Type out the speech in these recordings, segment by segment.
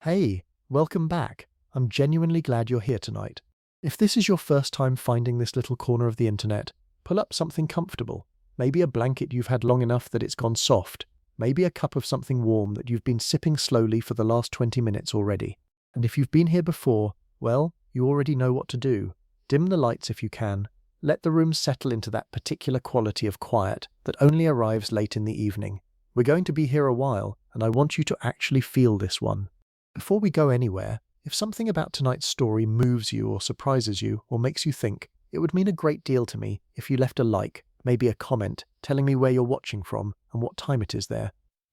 Hey, welcome back. I'm genuinely glad you're here tonight. If this is your first time finding this little corner of the internet, pull up something comfortable. Maybe a blanket you've had long enough that it's gone soft. Maybe a cup of something warm that you've been sipping slowly for the last 20 minutes already. And if you've been here before, well, you already know what to do. Dim the lights if you can. Let the room settle into that particular quality of quiet that only arrives late in the evening. We're going to be here a while, and I want you to actually feel this one. Before we go anywhere, if something about tonight's story moves you or surprises you or makes you think, it would mean a great deal to me if you left a like, maybe a comment, telling me where you're watching from and what time it is there.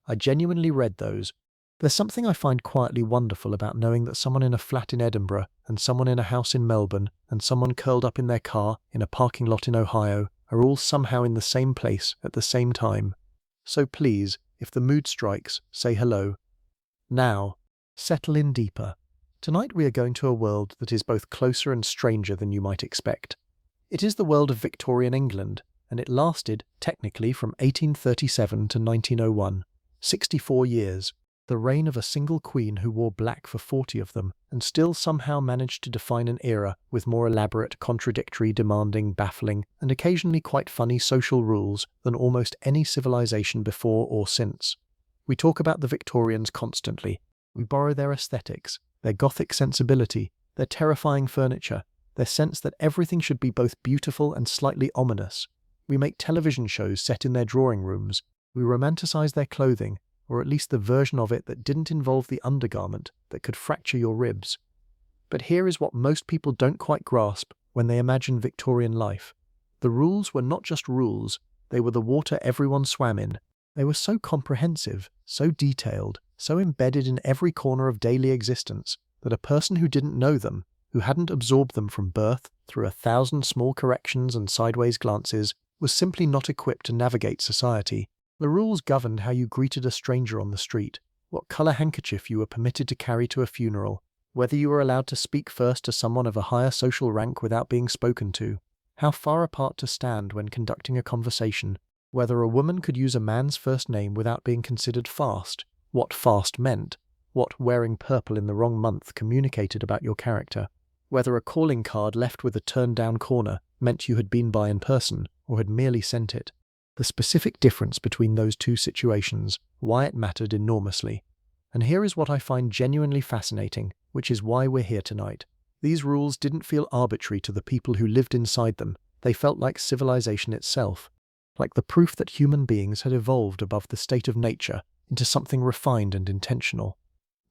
I genuinely read those. There's something I find quietly wonderful about knowing that someone in a flat in Edinburgh and someone in a house in Melbourne and someone curled up in their car in a parking lot in Ohio are all somehow in the same place at the same time. So please, if the mood strikes, say hello. Now, settle in deeper. Tonight we are going to a world that is both closer and stranger than you might expect. It is the world of Victorian England, and it lasted, technically, from 1837 to 1901, 64 years, the reign of a single queen who wore black for 40 of them, and still somehow managed to define an era with more elaborate, contradictory, demanding, baffling, and occasionally quite funny social rules than almost any civilization before or since. We talk about the Victorians constantly. We borrow their aesthetics, their Gothic sensibility, their terrifying furniture, their sense that everything should be both beautiful and slightly ominous. We make television shows set in their drawing rooms. We romanticize their clothing, or at least the version of it that didn't involve the undergarment that could fracture your ribs. But here is what most people don't quite grasp when they imagine Victorian life. The rules were not just rules, they were the water everyone swam in. They were so comprehensive, so detailed, so embedded in every corner of daily existence that a person who didn't know them, who hadn't absorbed them from birth through 1,000 small corrections and sideways glances, was simply not equipped to navigate society. The rules governed how you greeted a stranger on the street, what colour handkerchief you were permitted to carry to a funeral, whether you were allowed to speak first to someone of a higher social rank without being spoken to, how far apart to stand when conducting a conversation, whether a woman could use a man's first name without being considered fast, what fast meant, what wearing purple in the wrong month communicated about your character, whether a calling card left with a turned-down corner meant you had been by in person or had merely sent it. The specific difference between those two situations, why it mattered enormously. And here is what I find genuinely fascinating, which is why we're here tonight. These rules didn't feel arbitrary to the people who lived inside them. They felt like civilization itself, like the proof that human beings had evolved above the state of nature into something refined and intentional.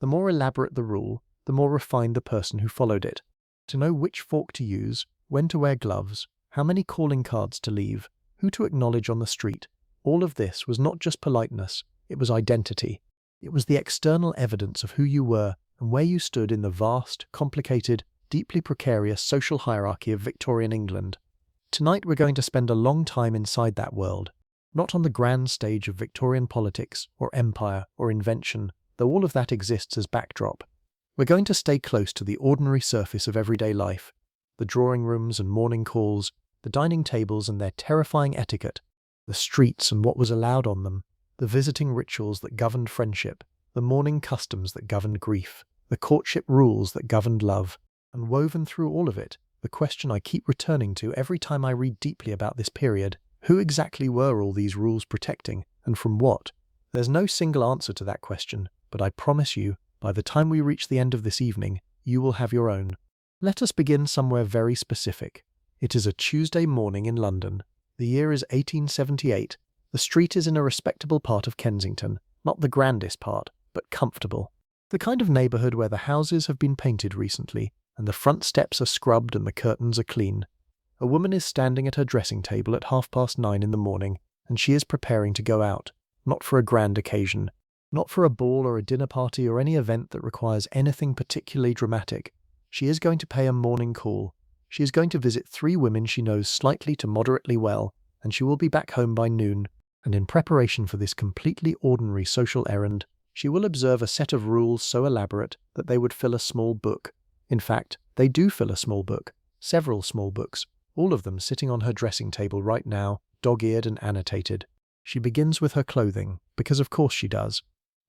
The more elaborate the rule, the more refined the person who followed it. To know which fork to use, when to wear gloves, how many calling cards to leave, who to acknowledge on the street, all of this was not just politeness, it was identity. It was the external evidence of who you were and where you stood in the vast, complicated, deeply precarious social hierarchy of Victorian England. Tonight we're going to spend a long time inside that world, not on the grand stage of Victorian politics or empire or invention, though all of that exists as backdrop. We're going to stay close to the ordinary surface of everyday life, the drawing rooms and morning calls, the dining tables and their terrifying etiquette, the streets and what was allowed on them, the visiting rituals that governed friendship, the mourning customs that governed grief, the courtship rules that governed love, and woven through all of it, the question I keep returning to every time I read deeply about this period: who exactly were all these rules protecting, and from what? There's no single answer to that question, but I promise you, by the time we reach the end of this evening, you will have your own. Let us begin somewhere very specific. It is a Tuesday morning in London. The year is 1878. The street is in a respectable part of Kensington, not the grandest part, but comfortable. The kind of neighbourhood where the houses have been painted recently, and the front steps are scrubbed and the curtains are clean. A woman is standing at her dressing table at 9:30 in the morning, and she is preparing to go out, not for a grand occasion, not for a ball or a dinner party or any event that requires anything particularly dramatic. She is going to pay a morning call. She is going to visit 3 women she knows slightly to moderately well, and she will be back home by noon. And in preparation for this completely ordinary social errand, she will observe a set of rules so elaborate that they would fill a small book. In fact, they do fill a small book, several small books, all of them sitting on her dressing table right now, dog-eared and annotated. She begins with her clothing, because of course she does.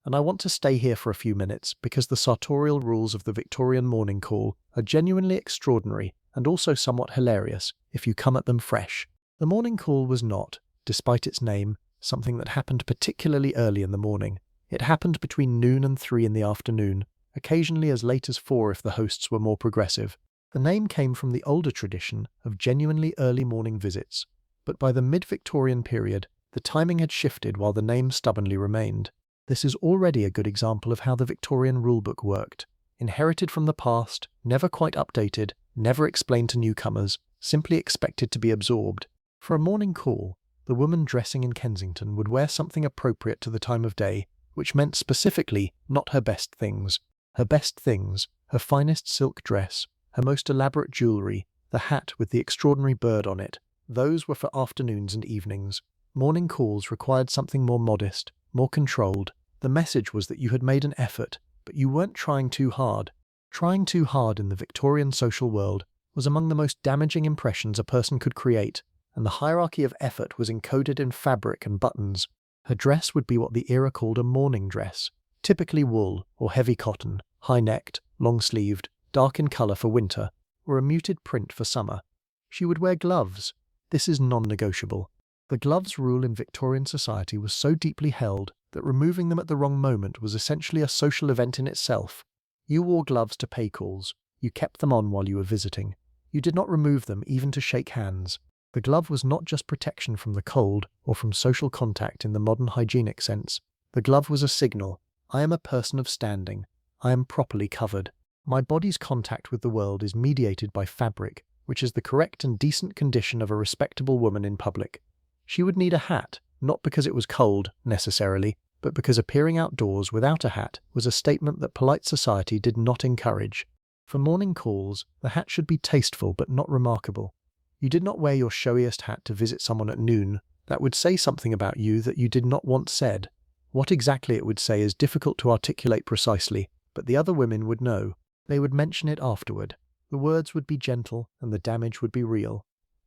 And I want to stay here for a few minutes because the sartorial rules of the Victorian morning call are genuinely extraordinary and also somewhat hilarious if you come at them fresh. The morning call was not, despite its name, something that happened particularly early in the morning. It happened between noon and 3 in the afternoon, occasionally as late as 4 if the hosts were more progressive. The name came from the older tradition of genuinely early morning visits, but by the mid-Victorian period, the timing had shifted while the name stubbornly remained. This is already a good example of how the Victorian rulebook worked. Inherited from the past, never quite updated, never explained to newcomers, simply expected to be absorbed. For a morning call, the woman dressing in Kensington would wear something appropriate to the time of day, which meant specifically not her best things. Her best things, her finest silk dress, her most elaborate jewellery, the hat with the extraordinary bird on it, those were for afternoons and evenings. Morning calls required something more modest, more controlled. The message was that you had made an effort, but you weren't trying too hard. Trying too hard in the Victorian social world was among the most damaging impressions a person could create, and the hierarchy of effort was encoded in fabric and buttons. Her dress would be what the era called a morning dress, typically wool or heavy cotton, high-necked, long-sleeved, dark in colour for winter, or a muted print for summer. She would wear gloves. This is non-negotiable. The gloves rule in Victorian society was so deeply held that removing them at the wrong moment was essentially a social event in itself. You wore gloves to pay calls. You kept them on while you were visiting. You did not remove them even to shake hands. The glove was not just protection from the cold or from social contact in the modern hygienic sense. The glove was a signal. I am a person of standing. I am properly covered. My body's contact with the world is mediated by fabric, which is the correct and decent condition of a respectable woman in public. She would need a hat, not because it was cold, necessarily, but because appearing outdoors without a hat was a statement that polite society did not encourage. For morning calls, the hat should be tasteful but not remarkable. You did not wear your showiest hat to visit someone at noon. That would say something about you that you did not want said. What exactly it would say is difficult to articulate precisely, but the other women would know. They would mention it afterward. The words would be gentle and the damage would be real.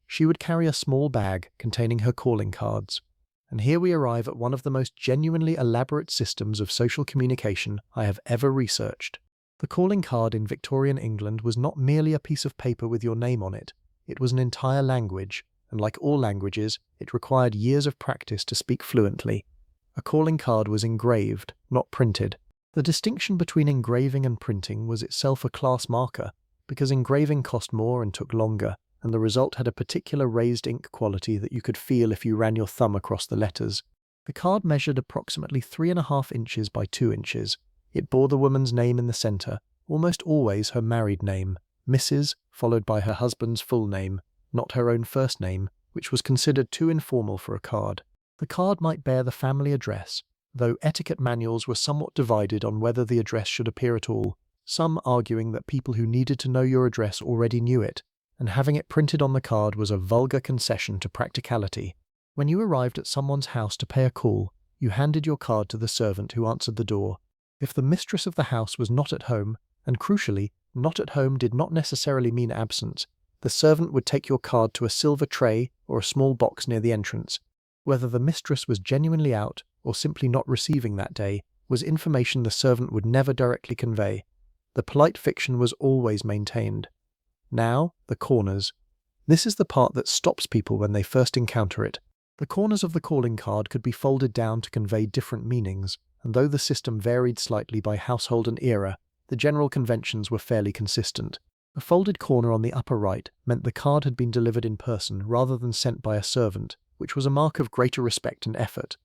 She would carry a small bag containing her calling cards. And here we arrive at one of the most genuinely elaborate systems of social communication I have ever researched. The calling card in Victorian England was not merely a piece of paper with your name on it. It was an entire language, and like all languages, it required years of practice to speak fluently. A calling card was engraved, not printed. The distinction between engraving and printing was itself a class marker, because engraving cost more and took longer, and the result had a particular raised ink quality that you could feel if you ran your thumb across the letters. The card measured approximately 3.5 inches by 2 inches. It bore the woman's name in the centre, almost always her married name, Mrs., followed by her husband's full name, not her own first name, which was considered too informal for a card. The card might bear the family address, though etiquette manuals were somewhat divided on whether the address should appear at all, some arguing that people who needed to know your address already knew it, and having it printed on the card was a vulgar concession to practicality. When you arrived at someone's house to pay a call, you handed your card to the servant who answered the door. If the mistress of the house was not at home, and crucially, not at home did not necessarily mean absent, the servant would take your card to a silver tray or a small box near the entrance. Whether the mistress was genuinely out or simply not receiving that day was information the servant would never directly convey. The polite fiction was always maintained. Now, the corners. This is the part that stops people when they first encounter it. The corners of the calling card could be folded down to convey different meanings, and though the system varied slightly by household and era, the general conventions were fairly consistent. A folded corner on the upper right meant the card had been delivered in person rather than sent by a servant, which was a mark of greater respect and effort.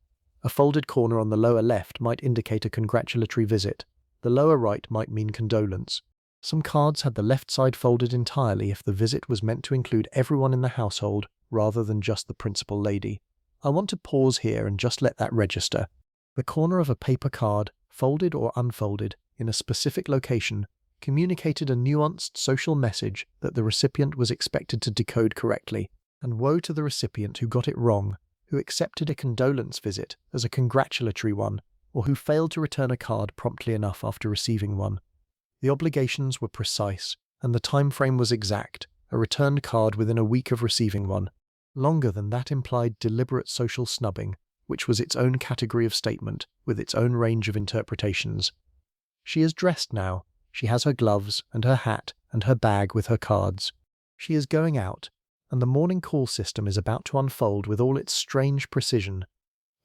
A folded corner on the lower left might indicate a congratulatory visit. The lower right might mean condolence. Some cards had the left side folded entirely if the visit was meant to include everyone in the household rather than just the principal lady. I want to pause here and just let that register. The corner of a paper card, folded or unfolded, in a specific location, communicated a nuanced social message that the recipient was expected to decode correctly, and woe to the recipient who got it wrong, who accepted a condolence visit as a congratulatory one, or who failed to return a card promptly enough after receiving one. The obligations were precise, and the time frame was exact, a returned card within a week of receiving one. Longer than that implied deliberate social snubbing, which was its own category of statement with its own range of interpretations. She is dressed now. She has her gloves and her hat and her bag with her cards. She is going out, and the morning call system is about to unfold with all its strange precision.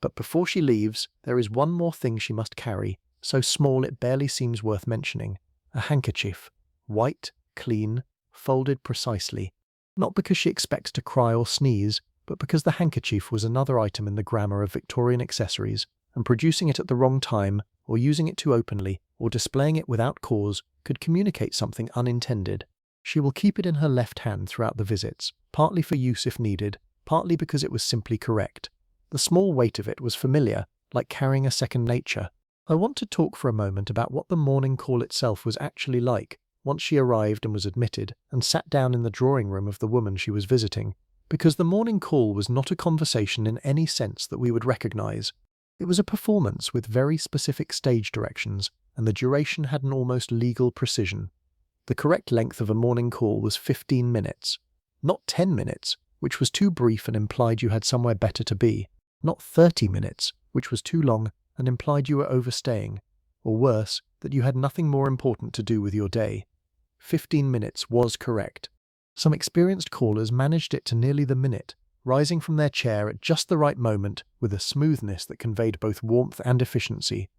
But before she leaves, there is one more thing she must carry, so small it barely seems worth mentioning: a handkerchief, white, clean, folded precisely. Not because she expects to cry or sneeze, but because the handkerchief was another item in the grammar of Victorian accessories, and producing it at the wrong time, or using it too openly, or displaying it without cause, could communicate something unintended. She will keep it in her left hand throughout the visits, partly for use if needed, partly because it was simply correct. The small weight of it was familiar, like carrying a second nature. I want to talk for a moment about what the morning call itself was actually like, once she arrived and was admitted, and sat down in the drawing room of the woman she was visiting, because the morning call was not a conversation in any sense that we would recognize. It was a performance with very specific stage directions, and the duration had an almost legal precision. The correct length of a morning call was 15 minutes. Not 10 minutes, which was too brief and implied you had somewhere better to be. Not 30 minutes, which was too long and implied you were overstaying. Or worse, that you had nothing more important to do with your day. 15 minutes was correct. Some experienced callers managed it to nearly the minute, rising from their chair at just the right moment with a smoothness that conveyed both warmth and efficiency.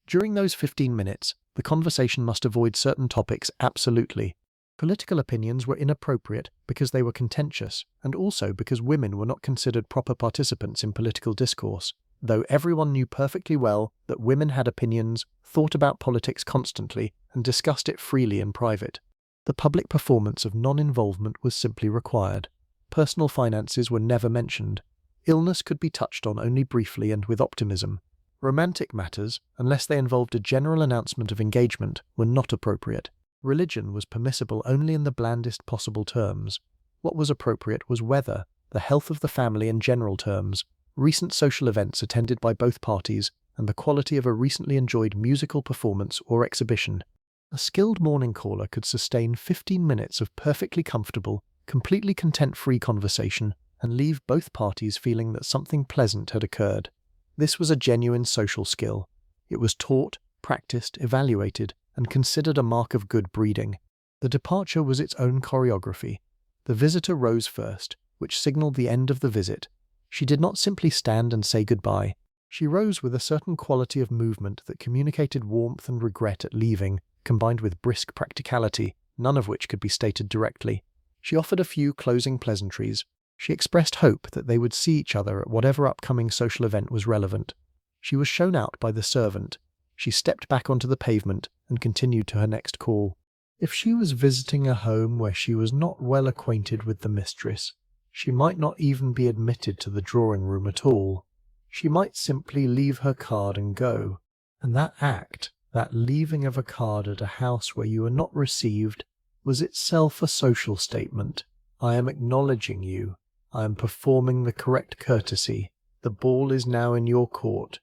During those 15 minutes, the conversation must avoid certain topics absolutely. Political opinions were inappropriate because they were contentious, and also because women were not considered proper participants in political discourse, though everyone knew perfectly well that women had opinions, thought about politics constantly, and discussed it freely in private. The public performance of non-involvement was simply required. Personal finances were never mentioned. Illness could be touched on only briefly and with optimism. Romantic matters, unless they involved a general announcement of engagement, were not appropriate. Religion was permissible only in the blandest possible terms. What was appropriate was weather, the health of the family in general terms, recent social events attended by both parties, and the quality of a recently enjoyed musical performance or exhibition. A skilled morning caller could sustain 15 minutes of perfectly comfortable, completely content-free conversation and leave both parties feeling that something pleasant had occurred. This was a genuine social skill. It was taught, practiced, evaluated, and considered a mark of good breeding. The departure was its own choreography. The visitor rose first, which signaled the end of the visit. She did not simply stand and say goodbye. She rose with a certain quality of movement that communicated warmth and regret at leaving, combined with brisk practicality, none of which could be stated directly. She offered a few closing pleasantries. She expressed hope that they would see each other at whatever upcoming social event was relevant. She was shown out by the servant. She stepped back onto the pavement and continued to her next call. If she was visiting a home where she was not well acquainted with the mistress, she might not even be admitted to the drawing room at all. She might simply leave her card and go. And that act, that leaving of a card at a house where you were not received, was itself a social statement. I am acknowledging you. I am performing the correct courtesy. The ball is now in your court.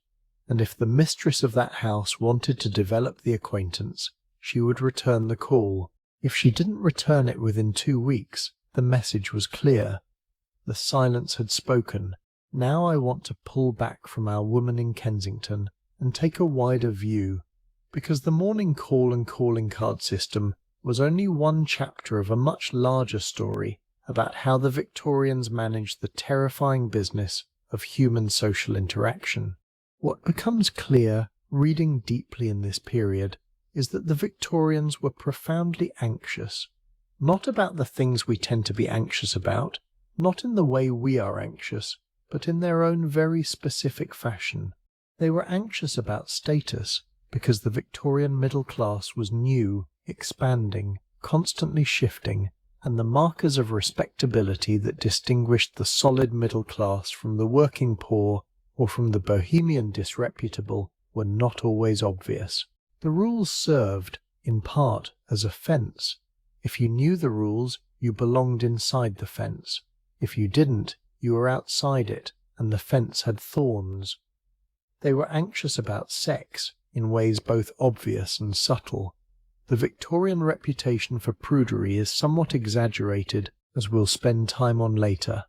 And if the mistress of that house wanted to develop the acquaintance, she would return the call. If she didn't return it within 2 weeks, the message was clear. The silence had spoken. Now I want to pull back from our woman in Kensington and take a wider view, because the morning call and calling card system was only one chapter of a much larger story about how the Victorians managed the terrifying business of human social interaction. What becomes clear, reading deeply in this period, is that the Victorians were profoundly anxious, not about the things we tend to be anxious about, not in the way we are anxious, but in their own very specific fashion. They were anxious about status, because the Victorian middle class was new, expanding, constantly shifting, and the markers of respectability that distinguished the solid middle class from the working poor or from the bohemian disreputable were not always obvious. The rules served, in part, as a fence. If you knew the rules, you belonged inside the fence. If you didn't, you were outside it, and the fence had thorns. They were anxious about sex, in ways both obvious and subtle. The Victorian reputation for prudery is somewhat exaggerated, as we'll spend time on later.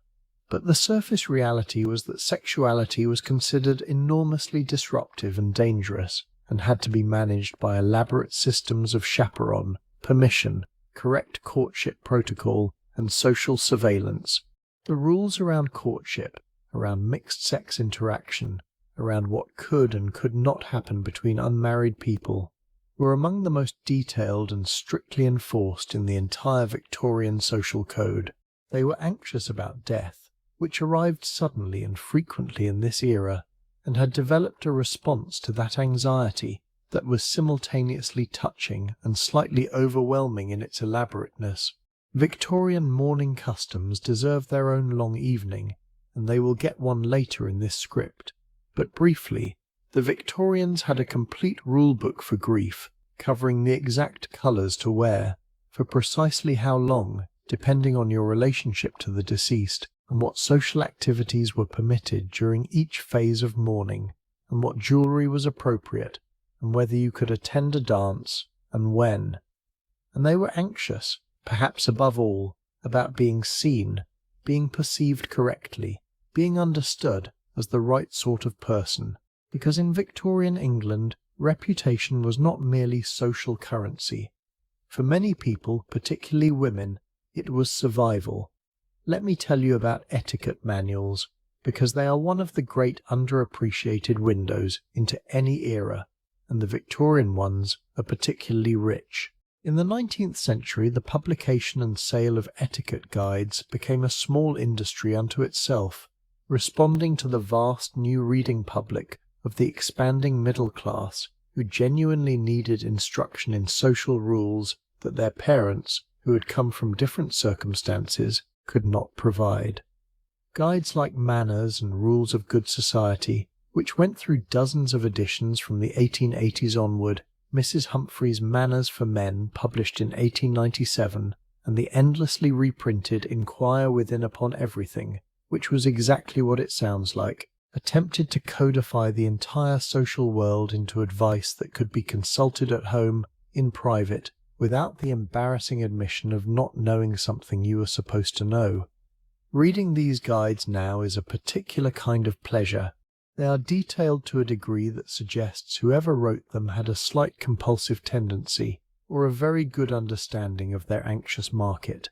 But the surface reality was that sexuality was considered enormously disruptive and dangerous, and had to be managed by elaborate systems of chaperone, permission, correct courtship protocol, and social surveillance. The rules around courtship, around mixed-sex interaction, around what could and could not happen between unmarried people, were among the most detailed and strictly enforced in the entire Victorian social code. They were anxious about death, which arrived suddenly and frequently in this era, and had developed a response to that anxiety that was simultaneously touching and slightly overwhelming in its elaborateness. Victorian mourning customs deserve their own long evening, and they will get one later in this script. But briefly, the Victorians had a complete rule-book for grief, covering the exact colours to wear, for precisely how long, depending on your relationship to the deceased, and what social activities were permitted during each phase of mourning, and what jewellery was appropriate, and whether you could attend a dance, and when. And they were anxious, perhaps above all, about being seen, being perceived correctly, being understood as the right sort of person, because in Victorian England, reputation was not merely social currency. For many people, particularly women, it was survival. Let me tell you about etiquette manuals, because they are one of the great underappreciated windows into any era, and the Victorian ones are particularly rich. In the 19th century, the publication and sale of etiquette guides became a small industry unto itself, responding to the vast new reading public of the expanding middle class who genuinely needed instruction in social rules that their parents, who had come from different circumstances, could not provide. Guides like Manners and Rules of Good Society, which went through dozens of editions from the 1880s onward, Mrs. Humphrey's Manners for Men, published in 1897, and the endlessly reprinted Inquire Within Upon Everything, which was exactly what it sounds like, attempted to codify the entire social world into advice that could be consulted at home, in private, without the embarrassing admission of not knowing something you were supposed to know. Reading these guides now is a particular kind of pleasure. They are detailed to a degree that suggests whoever wrote them had a slight compulsive tendency, or a very good understanding of their anxious market.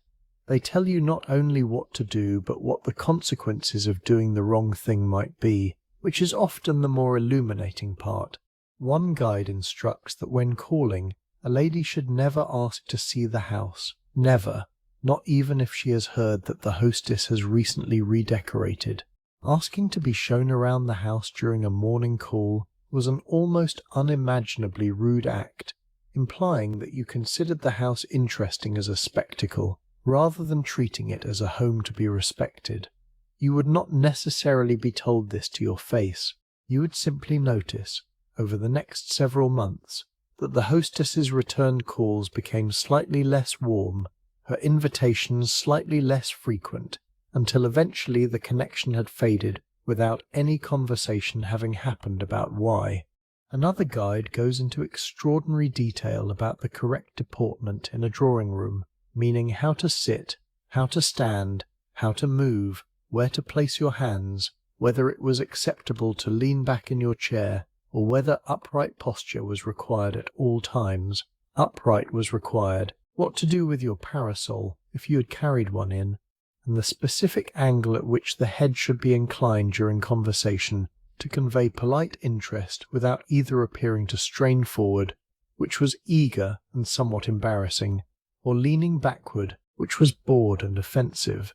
They tell you not only what to do, but what the consequences of doing the wrong thing might be, which is often the more illuminating part. One guide instructs that when calling, a lady should never ask to see the house. Never. Not even if she has heard that the hostess has recently redecorated. Asking to be shown around the house during a morning call was an almost unimaginably rude act, implying that you considered the house interesting as a spectacle, rather than treating it as a home to be respected. You would not necessarily be told this to your face. You would simply notice, over the next several months, that the hostess's returned calls became slightly less warm, her invitations slightly less frequent, until eventually the connection had faded without any conversation having happened about why. Another guide goes into extraordinary detail about the correct deportment in a drawing room, meaning how to sit, how to stand, how to move, where to place your hands, whether it was acceptable to lean back in your chair, or whether upright posture was required at all times. Upright was required, what to do with your parasol, if you had carried one in, and the specific angle at which the head should be inclined during conversation to convey polite interest without either appearing to strain forward, which was eager and somewhat embarrassing, or leaning backward, which was bored and offensive.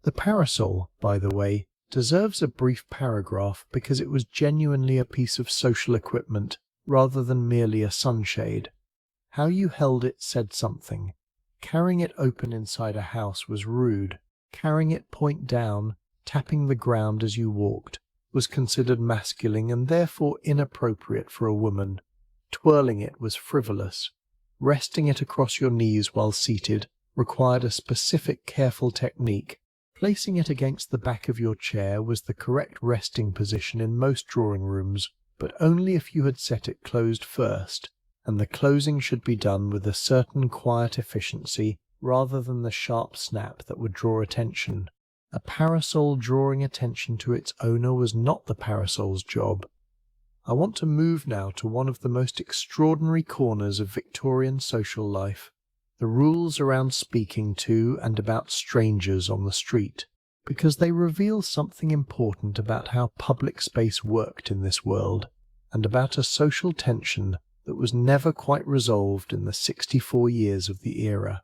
The parasol, by the way, deserves a brief paragraph because it was genuinely a piece of social equipment rather than merely a sunshade. How you held it said something. Carrying it open inside a house was rude. Carrying it point down, tapping the ground as you walked, was considered masculine and therefore inappropriate for a woman. Twirling it was frivolous. Resting it across your knees while seated required a specific careful technique. Placing it against the back of your chair was the correct resting position in most drawing rooms, but only if you had set it closed first, and the closing should be done with a certain quiet efficiency rather than the sharp snap that would draw attention. A parasol drawing attention to its owner was not the parasol's job. I want to move now to one of the most extraordinary corners of Victorian social life, the rules around speaking to and about strangers on the street, because they reveal something important about how public space worked in this world, and about a social tension that was never quite resolved in the 64 years of the era.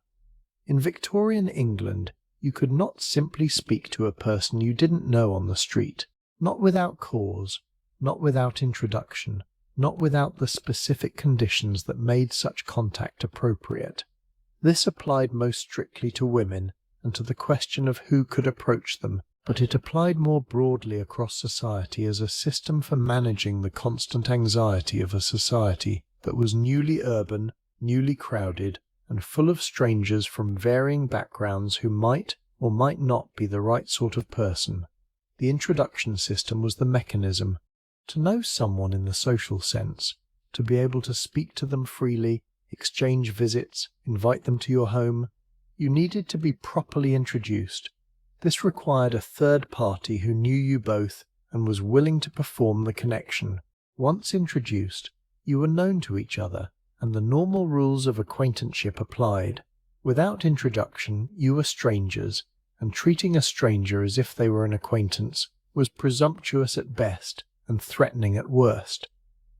In Victorian England, you could not simply speak to a person you didn't know on the street, not without cause, not without introduction, not without the specific conditions that made such contact appropriate. This applied most strictly to women and to the question of who could approach them, but it applied more broadly across society as a system for managing the constant anxiety of a society that was newly urban, newly crowded, and full of strangers from varying backgrounds who might or might not be the right sort of person. The introduction system was the mechanism. To know someone in the social sense, to be able to speak to them freely, exchange visits, invite them to your home, you needed to be properly introduced. This required a third party who knew you both and was willing to perform the connection. Once introduced, you were known to each other, and the normal rules of acquaintanceship applied. Without introduction, you were strangers, and treating a stranger as if they were an acquaintance was presumptuous at best and threatening at worst.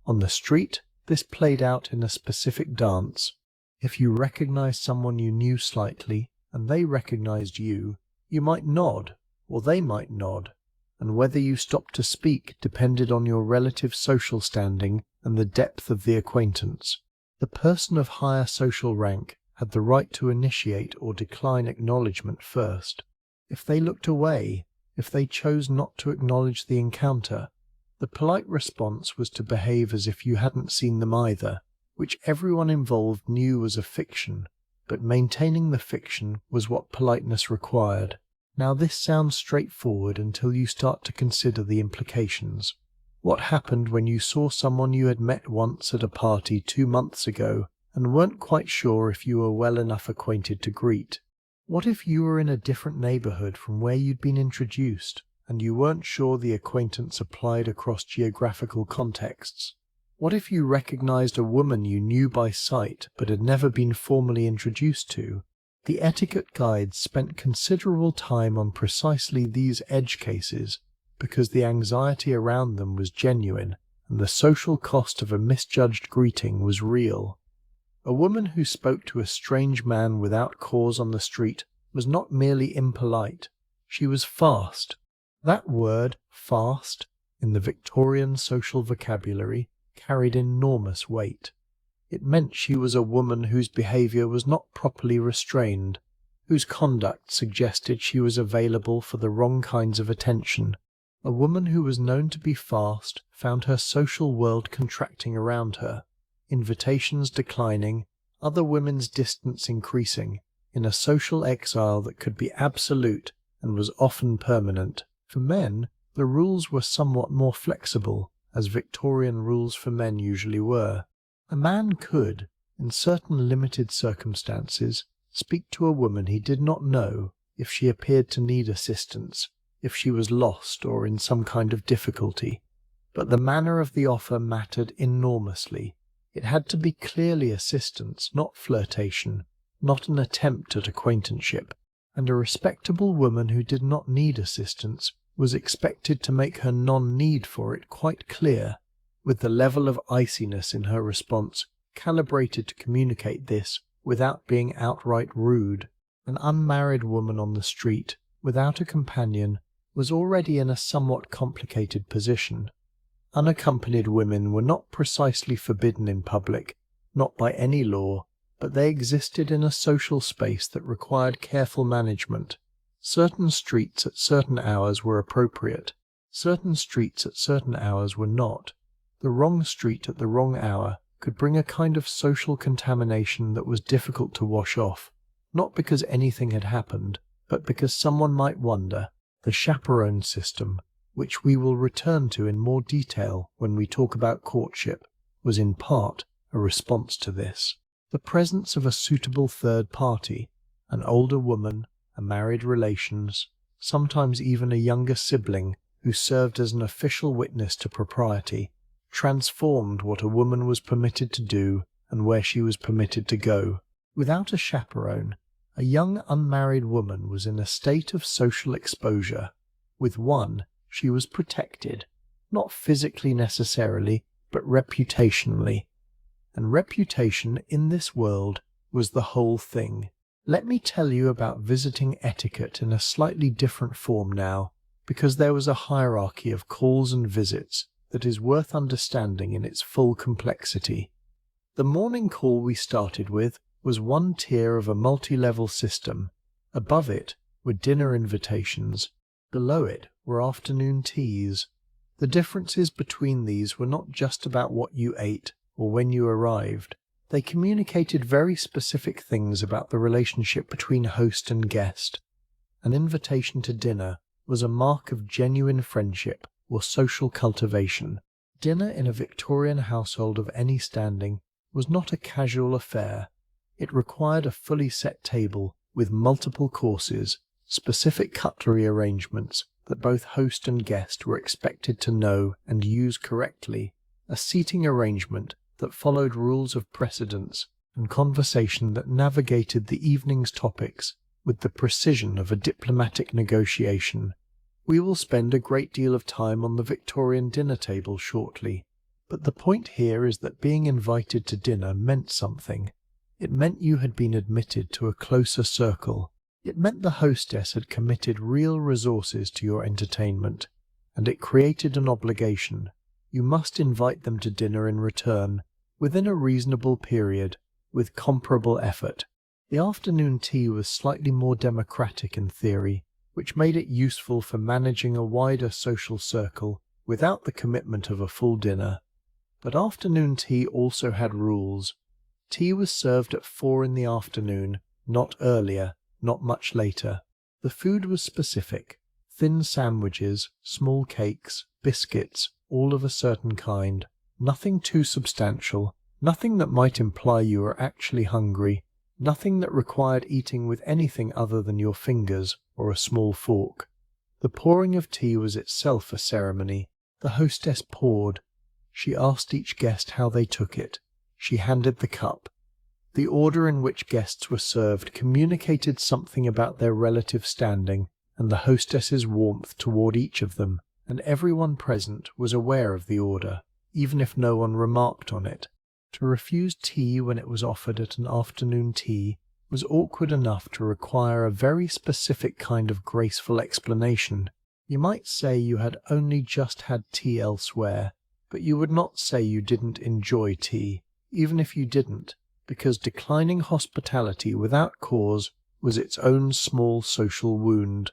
On the street, this played out in a specific dance. If you recognized someone you knew slightly, and they recognized you, you might nod, or they might nod, and whether you stopped to speak depended on your relative social standing and the depth of the acquaintance. The person of higher social rank had the right to initiate or decline acknowledgement first. If they looked away, if they chose not to acknowledge the encounter, the polite response was to behave as if you hadn't seen them either, which everyone involved knew was a fiction, but maintaining the fiction was what politeness required. Now this sounds straightforward until you start to consider the implications. What happened when you saw someone you had met once at a party 2 months ago and weren't quite sure if you were well enough acquainted to greet? What if you were in a different neighborhood from where you'd been introduced, and you weren't sure the acquaintance applied across geographical contexts? What if you recognized a woman you knew by sight but had never been formally introduced to? The etiquette guides spent considerable time on precisely these edge cases, because the anxiety around them was genuine and the social cost of a misjudged greeting was real. A woman who spoke to a strange man without cause on the street was not merely impolite, she was fast. That word, fast, in the Victorian social vocabulary, carried enormous weight. It meant she was a woman whose behaviour was not properly restrained, whose conduct suggested she was available for the wrong kinds of attention. A woman who was known to be fast found her social world contracting around her, invitations declining, other women's distance increasing, in a social exile that could be absolute and was often permanent. For men, the rules were somewhat more flexible, as Victorian rules for men usually were. A man could, in certain limited circumstances, speak to a woman he did not know if she appeared to need assistance, if she was lost or in some kind of difficulty. But the manner of the offer mattered enormously. It had to be clearly assistance, not flirtation, not an attempt at acquaintanceship, and a respectable woman who did not need assistance was expected to make her non-need for it quite clear, with the level of iciness in her response calibrated to communicate this without being outright rude. An unmarried woman on the street, without a companion, was already in a somewhat complicated position. Unaccompanied women were not precisely forbidden in public, not by any law, but they existed in a social space that required careful management. Certain streets at certain hours were appropriate. Certain streets at certain hours were not. The wrong street at the wrong hour could bring a kind of social contamination that was difficult to wash off, not because anything had happened, but because someone might wonder. The chaperone system, which we will return to in more detail when we talk about courtship, was in part a response to this. The presence of a suitable third party, an older woman, a married relations, sometimes even a younger sibling who served as an official witness to propriety, transformed what a woman was permitted to do and where she was permitted to go. Without a chaperone, a young unmarried woman was in a state of social exposure. With one, she was protected, not physically necessarily, but reputationally. And reputation in this world was the whole thing. Let me tell you about visiting etiquette in a slightly different form now, because there was a hierarchy of calls and visits that is worth understanding in its full complexity. The morning call we started with was one tier of a multi-level system. Above it were dinner invitations. Below it were afternoon teas. The differences between these were not just about what you ate or when you arrived. They communicated very specific things about the relationship between host and guest. An invitation to dinner was a mark of genuine friendship or social cultivation. Dinner in a Victorian household of any standing was not a casual affair. It required a fully set table with multiple courses, specific cutlery arrangements that both host and guest were expected to know and use correctly, a seating arrangement that followed rules of precedence, and conversation that navigated the evening's topics with the precision of a diplomatic negotiation. We will spend a great deal of time on the Victorian dinner table shortly, but the point here is that being invited to dinner meant something. It meant you had been admitted to a closer circle. It meant the hostess had committed real resources to your entertainment, and it created an obligation. You must invite them to dinner in return, within a reasonable period, with comparable effort. The afternoon tea was slightly more democratic in theory, which made it useful for managing a wider social circle without the commitment of a full dinner. But afternoon tea also had rules. Tea was served at 4 in the afternoon, not earlier, not much later. The food was specific: thin sandwiches, small cakes, biscuits, all of a certain kind. Nothing too substantial, nothing that might imply you were actually hungry, nothing that required eating with anything other than your fingers or a small fork. The pouring of tea was itself a ceremony. The hostess poured. She asked each guest how they took it. She handed the cup. The order in which guests were served communicated something about their relative standing and the hostess's warmth toward each of them, and everyone present was aware of the order, even if no one remarked on it. To refuse tea when it was offered at an afternoon tea was awkward enough to require a very specific kind of graceful explanation. You might say you had only just had tea elsewhere, but you would not say you didn't enjoy tea, even if you didn't, because declining hospitality without cause was its own small social wound.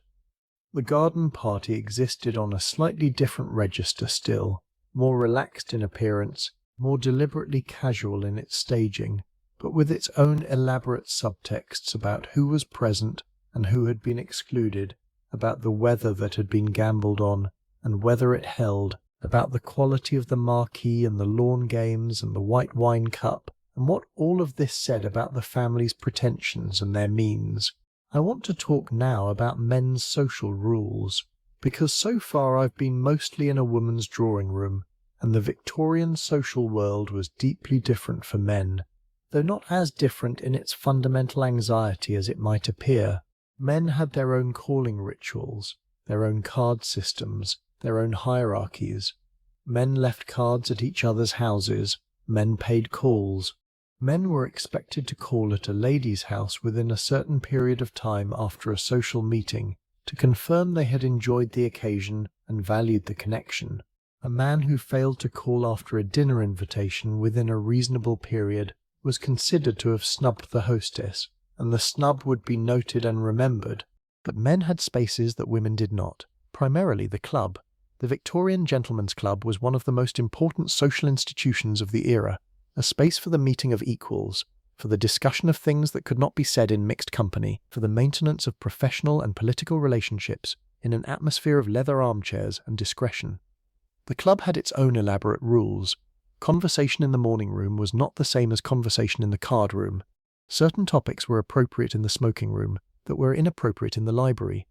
The garden party existed on a slightly different register still, more relaxed in appearance, more deliberately casual in its staging, but with its own elaborate subtexts about who was present and who had been excluded, about the weather that had been gambled on and whether it held, about the quality of the marquee and the lawn games and the white wine cup, and what all of this said about the family's pretensions and their means. I want to talk now about men's social rules, because so far I've been mostly in a woman's drawing room, and the Victorian social world was deeply different for men, though not as different in its fundamental anxiety as it might appear. Men had their own calling rituals, their own card systems, their own hierarchies. Men left cards at each other's houses. Men paid calls. Men were expected to call at a lady's house within a certain period of time after a social meeting to confirm they had enjoyed the occasion and valued the connection. A man who failed to call after a dinner invitation within a reasonable period was considered to have snubbed the hostess, and the snub would be noted and remembered. But men had spaces that women did not, primarily the club. The Victorian Gentlemen's Club was one of the most important social institutions of the era, a space for the meeting of equals, for the discussion of things that could not be said in mixed company, for the maintenance of professional and political relationships in an atmosphere of leather armchairs and discretion. The club had its own elaborate rules. Conversation in the morning room was not the same as conversation in the card room. Certain topics were appropriate in the smoking room that were inappropriate in the library.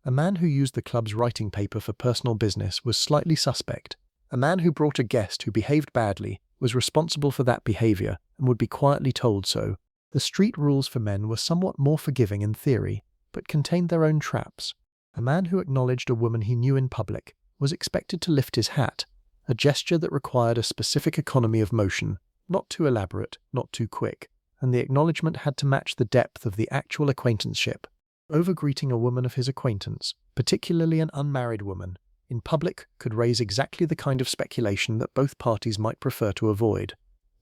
A man who used the club's writing paper for personal business was slightly suspect. A man who brought a guest who behaved badly was responsible for that behavior and would be quietly told so. The street rules for men were somewhat more forgiving in theory, but contained their own traps. A man who acknowledged a woman he knew in public was expected to lift his hat, a gesture that required a specific economy of motion, not too elaborate, not too quick, and the acknowledgement had to match the depth of the actual acquaintanceship. Over-greeting a woman of his acquaintance, particularly an unmarried woman, in public could raise exactly the kind of speculation that both parties might prefer to avoid.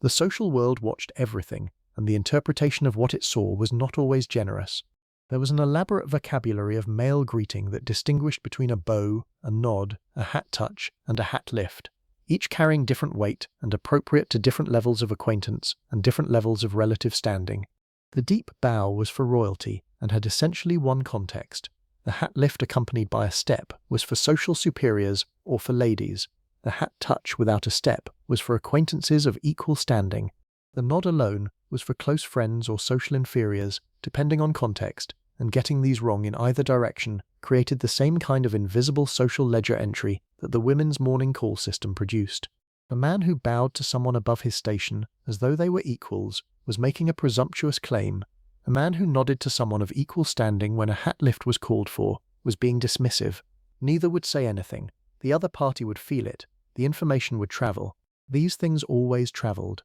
The social world watched everything, and the interpretation of what it saw was not always generous. There was an elaborate vocabulary of male greeting that distinguished between a bow, a nod, a hat touch, and a hat lift, each carrying different weight and appropriate to different levels of acquaintance and different levels of relative standing. The deep bow was for royalty and had essentially one context. The hat lift accompanied by a step was for social superiors or for ladies. The hat touch without a step was for acquaintances of equal standing. The nod alone was for close friends or social inferiors, depending on context, and getting these wrong in either direction created the same kind of invisible social ledger entry that the women's morning call system produced. A man who bowed to someone above his station as though they were equals was making a presumptuous claim. A man who nodded to someone of equal standing when a hat lift was called for was being dismissive. Neither would say anything. The other party would feel it. The information would travel. These things always traveled.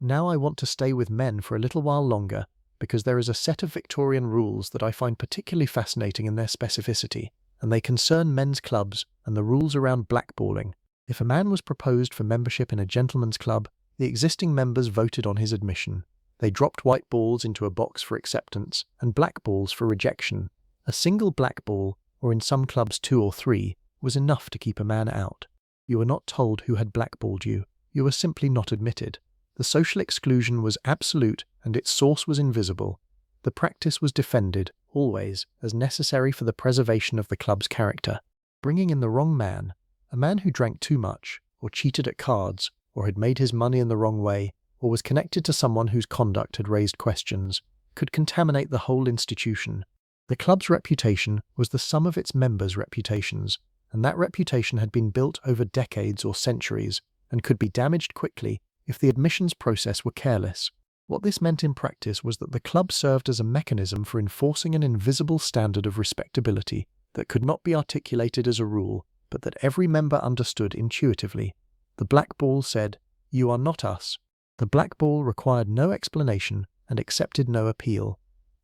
Now I want to stay with men for a little while longer, because there is a set of Victorian rules that I find particularly fascinating in their specificity, and they concern men's clubs and the rules around blackballing. If a man was proposed for membership in a gentleman's club, the existing members voted on his admission. They dropped white balls into a box for acceptance and black balls for rejection. A single black ball, or in some clubs 2 or 3, was enough to keep a man out. You were not told who had blackballed you. You were simply not admitted. The social exclusion was absolute and its source was invisible. The practice was defended, always, as necessary for the preservation of the club's character. Bringing in the wrong man, a man who drank too much, or cheated at cards, or had made his money in the wrong way, or was connected to someone whose conduct had raised questions, could contaminate the whole institution. The club's reputation was the sum of its members' reputations, and that reputation had been built over decades or centuries, and could be damaged quickly if the admissions process were careless. What this meant in practice was that the club served as a mechanism for enforcing an invisible standard of respectability that could not be articulated as a rule, but that every member understood intuitively. The black ball said, "You are not us." The black ball required no explanation and accepted no appeal.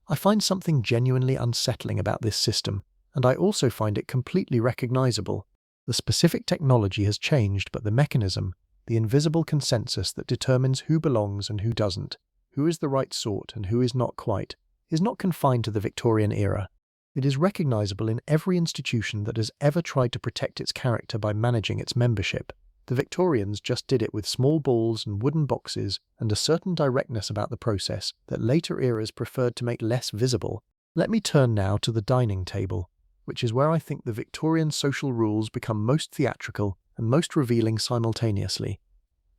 I find something genuinely unsettling about this system, and I also find it completely recognizable. The specific technology has changed, but the mechanism, the invisible consensus that determines who belongs and who doesn't, who is the right sort and who is not quite, is not confined to the Victorian era. It is recognizable in every institution that has ever tried to protect its character by managing its membership. The Victorians just did it with small balls and wooden boxes and a certain directness about the process that later eras preferred to make less visible. Let me turn now to the dining table, which is where I think the Victorian social rules become most theatrical and most revealing simultaneously.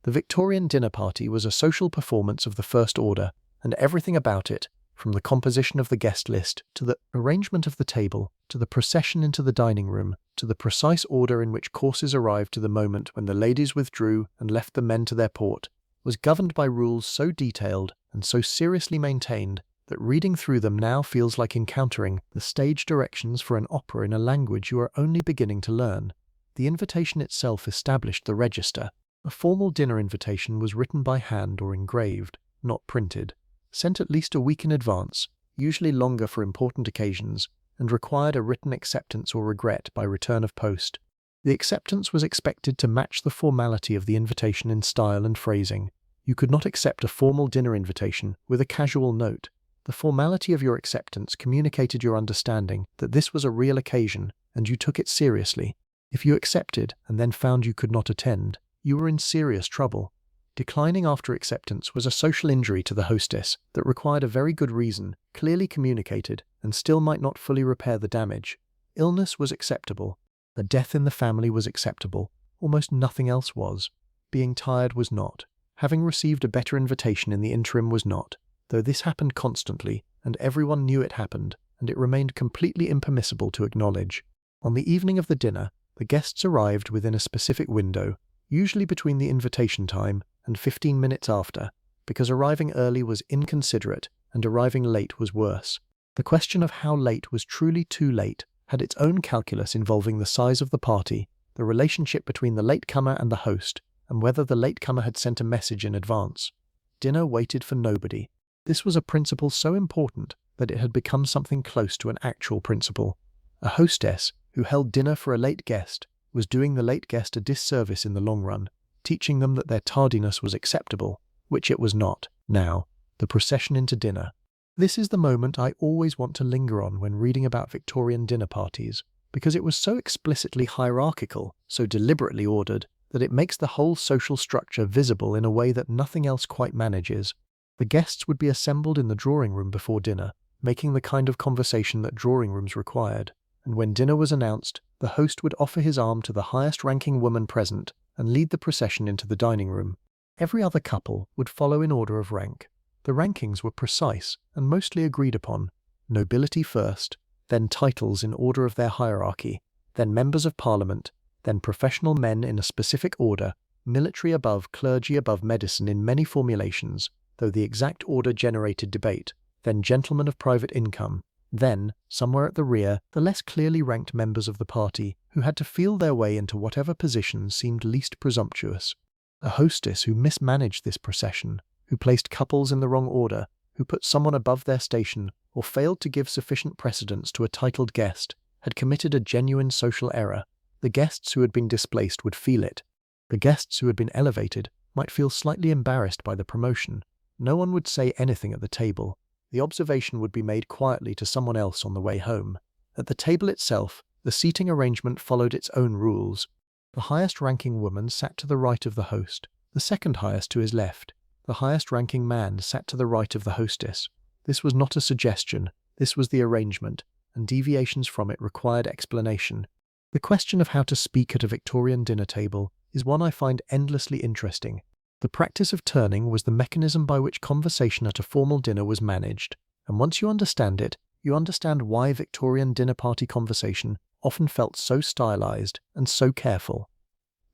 The Victorian dinner party was a social performance of the first order, and everything about it, from the composition of the guest list, to the arrangement of the table, to the procession into the dining room, to the precise order in which courses arrived to the moment when the ladies withdrew and left the men to their port, was governed by rules so detailed and so seriously maintained that reading through them now feels like encountering the stage directions for an opera in a language you are only beginning to learn. The invitation itself established the register. A formal dinner invitation was written by hand or engraved, not printed, sent at least a week in advance, usually longer for important occasions, and required a written acceptance or regret by return of post. The acceptance was expected to match the formality of the invitation in style and phrasing. You could not accept a formal dinner invitation with a casual note. The formality of your acceptance communicated your understanding that this was a real occasion, and you took it seriously. If you accepted and then found you could not attend, you were in serious trouble. Declining after acceptance was a social injury to the hostess that required a very good reason, clearly communicated, and still might not fully repair the damage. Illness was acceptable. A death in the family was acceptable. Almost nothing else was. Being tired was not. Having received a better invitation in the interim was not. Though this happened constantly, and everyone knew it happened, and it remained completely impermissible to acknowledge. On the evening of the dinner, the guests arrived within a specific window, usually between the invitation time and 15 minutes after, because arriving early was inconsiderate and arriving late was worse. The question of how late was truly too late had its own calculus involving the size of the party, the relationship between the latecomer and the host, and whether the latecomer had sent a message in advance. Dinner waited for nobody. This was a principle so important that it had become something close to an actual principle. A hostess who held dinner for a late guest was doing the late guest a disservice in the long run, teaching them that their tardiness was acceptable, which it was not. Now, the procession into dinner. This is the moment I always want to linger on when reading about Victorian dinner parties, because it was so explicitly hierarchical, so deliberately ordered, that it makes the whole social structure visible in a way that nothing else quite manages. The guests would be assembled in the drawing room before dinner, making the kind of conversation that drawing rooms required, and when dinner was announced, the host would offer his arm to the highest-ranking woman present and lead the procession into the dining room. Every other couple would follow in order of rank. The rankings were precise and mostly agreed upon: nobility first, then titles in order of their hierarchy, then members of parliament, then professional men in a specific order, military above, clergy above, medicine in many formulations, though the exact order generated debate, then gentlemen of private income, then, somewhere at the rear, the less clearly ranked members of the party who had to feel their way into whatever position seemed least presumptuous. A hostess who mismanaged this procession, who placed couples in the wrong order, who put someone above their station, or failed to give sufficient precedence to a titled guest, had committed a genuine social error. The guests who had been displaced would feel it. The guests who had been elevated might feel slightly embarrassed by the promotion. No one would say anything at the table. The observation would be made quietly to someone else on the way home. At the table itself, the seating arrangement followed its own rules. The highest-ranking woman sat to the right of the host, the second highest to his left. The highest-ranking man sat to the right of the hostess. This was not a suggestion, this was the arrangement, and deviations from it required explanation. The question of how to speak at a Victorian dinner table is one I find endlessly interesting. The practice of turning was the mechanism by which conversation at a formal dinner was managed, and once you understand it, you understand why Victorian dinner party conversation often felt so stylized and so careful.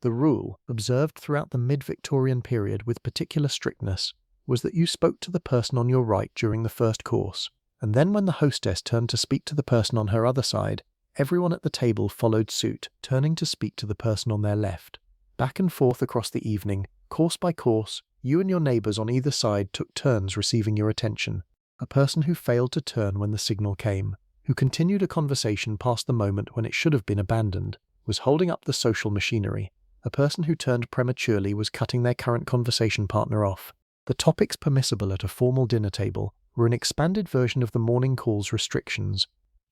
The rule, observed throughout the mid-Victorian period with particular strictness, was that you spoke to the person on your right during the first course, and then when the hostess turned to speak to the person on her other side, everyone at the table followed suit, turning to speak to the person on their left. Back and forth across the evening, course by course, you and your neighbours on either side took turns receiving your attention. A person who failed to turn when the signal came, who continued a conversation past the moment when it should have been abandoned, was holding up the social machinery. A person who turned prematurely was cutting their current conversation partner off. The topics permissible at a formal dinner table were an expanded version of the morning call's restrictions.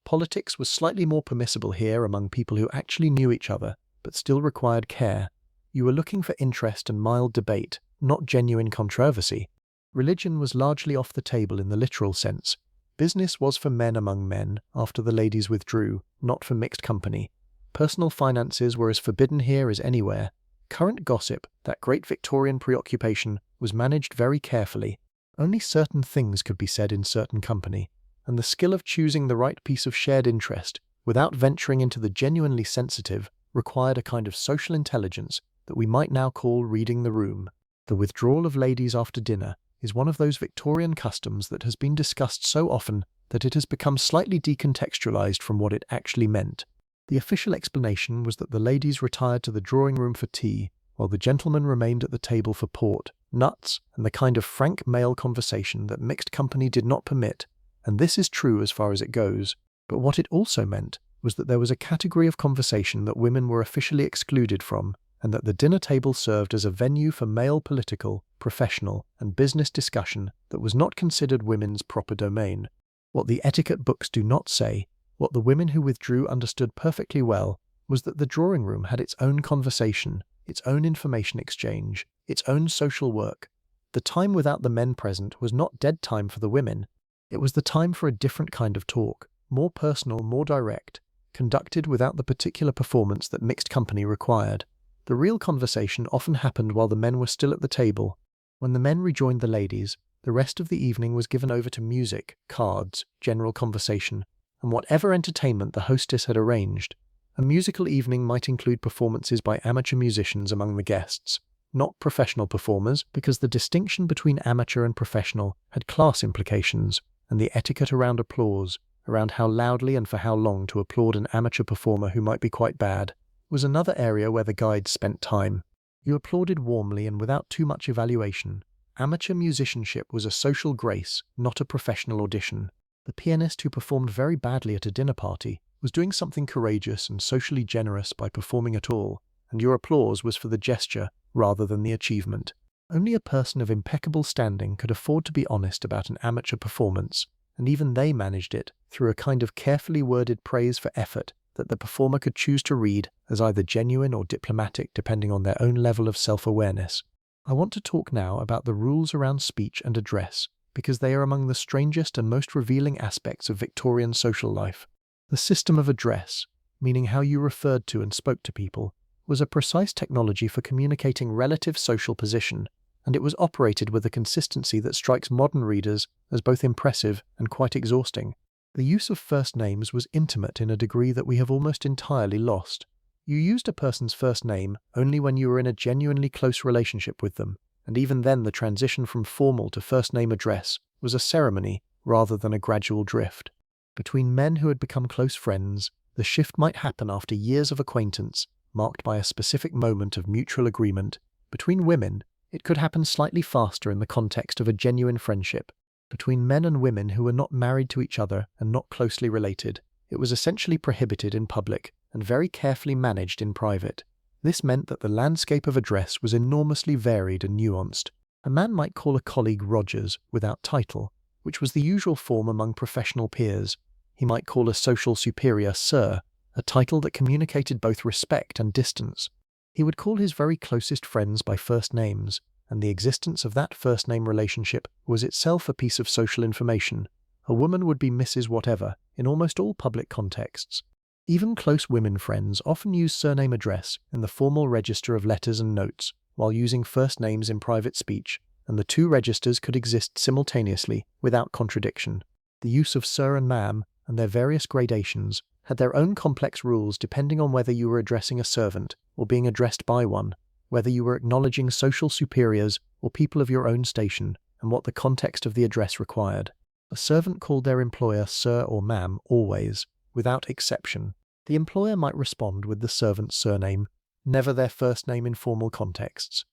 Politics was slightly more permissible here among people who actually knew each other, but still required care. You were looking for interest and mild debate, not genuine controversy. Religion was largely off the table in the literal sense. Business was for men among men after the ladies withdrew, not for mixed company. Personal finances were as forbidden here as anywhere. Current gossip, that great Victorian preoccupation, was managed very carefully. Only certain things could be said in certain company, and the skill of choosing the right piece of shared interest, without venturing into the genuinely sensitive, required a kind of social intelligence that we might now call reading the room. The withdrawal of ladies after dinner is one of those Victorian customs that has been discussed so often that it has become slightly decontextualized from what it actually meant. The official explanation was that the ladies retired to the drawing room for tea, while the gentlemen remained at the table for port, nuts, and the kind of frank male conversation that mixed company did not permit, and this is true as far as it goes. But what it also meant was that there was a category of conversation that women were officially excluded from, and that the dinner table served as a venue for male political, professional, and business discussion that was not considered women's proper domain. What the etiquette books do not say, what the women who withdrew understood perfectly well, was that the drawing room had its own conversation, its own information exchange, its own social work. The time without the men present was not dead time for the women. It was the time for a different kind of talk, more personal, more direct, conducted without the particular performance that mixed company required. The real conversation often happened while the men were still at the table. When the men rejoined the ladies, the rest of the evening was given over to music, cards, general conversation, and whatever entertainment the hostess had arranged. A musical evening might include performances by amateur musicians among the guests, not professional performers, because the distinction between amateur and professional had class implications, and the etiquette around applause, around how loudly and for how long to applaud an amateur performer who might be quite bad, was another area where the guides spent time. You applauded warmly and without too much evaluation. Amateur musicianship was a social grace, not a professional audition. The pianist who performed very badly at a dinner party was doing something courageous and socially generous by performing at all, and your applause was for the gesture rather than the achievement. Only a person of impeccable standing could afford to be honest about an amateur performance, and even they managed it through a kind of carefully worded praise for effort that the performer could choose to read as either genuine or diplomatic depending on their own level of self-awareness. I want to talk now about the rules around speech and address, because they are among the strangest and most revealing aspects of Victorian social life. The system of address, meaning how you referred to and spoke to people, was a precise technology for communicating relative social position, and it was operated with a consistency that strikes modern readers as both impressive and quite exhausting. The use of first names was intimate in a degree that we have almost entirely lost. You used a person's first name only when you were in a genuinely close relationship with them, and even then the transition from formal to first name address was a ceremony rather than a gradual drift. Between men who had become close friends, the shift might happen after years of acquaintance, marked by a specific moment of mutual agreement. Between women, it could happen slightly faster in the context of a genuine friendship. Between men and women who were not married to each other and not closely related, it was essentially prohibited in public and very carefully managed in private. This meant that the landscape of address was enormously varied and nuanced. A man might call a colleague Rogers without title, which was the usual form among professional peers. He might call a social superior Sir, a title that communicated both respect and distance. He would call his very closest friends by first names, and the existence of that first name relationship was itself a piece of social information. A woman would be Mrs. Whatever in almost all public contexts. Even close women friends often use surname address in the formal register of letters and notes, while using first names in private speech, and the two registers could exist simultaneously without contradiction. The use of sir and ma'am, and their various gradations, had their own complex rules depending on whether you were addressing a servant or being addressed by one, whether you were acknowledging social superiors or people of your own station, and what the context of the address required. A servant called their employer sir or ma'am always, without exception. The employer might respond with the servant's surname, never their first name in formal contexts.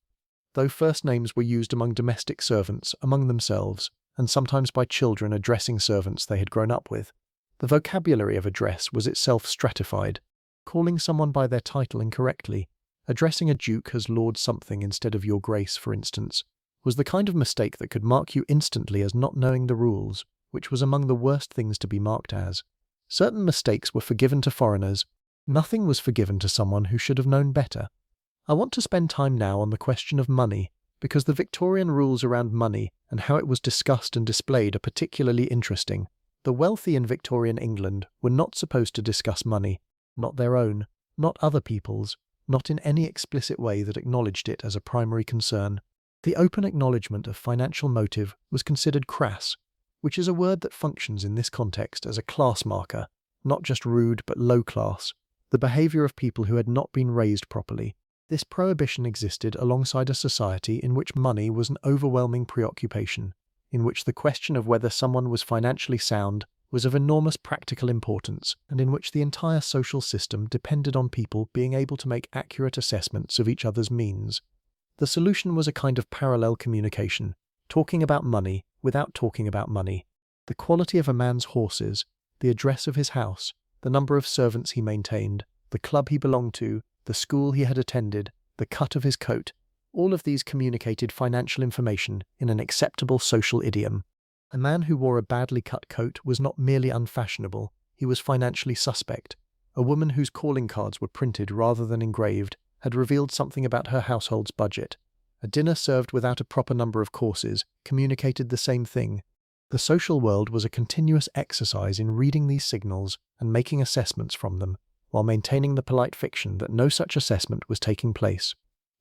Though first names were used among domestic servants among themselves, and sometimes by children addressing servants they had grown up with, the vocabulary of address was itself stratified. Calling someone by their title incorrectly, addressing a duke as Lord something instead of Your Grace, for instance, was the kind of mistake that could mark you instantly as not knowing the rules, which was among the worst things to be marked as. Certain mistakes were forgiven to foreigners. Nothing was forgiven to someone who should have known better. I want to spend time now on the question of money, because the Victorian rules around money and how it was discussed and displayed are particularly interesting. The wealthy in Victorian England were not supposed to discuss money, not their own, not other people's, not in any explicit way that acknowledged it as a primary concern. The open acknowledgement of financial motive was considered crass, which is a word that functions in this context as a class marker, not just rude but low class, the behaviour of people who had not been raised properly. This prohibition existed alongside a society in which money was an overwhelming preoccupation, in which the question of whether someone was financially sound was of enormous practical importance, and in which the entire social system depended on people being able to make accurate assessments of each other's means. The solution was a kind of parallel communication, talking about money without talking about money. The quality of a man's horses, the address of his house, the number of servants he maintained, the club he belonged to, the school he had attended, the cut of his coat, all of these communicated financial information in an acceptable social idiom. A man who wore a badly cut coat was not merely unfashionable, he was financially suspect. A woman whose calling cards were printed rather than engraved had revealed something about her household's budget. A dinner served without a proper number of courses communicated the same thing. The social world was a continuous exercise in reading these signals and making assessments from them, while maintaining the polite fiction that no such assessment was taking place.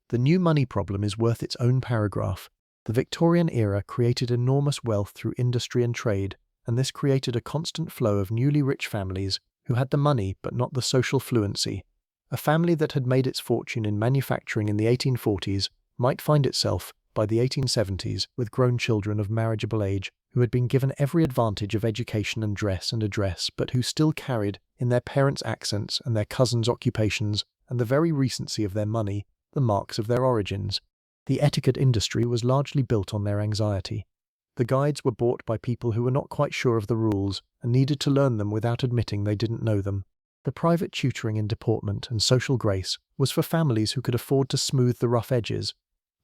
The new money problem is worth its own paragraph. The Victorian era created enormous wealth through industry and trade, and this created a constant flow of newly rich families who had the money but not the social fluency. A family that had made its fortune in manufacturing in the 1840s might find itself, by the 1870s, with grown children of marriageable age who had been given every advantage of education and dress and address, but who still carried, in their parents' accents and their cousins' occupations and the very recency of their money, the marks of their origins. The etiquette industry was largely built on their anxiety. The guides were bought by people who were not quite sure of the rules and needed to learn them without admitting they didn't know them. The private tutoring in deportment and social grace was for families who could afford to smooth the rough edges.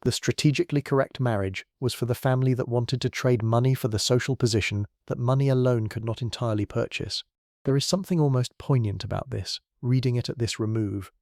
The strategically correct marriage was for the family that wanted to trade money for the social position that money alone could not entirely purchase. There is something almost poignant about this, reading it at this remove.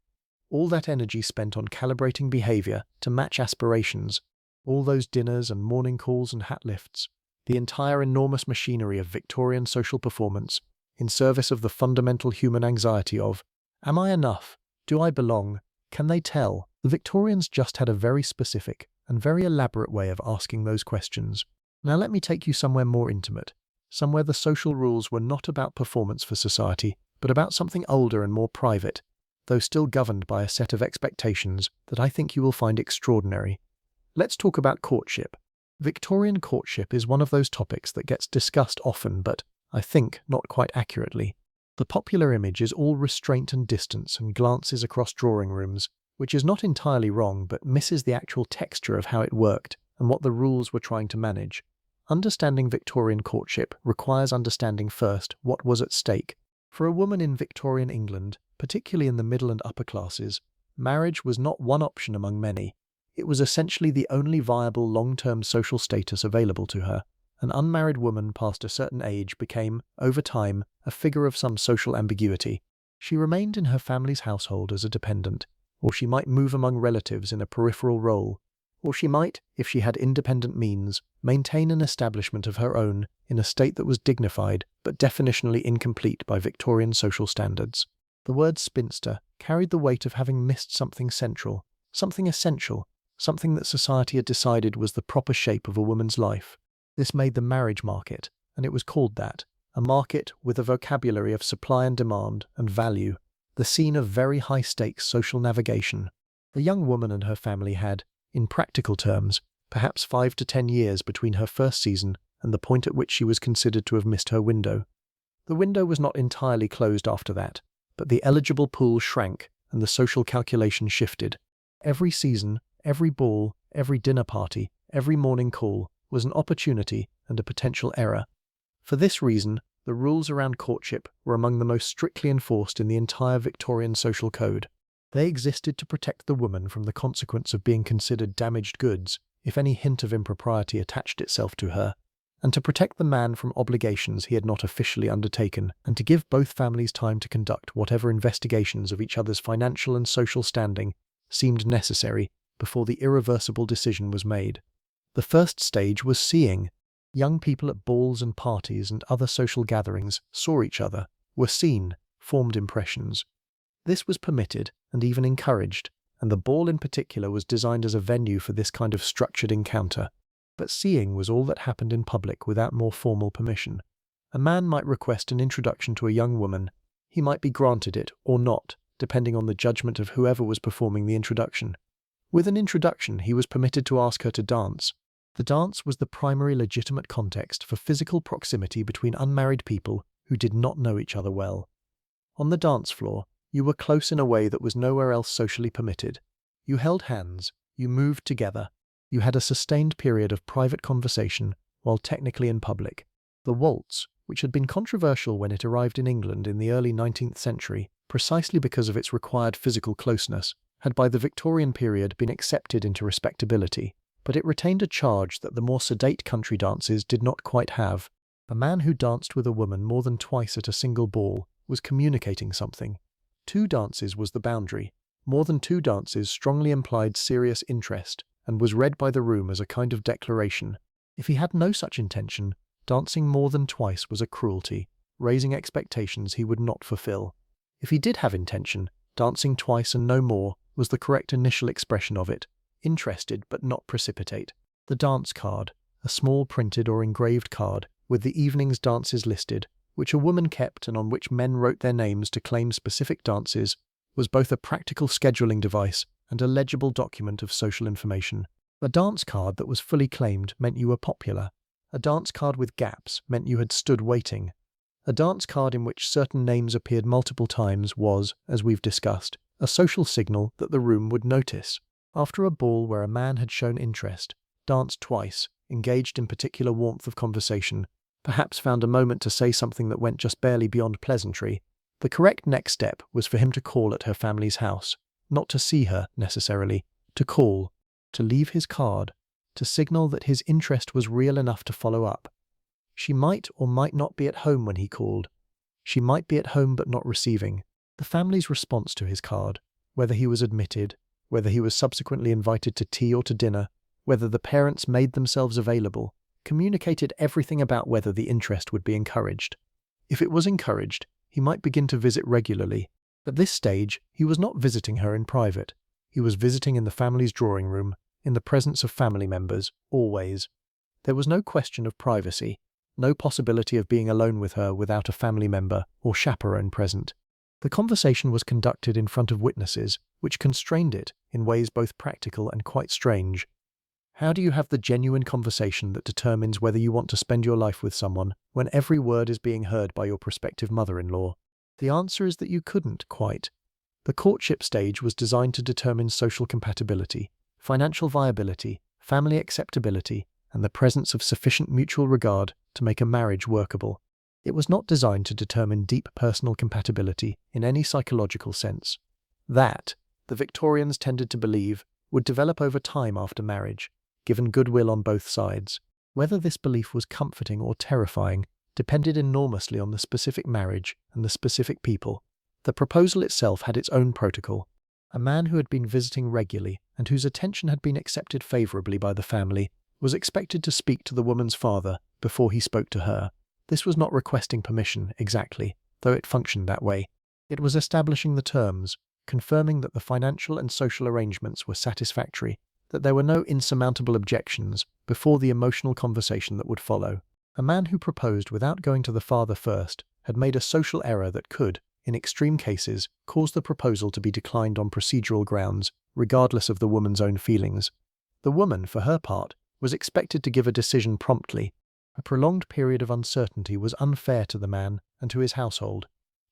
All that energy spent on calibrating behavior to match aspirations, all those dinners and morning calls and hat lifts, the entire enormous machinery of Victorian social performance, in service of the fundamental human anxiety of, am I enough? Do I belong? Can they tell? The Victorians just had a very specific and very elaborate way of asking those questions. Now let me take you somewhere more intimate, somewhere the social rules were not about performance for society, but about something older and more private, though still governed by a set of expectations that I think you will find extraordinary. Let's talk about courtship. Victorian courtship is one of those topics that gets discussed often, but, I think, not quite accurately. The popular image is all restraint and distance and glances across drawing rooms, which is not entirely wrong but misses the actual texture of how it worked and what the rules were trying to manage. Understanding Victorian courtship requires understanding first what was at stake. For a woman in Victorian England, particularly in the middle and upper classes, marriage was not one option among many. It was essentially the only viable long-term social status available to her. An unmarried woman past a certain age became, over time, a figure of some social ambiguity. She remained in her family's household as a dependent, or she might move among relatives in a peripheral role, or she might, if she had independent means, maintain an establishment of her own in a state that was dignified but definitionally incomplete by Victorian social standards. The word spinster carried the weight of having missed something central, something essential, something that society had decided was the proper shape of a woman's life. This made the marriage market, and it was called that, a market with a vocabulary of supply and demand and value, the scene of very high-stakes social navigation. The young woman and her family had, in practical terms, perhaps 5 to 10 years between her first season and the point at which she was considered to have missed her window. The window was not entirely closed after that, but the eligible pool shrank and the social calculation shifted. Every season, every ball, every dinner party, every morning call was an opportunity and a potential error. For this reason, the rules around courtship were among the most strictly enforced in the entire Victorian social code. They existed to protect the woman from the consequence of being considered damaged goods if any hint of impropriety attached itself to her, and to protect the man from obligations he had not officially undertaken, and to give both families time to conduct whatever investigations of each other's financial and social standing seemed necessary before the irreversible decision was made. The first stage was seeing. Young people at balls and parties and other social gatherings saw each other, were seen, formed impressions. This was permitted and even encouraged, and the ball in particular was designed as a venue for this kind of structured encounter. But seeing was all that happened in public without more formal permission. A man might request an introduction to a young woman. He might be granted it or not, depending on the judgment of whoever was performing the introduction. With an introduction, he was permitted to ask her to dance. The dance was the primary legitimate context for physical proximity between unmarried people who did not know each other well. On the dance floor, you were close in a way that was nowhere else socially permitted. You held hands, you moved together, you had a sustained period of private conversation while technically in public. The waltz, which had been controversial when it arrived in England in the early 19th century, precisely because of its required physical closeness, had by the Victorian period been accepted into respectability, but it retained a charge that the more sedate country dances did not quite have. A man who danced with a woman more than twice at a single ball was communicating something. 2 dances was the boundary. More than 2 dances strongly implied serious interest and was read by the room as a kind of declaration. If he had no such intention, dancing more than twice was a cruelty, raising expectations he would not fulfill. If he did have intention, dancing twice and no more was the correct initial expression of it, interested but not precipitate. The dance card, a small printed or engraved card, with the evening's dances listed, which a woman kept and on which men wrote their names to claim specific dances, was both a practical scheduling device and a legible document of social information. A dance card that was fully claimed meant you were popular. A dance card with gaps meant you had stood waiting. A dance card in which certain names appeared multiple times was, as we've discussed, a social signal that the room would notice. After a ball where a man had shown interest, danced twice, engaged in particular warmth of conversation, perhaps found a moment to say something that went just barely beyond pleasantry, the correct next step was for him to call at her family's house, not to see her, necessarily, to call, to leave his card, to signal that his interest was real enough to follow up. She might or might not be at home when he called. She might be at home but not receiving. The family's response to his card, whether he was admitted, whether he was subsequently invited to tea or to dinner, whether the parents made themselves available, communicated everything about whether the interest would be encouraged. If it was encouraged, he might begin to visit regularly. At this stage, he was not visiting her in private. He was visiting in the family's drawing room, in the presence of family members, always. There was no question of privacy, no possibility of being alone with her without a family member or chaperone present. The conversation was conducted in front of witnesses, which constrained it in ways both practical and quite strange. How do you have the genuine conversation that determines whether you want to spend your life with someone when every word is being heard by your prospective mother-in-law? The answer is that you couldn't, quite. The courtship stage was designed to determine social compatibility, financial viability, family acceptability, and the presence of sufficient mutual regard to make a marriage workable. It was not designed to determine deep personal compatibility in any psychological sense. That, the Victorians tended to believe, would develop over time after marriage, given goodwill on both sides. Whether this belief was comforting or terrifying depended enormously on the specific marriage and the specific people. The proposal itself had its own protocol. A man who had been visiting regularly and whose attention had been accepted favourably by the family was expected to speak to the woman's father before he spoke to her. This was not requesting permission, exactly, though it functioned that way. It was establishing the terms, confirming that the financial and social arrangements were satisfactory, that there were no insurmountable objections before the emotional conversation that would follow. A man who proposed without going to the father first had made a social error that could, in extreme cases, cause the proposal to be declined on procedural grounds, regardless of the woman's own feelings. The woman, for her part, was expected to give a decision promptly. A prolonged period of uncertainty was unfair to the man and to his household.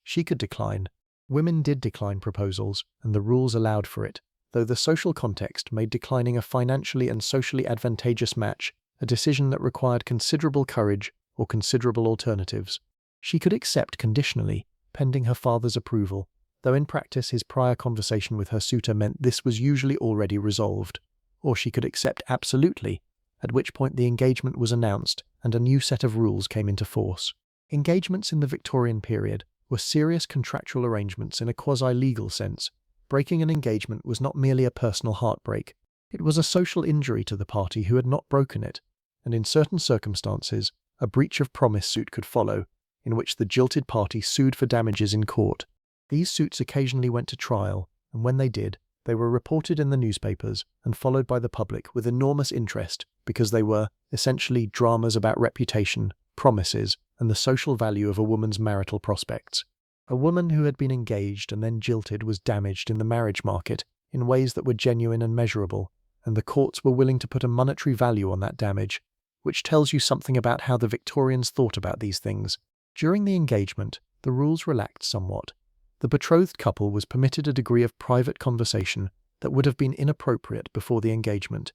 She could decline. Women did decline proposals, and the rules allowed for it, though the social context made declining a financially and socially advantageous match a decision that required considerable courage or considerable alternatives. She could accept conditionally, pending her father's approval, though in practice his prior conversation with her suitor meant this was usually already resolved. Or she could accept absolutely, at which point the engagement was announced and a new set of rules came into force. Engagements in the Victorian period were serious contractual arrangements in a quasi-legal sense. Breaking an engagement was not merely a personal heartbreak. It was a social injury to the party who had not broken it, and in certain circumstances, a breach of promise suit could follow, in which the jilted party sued for damages in court. These suits occasionally went to trial, and when they did, they were reported in the newspapers and followed by the public with enormous interest because they were, essentially, dramas about reputation, promises, and the social value of a woman's marital prospects. A woman who had been engaged and then jilted was damaged in the marriage market in ways that were genuine and measurable, and the courts were willing to put a monetary value on that damage, which tells you something about how the Victorians thought about these things. During the engagement, the rules relaxed somewhat. The betrothed couple was permitted a degree of private conversation that would have been inappropriate before the engagement.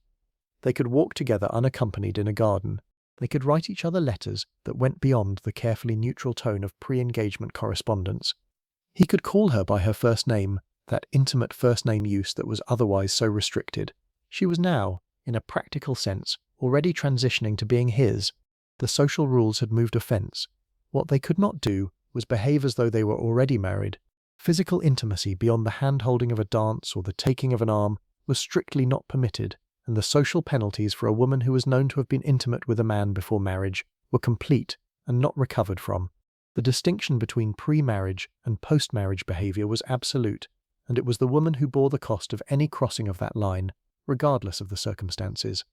They could walk together unaccompanied in a garden. They could write each other letters that went beyond the carefully neutral tone of pre-engagement correspondence. He could call her by her first name, that intimate first-name use that was otherwise so restricted. She was now, in a practical sense, already transitioning to being his. The social rules had moved a fence. What they could not do was behave as though they were already married. Physical intimacy beyond the hand-holding of a dance or the taking of an arm was strictly not permitted, and the social penalties for a woman who was known to have been intimate with a man before marriage were complete and not recovered from. The distinction between pre-marriage and post-marriage behavior was absolute, and it was the woman who bore the cost of any crossing of that line, regardless of the circumstances.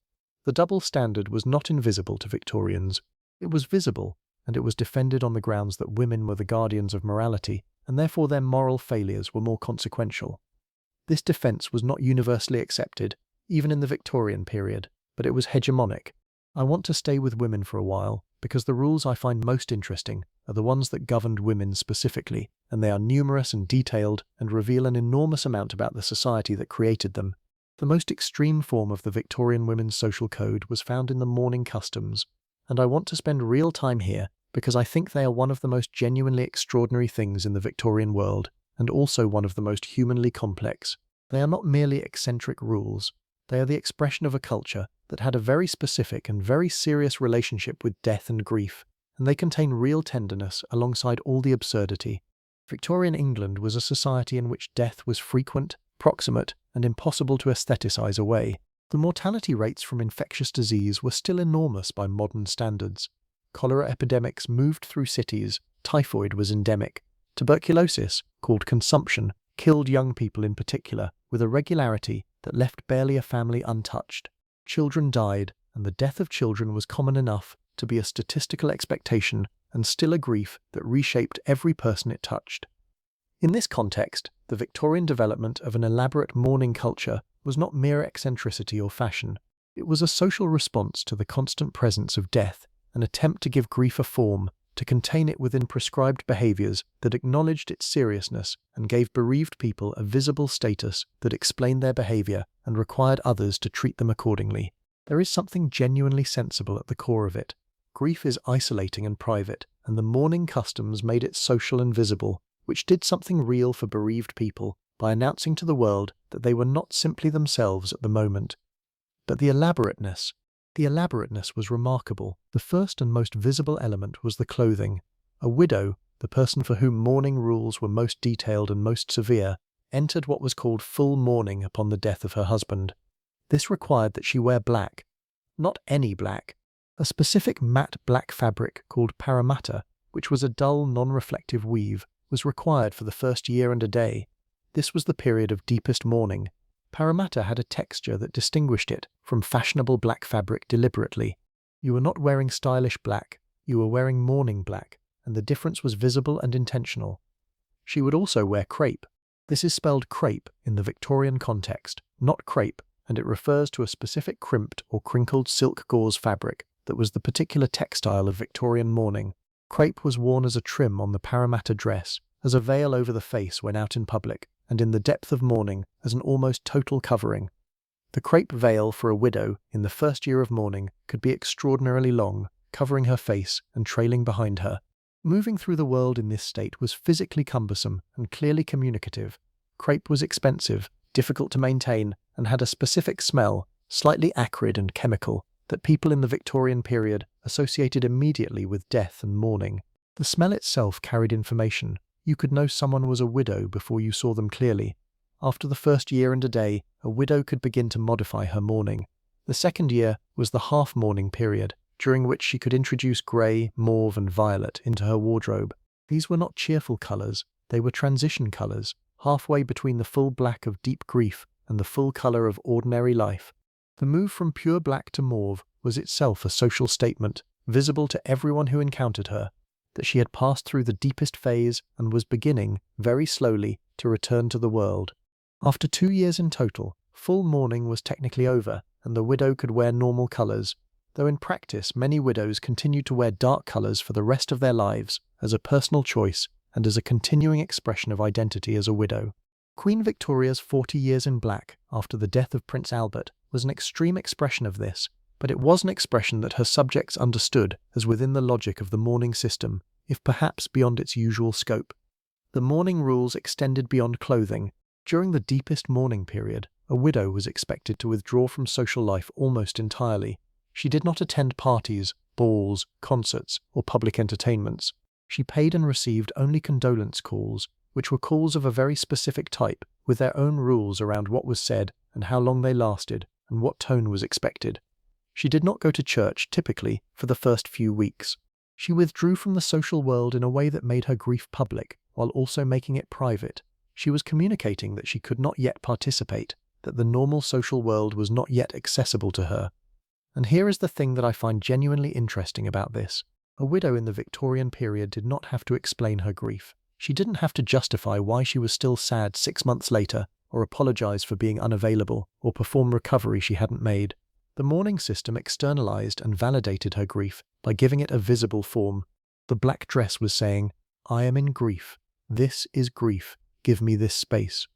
The double standard was not invisible to Victorians. It was visible, and it was defended on the grounds that women were the guardians of morality, and therefore their moral failures were more consequential. This defense was not universally accepted, even in the Victorian period, but it was hegemonic. I want to stay with women for a while, because the rules I find most interesting are the ones that governed women specifically, and they are numerous and detailed and reveal an enormous amount about the society that created them. The most extreme form of the Victorian women's social code was found in the mourning customs, and I want to spend real time here because I think they are one of the most genuinely extraordinary things in the Victorian world, and also one of the most humanly complex. They are not merely eccentric rules, they are the expression of a culture that had a very specific and very serious relationship with death and grief, and they contain real tenderness alongside all the absurdity. Victorian England was a society in which death was frequent, proximate, and impossible to aestheticize away. The mortality rates from infectious disease were still enormous by modern standards. Cholera epidemics moved through cities, typhoid was endemic. Tuberculosis, called consumption, killed young people in particular, with a regularity that left barely a family untouched. Children died, and the death of children was common enough to be a statistical expectation and still a grief that reshaped every person it touched. In this context, the Victorian development of an elaborate mourning culture was not mere eccentricity or fashion. It was a social response to the constant presence of death, an attempt to give grief a form, to contain it within prescribed behaviors that acknowledged its seriousness and gave bereaved people a visible status that explained their behavior and required others to treat them accordingly. There is something genuinely sensible at the core of it. Grief is isolating and private, and the mourning customs made it social and visible, which did something real for bereaved people by announcing to the world that they were not simply themselves at the moment. But the elaborateness was remarkable. The first and most visible element was the clothing. A widow, the person for whom mourning rules were most detailed and most severe, entered what was called full mourning upon the death of her husband. This required that she wear black, not any black, a specific matte black fabric called parramatta, which was a dull, non-reflective weave, was required for the first year and a day. This was the period of deepest mourning. Parramatta had a texture that distinguished it from fashionable black fabric deliberately. You were not wearing stylish black, you were wearing mourning black, and the difference was visible and intentional. She would also wear crepe. This is spelled crepe in the Victorian context, not crepe, and it refers to a specific crimped or crinkled silk gauze fabric that was the particular textile of Victorian mourning. Crepe was worn as a trim on the parramatta dress, as a veil over the face when out in public, and in the depth of mourning as an almost total covering. The crepe veil for a widow in the first year of mourning could be extraordinarily long, covering her face and trailing behind her. Moving through the world in this state was physically cumbersome and clearly communicative. Crepe was expensive, difficult to maintain, and had a specific smell, slightly acrid and chemical, that people in the Victorian period associated immediately with death and mourning. The smell itself carried information. You could know someone was a widow before you saw them clearly. After the first year and a day, a widow could begin to modify her mourning. The second year was the half-mourning period, during which she could introduce grey, mauve and violet into her wardrobe. These were not cheerful colours, they were transition colours, halfway between the full black of deep grief and the full colour of ordinary life. The move from pure black to mauve was itself a social statement, visible to everyone who encountered her, that she had passed through the deepest phase and was beginning, very slowly, to return to the world. After 2 years in total, full mourning was technically over, and the widow could wear normal colours, though in practice many widows continued to wear dark colours for the rest of their lives, as a personal choice and as a continuing expression of identity as a widow. Queen Victoria's 40 years in black after the death of Prince Albert was an extreme expression of this, but it was an expression that her subjects understood as within the logic of the mourning system, if perhaps beyond its usual scope. The mourning rules extended beyond clothing. During the deepest mourning period, a widow was expected to withdraw from social life almost entirely. She did not attend parties, balls, concerts, or public entertainments. She paid and received only condolence calls, which were calls of a very specific type, with their own rules around what was said and how long they lasted and what tone was expected. She did not go to church, typically, for the first few weeks. She withdrew from the social world in a way that made her grief public, while also making it private. She was communicating that she could not yet participate, that the normal social world was not yet accessible to her. And here is the thing that I find genuinely interesting about this. A widow in the Victorian period did not have to explain her grief. She didn't have to justify why she was still sad 6 months later, or apologize for being unavailable, or perform recovery she hadn't made. The mourning system externalized and validated her grief by giving it a visible form. The black dress was saying, "I am in grief. This is grief. Give me this space."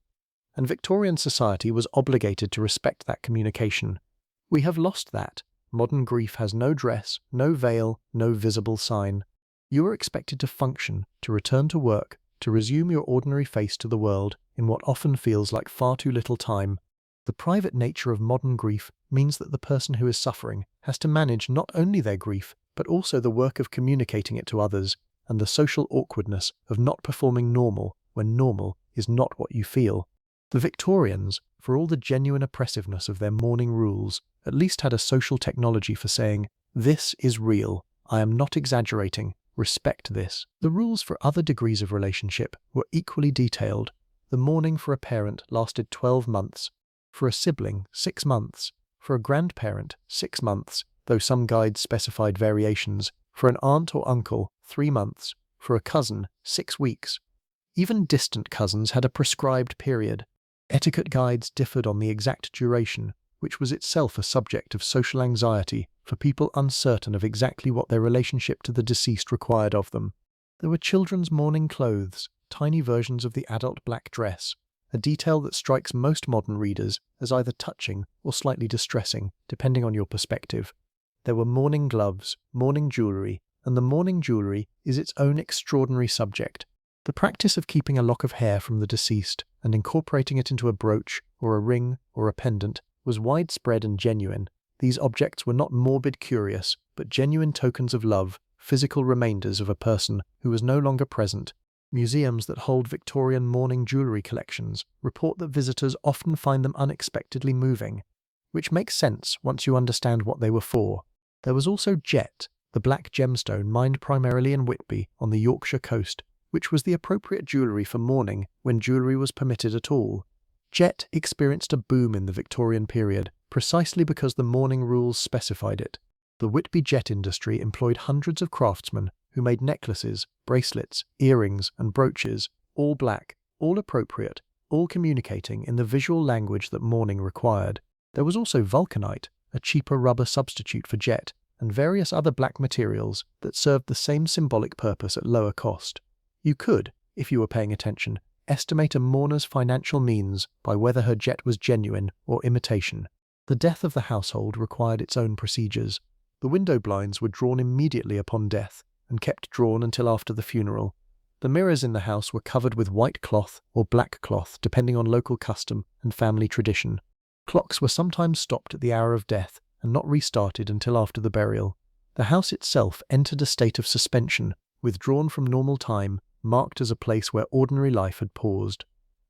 And Victorian society was obligated to respect that communication. We have lost that. Modern grief has no dress, no veil, no visible sign. You are expected to function, to return to work, to resume your ordinary face to the world in what often feels like far too little time. The private nature of modern grief means that the person who is suffering has to manage not only their grief, but also the work of communicating it to others, and the social awkwardness of not performing normal when normal is not what you feel. The Victorians, for all the genuine oppressiveness of their mourning rules, at least had a social technology for saying, "This is real. I am not exaggerating. Respect this." The rules for other degrees of relationship were equally detailed. The mourning for a parent lasted 12 months. For a sibling, 6 months. For a grandparent, 6 months, though some guides specified variations. For an aunt or uncle, 3 months. For a cousin, 6 weeks. Even distant cousins had a prescribed period. Etiquette guides differed on the exact duration, which was itself a subject of social anxiety for people uncertain of exactly what their relationship to the deceased required of them. There were children's mourning clothes, tiny versions of the adult black dress, a detail that strikes most modern readers as either touching or slightly distressing, depending on your perspective. There were mourning gloves, mourning jewellery, and the mourning jewellery is its own extraordinary subject. The practice of keeping a lock of hair from the deceased and incorporating it into a brooch or a ring or a pendant was widespread and genuine. These objects were not morbid curious, but genuine tokens of love, physical remainders of a person who was no longer present. Museums that hold Victorian mourning jewellery collections report that visitors often find them unexpectedly moving, which makes sense once you understand what they were for. There was also jet, the black gemstone mined primarily in Whitby on the Yorkshire coast, which was the appropriate jewellery for mourning when jewellery was permitted at all. Jet experienced a boom in the Victorian period, precisely because the mourning rules specified it. The Whitby jet industry employed hundreds of craftsmen who made necklaces, bracelets, earrings, and brooches, all black, all appropriate, all communicating in the visual language that mourning required. There was also vulcanite, a cheaper rubber substitute for jet, and various other black materials that served the same symbolic purpose at lower cost. You could, if you were paying attention, estimate a mourner's financial means by whether her jet was genuine or imitation. The death of the household required its own procedures. The window blinds were drawn immediately upon death and kept drawn until after the funeral. The mirrors in the house were covered with white cloth or black cloth, depending on local custom and family tradition. Clocks were sometimes stopped at the hour of death and not restarted until after the burial. The house itself entered a state of suspension, withdrawn from normal time, marked as a place where ordinary life had paused.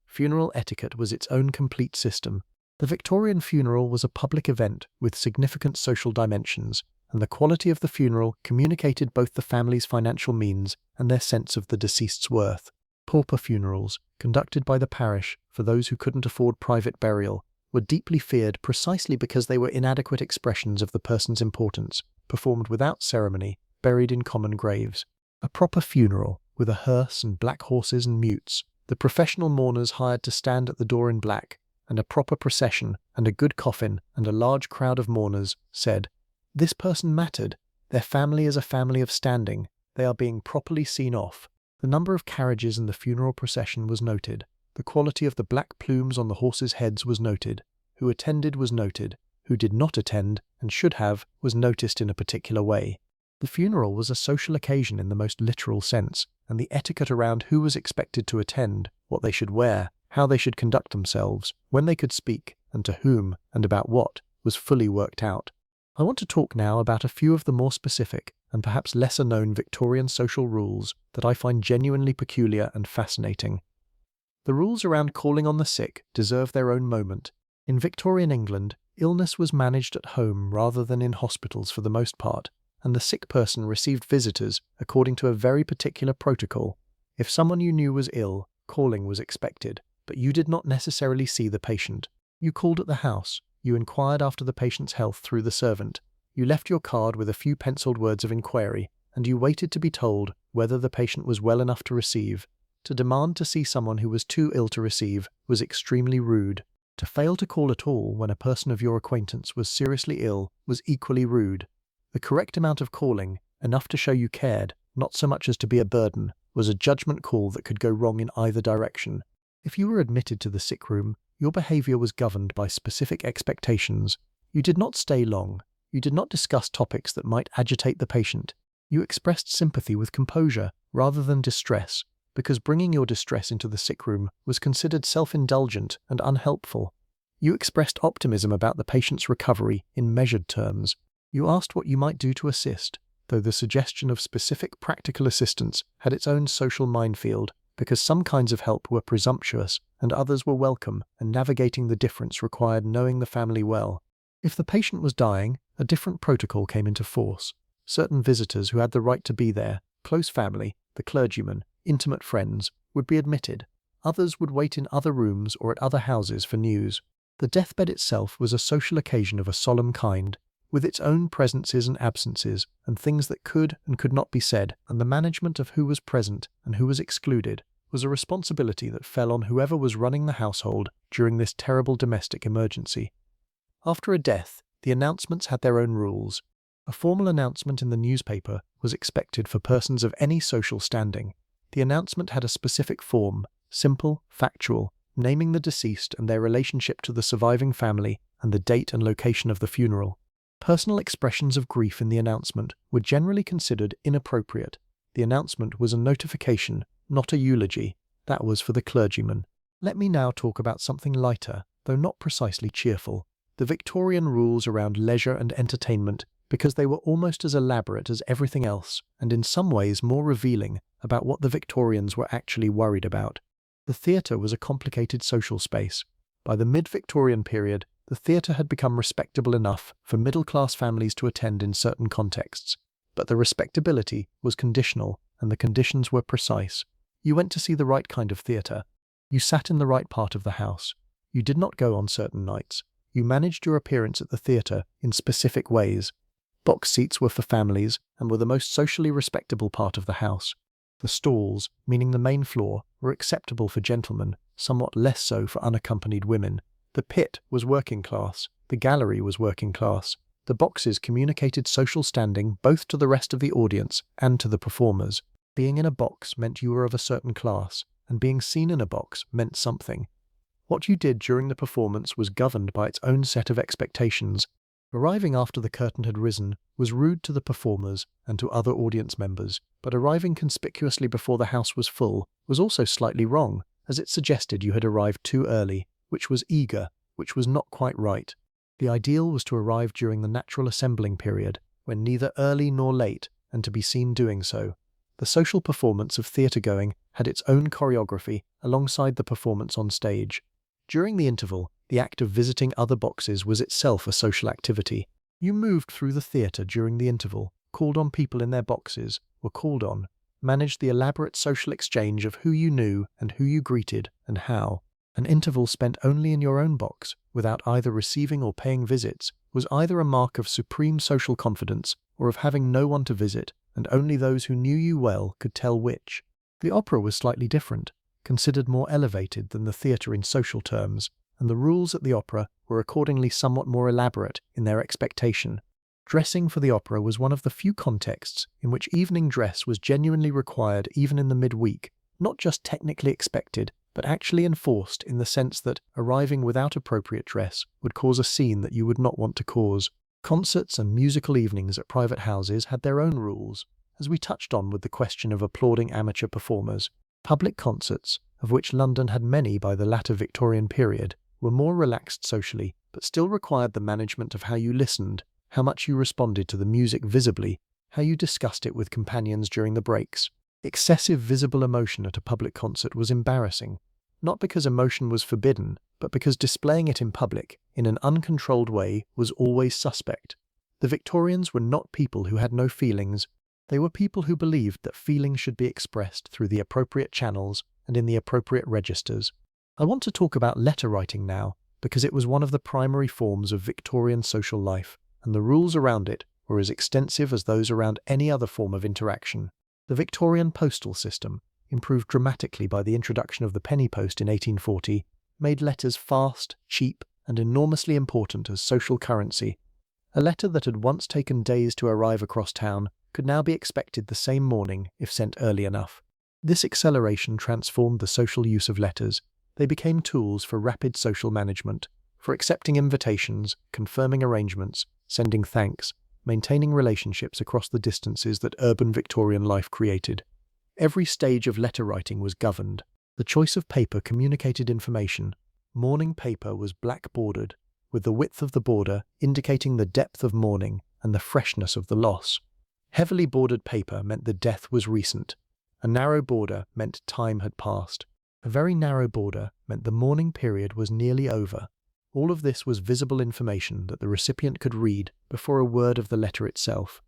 Funeral etiquette was its own complete system. The Victorian funeral was a public event with significant social dimensions, and the quality of the funeral communicated both the family's financial means and their sense of the deceased's worth. Pauper funerals, conducted by the parish for those who couldn't afford private burial, were deeply feared precisely because they were inadequate expressions of the person's importance, performed without ceremony, buried in common graves. A proper funeral, with a hearse and black horses and mutes, the professional mourners hired to stand at the door in black, and a proper procession, and a good coffin, and a large crowd of mourners, said, "This person mattered. Their family is a family of standing. They are being properly seen off." The number of carriages in the funeral procession was noted. The quality of the black plumes on the horses' heads was noted. Who attended was noted. Who did not attend, and should have, was noticed in a particular way. The funeral was a social occasion in the most literal sense, and the etiquette around who was expected to attend, what they should wear, how they should conduct themselves, when they could speak, and to whom, and about what, was fully worked out. I want to talk now about a few of the more specific, and perhaps lesser-known Victorian social rules that I find genuinely peculiar and fascinating. The rules around calling on the sick deserve their own moment. In Victorian England, illness was managed at home rather than in hospitals for the most part, and the sick person received visitors according to a very particular protocol. If someone you knew was ill, calling was expected, but you did not necessarily see the patient. You called at the house, you inquired after the patient's health through the servant, You left your card with a few penciled words of inquiry, and you waited to be told whether the patient was well enough to receive. To demand to see someone who was too ill to receive was extremely rude. To fail to call at all when a person of your acquaintance was seriously ill was equally rude. The correct amount of calling, enough to show you cared, not so much as to be a burden, was a judgment call that could go wrong in either direction. If you were admitted to the sick room, your behavior was governed by specific expectations. You did not stay long. You did not discuss topics that might agitate the patient. You expressed sympathy with composure rather than distress, because bringing your distress into the sick room was considered self-indulgent and unhelpful. You expressed optimism about the patient's recovery in measured terms. You asked what you might do to assist, though the suggestion of specific practical assistance had its own social minefield, because some kinds of help were presumptuous and others were welcome, and navigating the difference required knowing the family well. If the patient was dying, a different protocol came into force. Certain visitors who had the right to be there, close family, the clergyman, intimate friends, would be admitted. Others would wait in other rooms or at other houses for news. The deathbed itself was a social occasion of a solemn kind, with its own presences and absences, and things that could and could not be said, and the management of who was present and who was excluded was a responsibility that fell on whoever was running the household during this terrible domestic emergency. After a death, the announcements had their own rules. A formal announcement in the newspaper was expected for persons of any social standing. The announcement had a specific form, simple, factual, naming the deceased and their relationship to the surviving family and the date and location of the funeral. Personal expressions of grief in the announcement were generally considered inappropriate. The announcement was a notification, not a eulogy. That was for the clergyman. Let me now talk about something lighter, though not precisely cheerful. The Victorian rules around leisure and entertainment, because they were almost as elaborate as everything else, and in some ways more revealing about what the Victorians were actually worried about. The theatre was a complicated social space. By the mid-Victorian period, the theatre had become respectable enough for middle-class families to attend in certain contexts. But the respectability was conditional, and the conditions were precise. You went to see the right kind of theatre. You sat in the right part of the house. You did not go on certain nights. You managed your appearance at the theatre in specific ways. Box seats were for families and were the most socially respectable part of the house. The stalls, meaning the main floor, were acceptable for gentlemen, somewhat less so for unaccompanied women. The pit was working class. The gallery was working class. The boxes communicated social standing both to the rest of the audience and to the performers. Being in a box meant you were of a certain class, and being seen in a box meant something. What you did during the performance was governed by its own set of expectations. Arriving after the curtain had risen was rude to the performers and to other audience members, but arriving conspicuously before the house was full was also slightly wrong, as it suggested you had arrived too early, which was eager, which was not quite right. The ideal was to arrive during the natural assembling period, when neither early nor late, and to be seen doing so. The social performance of theatre-going had its own choreography alongside the performance on stage. During the interval, the act of visiting other boxes was itself a social activity. You moved through the theatre during the interval, called on people in their boxes, were called on, managed the elaborate social exchange of who you knew and who you greeted and how. An interval spent only in your own box, without either receiving or paying visits, was either a mark of supreme social confidence or of having no one to visit, and only those who knew you well could tell which. The opera was slightly different, considered more elevated than the theatre in social terms, and the rules at the opera were accordingly somewhat more elaborate in their expectation. Dressing for the opera was one of the few contexts in which evening dress was genuinely required even in the midweek, not just technically expected, but actually enforced in the sense that arriving without appropriate dress would cause a scene that you would not want to cause. Concerts and musical evenings at private houses had their own rules, as we touched on with the question of applauding amateur performers. Public concerts, of which London had many by the latter Victorian period, were more relaxed socially, but still required the management of how you listened, how much you responded to the music visibly, how you discussed it with companions during the breaks. Excessive visible emotion at a public concert was embarrassing, not because emotion was forbidden, but because displaying it in public, in an uncontrolled way, was always suspect. The Victorians were not people who had no feelings. They were people who believed that feelings should be expressed through the appropriate channels and in the appropriate registers. I want to talk about letter writing now, because it was one of the primary forms of Victorian social life, and the rules around it were as extensive as those around any other form of interaction. The Victorian postal system, improved dramatically by the introduction of the penny post in 1840, made letters fast, cheap, and enormously important as social currency. A letter that had once taken days to arrive across town could now be expected the same morning if sent early enough. This acceleration transformed the social use of letters. They became tools for rapid social management, for accepting invitations, confirming arrangements, sending thanks, maintaining relationships across the distances that urban Victorian life created. Every stage of letter writing was governed. The choice of paper communicated information. Mourning paper was black-bordered, with the width of the border indicating the depth of mourning and the freshness of the loss. Heavily bordered paper meant the death was recent. A narrow border meant time had passed. A very narrow border meant the mourning period was nearly over. All of this was visible information that the recipient could read before a word of the letter itself.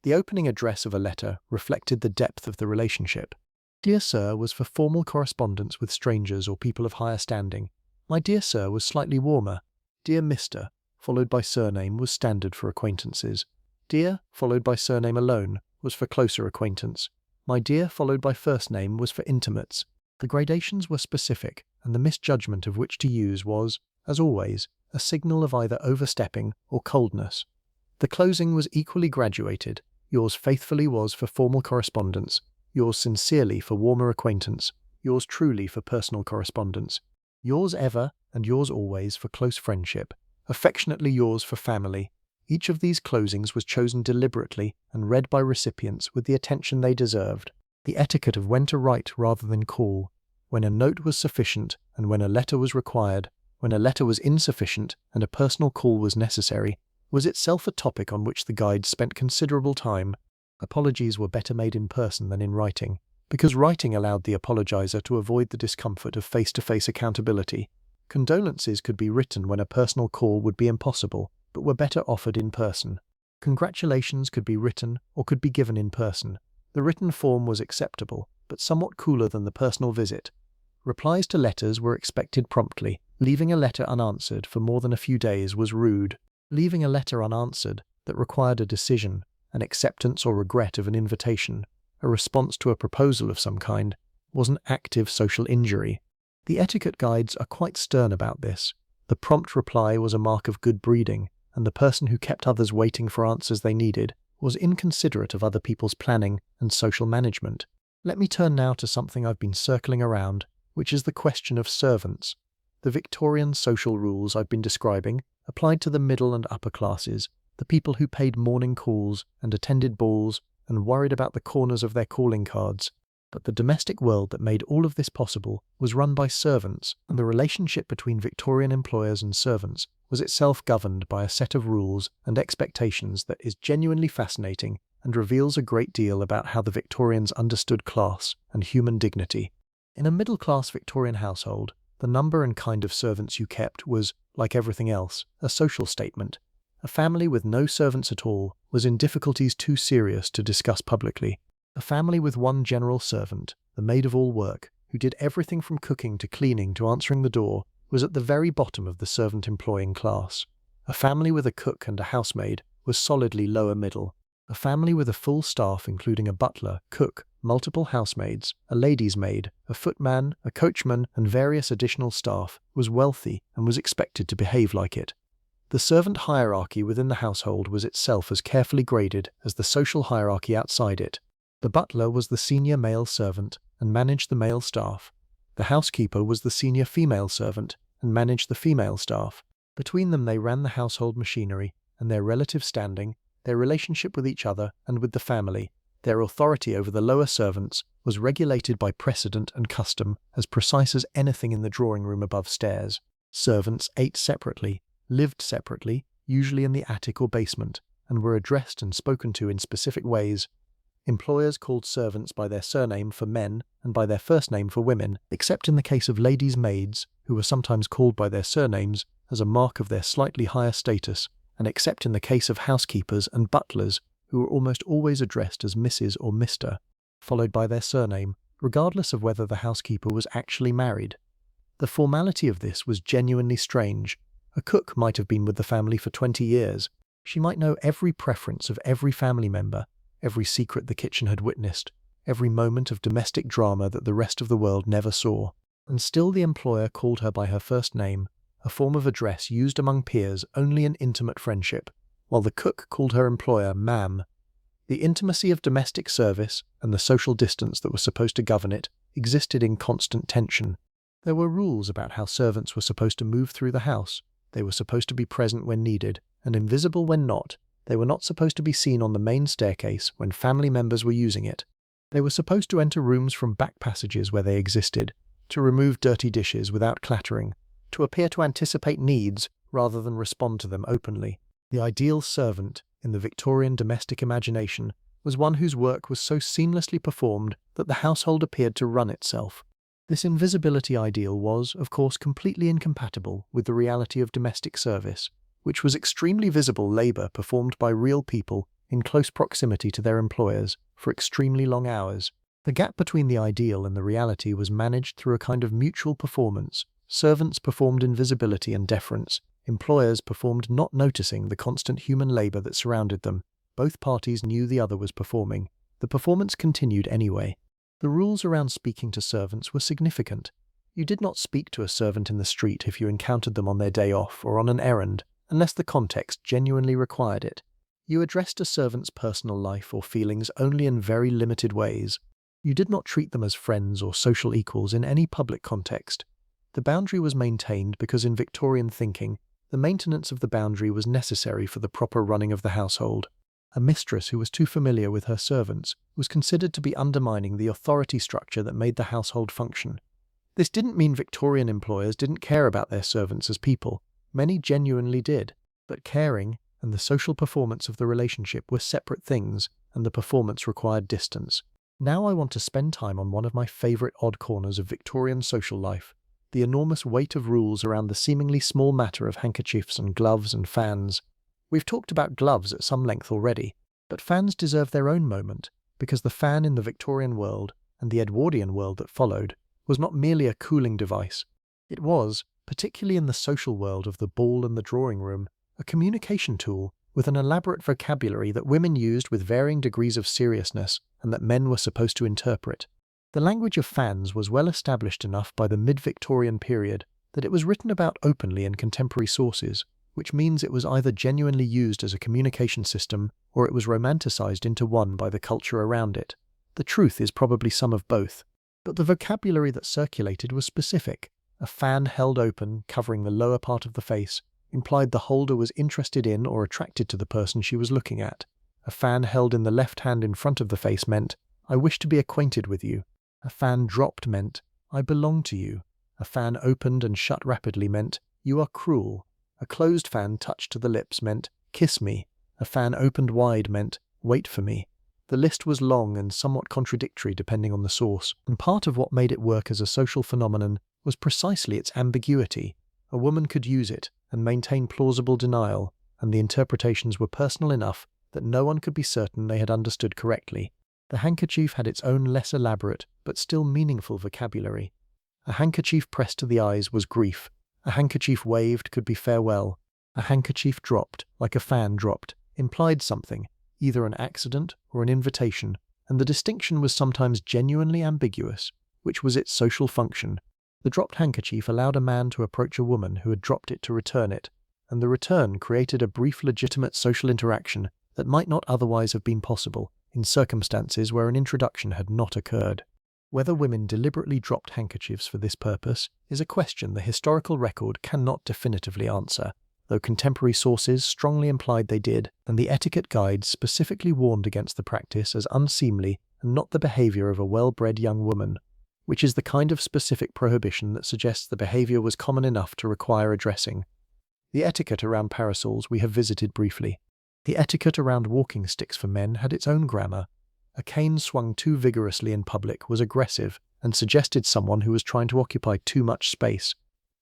The opening address of a letter reflected the depth of the relationship. Dear Sir was for formal correspondence with strangers or people of higher standing. My dear Sir was slightly warmer. Dear Mr., followed by surname, was standard for acquaintances. Dear, followed by surname alone, was for closer acquaintance. My dear, followed by first name, was for intimates. The gradations were specific, and the misjudgment of which to use was, as always, a signal of either overstepping or coldness. The closing was equally graduated. Yours faithfully was for formal correspondence, yours sincerely for warmer acquaintance, yours truly for personal correspondence, yours ever and yours always for close friendship, affectionately yours for family. Each of these closings was chosen deliberately and read by recipients with the attention they deserved. The etiquette of when to write rather than call, when a note was sufficient and when a letter was required, when a letter was insufficient and a personal call was necessary, was itself a topic on which the guides spent considerable time. Apologies were better made in person than in writing, because writing allowed the apologizer to avoid the discomfort of face-to-face accountability. Condolences could be written when a personal call would be impossible, but were better offered in person. Congratulations could be written or could be given in person. The written form was acceptable, but somewhat cooler than the personal visit. Replies to letters were expected promptly. Leaving a letter unanswered for more than a few days was rude. Leaving a letter unanswered that required a decision, an acceptance or regret of an invitation, a response to a proposal of some kind, was an active social injury. The etiquette guides are quite stern about this. The prompt reply was a mark of good breeding, and the person who kept others waiting for answers they needed was inconsiderate of other people's planning and social management. Let me turn now to something I've been circling around, which is the question of servants. The Victorian social rules I've been describing applied to the middle and upper classes, the people who paid morning calls and attended balls and worried about the corners of their calling cards. But the domestic world that made all of this possible was run by servants, and the relationship between Victorian employers and servants was itself governed by a set of rules and expectations that is genuinely fascinating and reveals a great deal about how the Victorians understood class and human dignity. In a middle-class Victorian household, the number and kind of servants you kept was, like everything else, a social statement. A family with no servants at all was in difficulties too serious to discuss publicly. A family with one general servant, the maid of all work, who did everything from cooking to cleaning to answering the door, was at the very bottom of the servant-employing class. A family with a cook and a housemaid was solidly lower middle. A family with a full staff including a butler, cook, multiple housemaids, a lady's maid, a footman, a coachman, and various additional staff was wealthy and was expected to behave like it. The servant hierarchy within the household was itself as carefully graded as the social hierarchy outside it. The butler was the senior male servant and managed the male staff. The housekeeper was the senior female servant and managed the female staff. Between them they ran the household machinery, and their relative standing, their relationship with each other and with the family, their authority over the lower servants, was regulated by precedent and custom as precise as anything in the drawing room above stairs. Servants ate separately, lived separately, usually in the attic or basement, and were addressed and spoken to in specific ways. Employers called servants by their surname for men and by their first name for women, except in the case of ladies' maids, who were sometimes called by their surnames as a mark of their slightly higher status, and except in the case of housekeepers and butlers, who were almost always addressed as Mrs. or Mr., followed by their surname, regardless of whether the housekeeper was actually married. The formality of this was genuinely strange. A cook might have been with the family for 20 years, She might know every preference of every family member, every secret the kitchen had witnessed, every moment of domestic drama that the rest of the world never saw. And still the employer called her by her first name, a form of address used among peers only in intimate friendship, while the cook called her employer ma'am. The intimacy of domestic service and the social distance that was supposed to govern it existed in constant tension. There were rules about how servants were supposed to move through the house. They were supposed to be present when needed, and invisible when not. They were not supposed to be seen on the main staircase when family members were using it. They were supposed to enter rooms from back passages where they existed, to remove dirty dishes without clattering, to appear to anticipate needs rather than respond to them openly. The ideal servant, in the Victorian domestic imagination, was one whose work was so seamlessly performed that the household appeared to run itself. This invisibility ideal was, of course, completely incompatible with the reality of domestic service, which was extremely visible labor performed by real people in close proximity to their employers for extremely long hours. The gap between the ideal and the reality was managed through a kind of mutual performance. Servants performed invisibility and deference. Employers performed not noticing the constant human labor that surrounded them. Both parties knew the other was performing. The performance continued anyway. The rules around speaking to servants were significant. You did not speak to a servant in the street if you encountered them on their day off or on an errand, unless the context genuinely required it. You addressed a servant's personal life or feelings only in very limited ways. You did not treat them as friends or social equals in any public context. The boundary was maintained because in Victorian thinking, the maintenance of the boundary was necessary for the proper running of the household. A mistress who was too familiar with her servants was considered to be undermining the authority structure that made the household function. This didn't mean Victorian employers didn't care about their servants as people. Many genuinely did. But caring and the social performance of the relationship were separate things, and the performance required distance. Now I want to spend time on one of my favorite odd corners of Victorian social life, the enormous weight of rules around the seemingly small matter of handkerchiefs and gloves and fans. We've talked about gloves at some length already, but fans deserve their own moment, because the fan in the Victorian world, and the Edwardian world that followed, was not merely a cooling device. It was, particularly in the social world of the ball and the drawing room, a communication tool with an elaborate vocabulary that women used with varying degrees of seriousness and that men were supposed to interpret. The language of fans was well established enough by the mid-Victorian period that it was written about openly in contemporary sources, which means it was either genuinely used as a communication system or it was romanticized into one by the culture around it. The truth is probably some of both. But the vocabulary that circulated was specific. A fan held open, covering the lower part of the face, implied the holder was interested in or attracted to the person she was looking at. A fan held in the left hand in front of the face meant, "I wish to be acquainted with you." A fan dropped meant, "I belong to you." A fan opened and shut rapidly meant, "You are cruel." A closed fan touched to the lips meant, "Kiss me." A fan opened wide meant, "Wait for me." The list was long and somewhat contradictory depending on the source, and part of what made it work as a social phenomenon was precisely its ambiguity. A woman could use it and maintain plausible denial, and the interpretations were personal enough that no one could be certain they had understood correctly. The handkerchief had its own less elaborate but still meaningful vocabulary. A handkerchief pressed to the eyes was grief. A handkerchief waved could be farewell. A handkerchief dropped, like a fan dropped, implied something, either an accident or an invitation, and the distinction was sometimes genuinely ambiguous, which was its social function. The dropped handkerchief allowed a man to approach a woman who had dropped it to return it, and the return created a brief legitimate social interaction that might not otherwise have been possible in circumstances where an introduction had not occurred. Whether women deliberately dropped handkerchiefs for this purpose is a question the historical record cannot definitively answer, though contemporary sources strongly implied they did, and the etiquette guides specifically warned against the practice as unseemly and not the behavior of a well-bred young woman, which is the kind of specific prohibition that suggests the behavior was common enough to require addressing. The etiquette around parasols we have visited briefly. The etiquette around walking sticks for men had its own grammar. A cane swung too vigorously in public was aggressive and suggested someone who was trying to occupy too much space.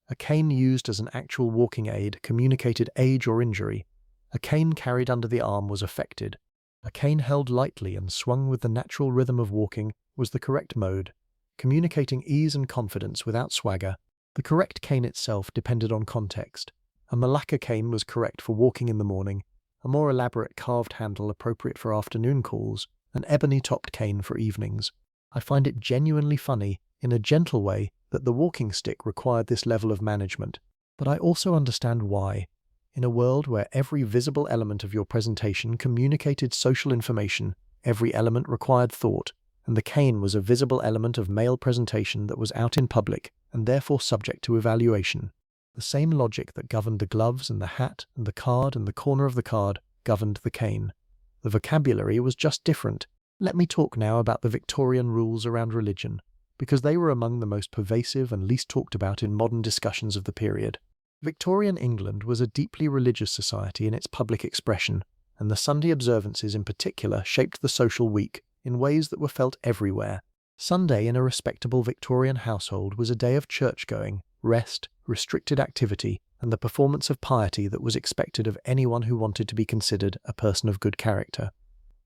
A cane used as an actual walking aid communicated age or injury. A cane carried under the arm was affected. A cane held lightly and swung with the natural rhythm of walking was the correct mode, communicating ease and confidence without swagger. The correct cane itself depended on context. A Malacca cane was correct for walking in the morning. a more elaborate carved handle appropriate for afternoon calls, an ebony-topped cane for evenings. I find it genuinely funny, in a gentle way, that the walking stick required this level of management. But I also understand why. In a world where every visible element of your presentation communicated social information, every element required thought, and the cane was a visible element of male presentation that was out in public and therefore subject to evaluation. The same logic that governed the gloves and the hat and the card and the corner of the card governed the cane. The vocabulary was just different. Let me talk now about the Victorian rules around religion, because they were among the most pervasive and least talked about in modern discussions of the period. Victorian England was a deeply religious society in its public expression, and the Sunday observances in particular shaped the social week in ways that were felt everywhere. Sunday in a respectable Victorian household was a day of church-going, rest, restricted activity, and the performance of piety that was expected of anyone who wanted to be considered a person of good character.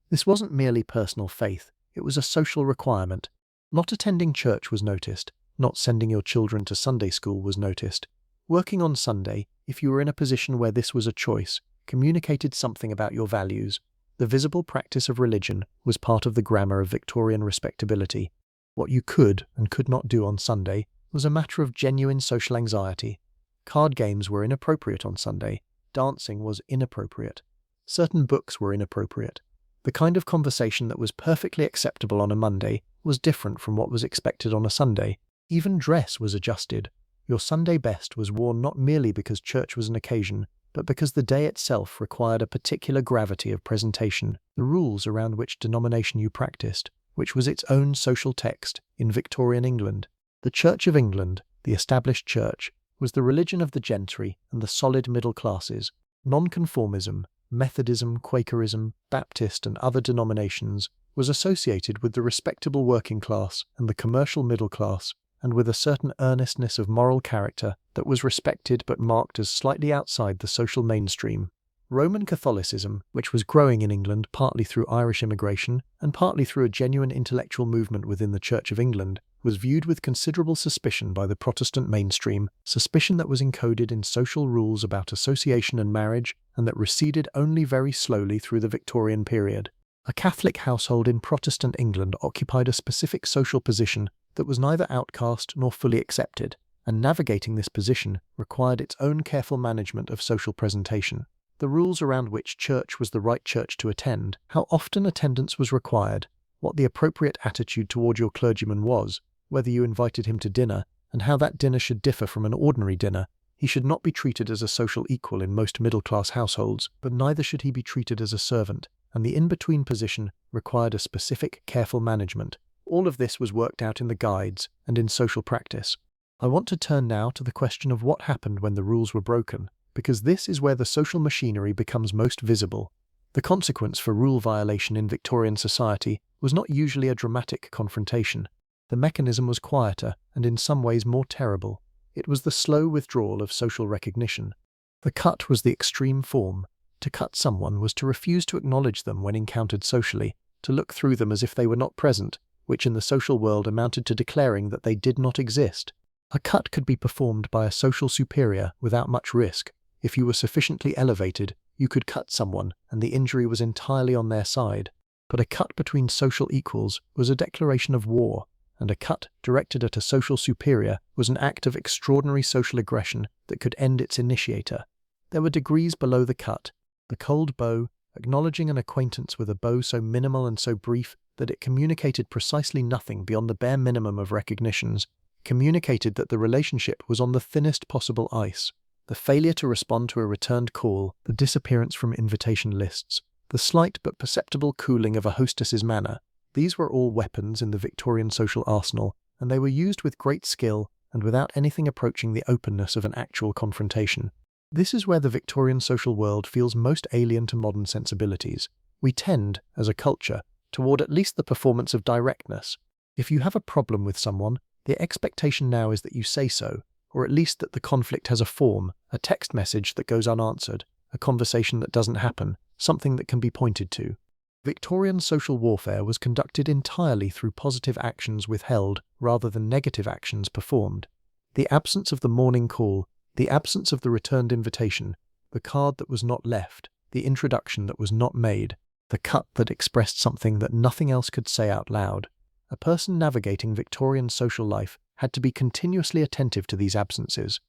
This wasn't merely personal faith, it was a social requirement. Not attending church was noticed, not sending your children to Sunday school was noticed. Working on Sunday, if you were in a position where this was a choice, communicated something about your values. The visible practice of religion was part of the grammar of Victorian respectability. What you could and could not do on Sunday was a matter of genuine social anxiety. Card games were inappropriate on Sunday. Dancing was inappropriate. Certain books were inappropriate. The kind of conversation that was perfectly acceptable on a Monday was different from what was expected on a Sunday. Even dress was adjusted. Your Sunday best was worn not merely because church was an occasion, but because the day itself required a particular gravity of presentation, the rules around which denomination you practiced, which was its own social text in Victorian England. The Church of England, the established church, was the religion of the gentry and the solid middle classes. Nonconformism, Methodism, Quakerism, Baptist and other denominations was associated with the respectable working class and the commercial middle class, and with a certain earnestness of moral character that was respected but marked as slightly outside the social mainstream. Roman Catholicism, which was growing in England partly through Irish immigration and partly through a genuine intellectual movement within the Church of England, was viewed with considerable suspicion by the Protestant mainstream, suspicion that was encoded in social rules about association and marriage, and that receded only very slowly through the Victorian period. A Catholic household in Protestant England occupied a specific social position that was neither outcast nor fully accepted, and navigating this position required its own careful management of social presentation. The rules around which church was the right church to attend, how often attendance was required, what the appropriate attitude toward your clergyman was, whether you invited him to dinner, and how that dinner should differ from an ordinary dinner. He should not be treated as a social equal in most middle-class households, but neither should he be treated as a servant, and the in-between position required a specific, careful management. All of this was worked out in the guides and in social practice. I want to turn now to the question of what happened when the rules were broken, because this is where the social machinery becomes most visible. The consequence for rule violation in Victorian society was not usually a dramatic confrontation. The mechanism was quieter and in some ways more terrible. It was the slow withdrawal of social recognition. The cut was the extreme form. To cut someone was to refuse to acknowledge them when encountered socially, to look through them as if they were not present, which in the social world amounted to declaring that they did not exist. A cut could be performed by a social superior without much risk. If you were sufficiently elevated, you could cut someone, and the injury was entirely on their side. But a cut between social equals was a declaration of war, and a cut directed at a social superior was an act of extraordinary social aggression that could end its initiator. There were degrees below the cut. The cold bow, acknowledging an acquaintance with a bow so minimal and so brief that it communicated precisely nothing beyond the bare minimum of recognitions, communicated that the relationship was on the thinnest possible ice. The failure to respond to a returned call, the disappearance from invitation lists, the slight but perceptible cooling of a hostess's manner, these were all weapons in the Victorian social arsenal, and they were used with great skill and without anything approaching the openness of an actual confrontation. This is where the Victorian social world feels most alien to modern sensibilities. We tend, as a culture, toward at least the performance of directness. If you have a problem with someone, the expectation now is that you say so, or at least that the conflict has a form, a text message that goes unanswered, a conversation that doesn't happen, something that can be pointed to. Victorian social warfare was conducted entirely through positive actions withheld rather than negative actions performed. The absence of the morning call, the absence of the returned invitation, the card that was not left, the introduction that was not made, the cut that expressed something that nothing else could say out loud. A person navigating Victorian social life had to be continuously attentive to these absences.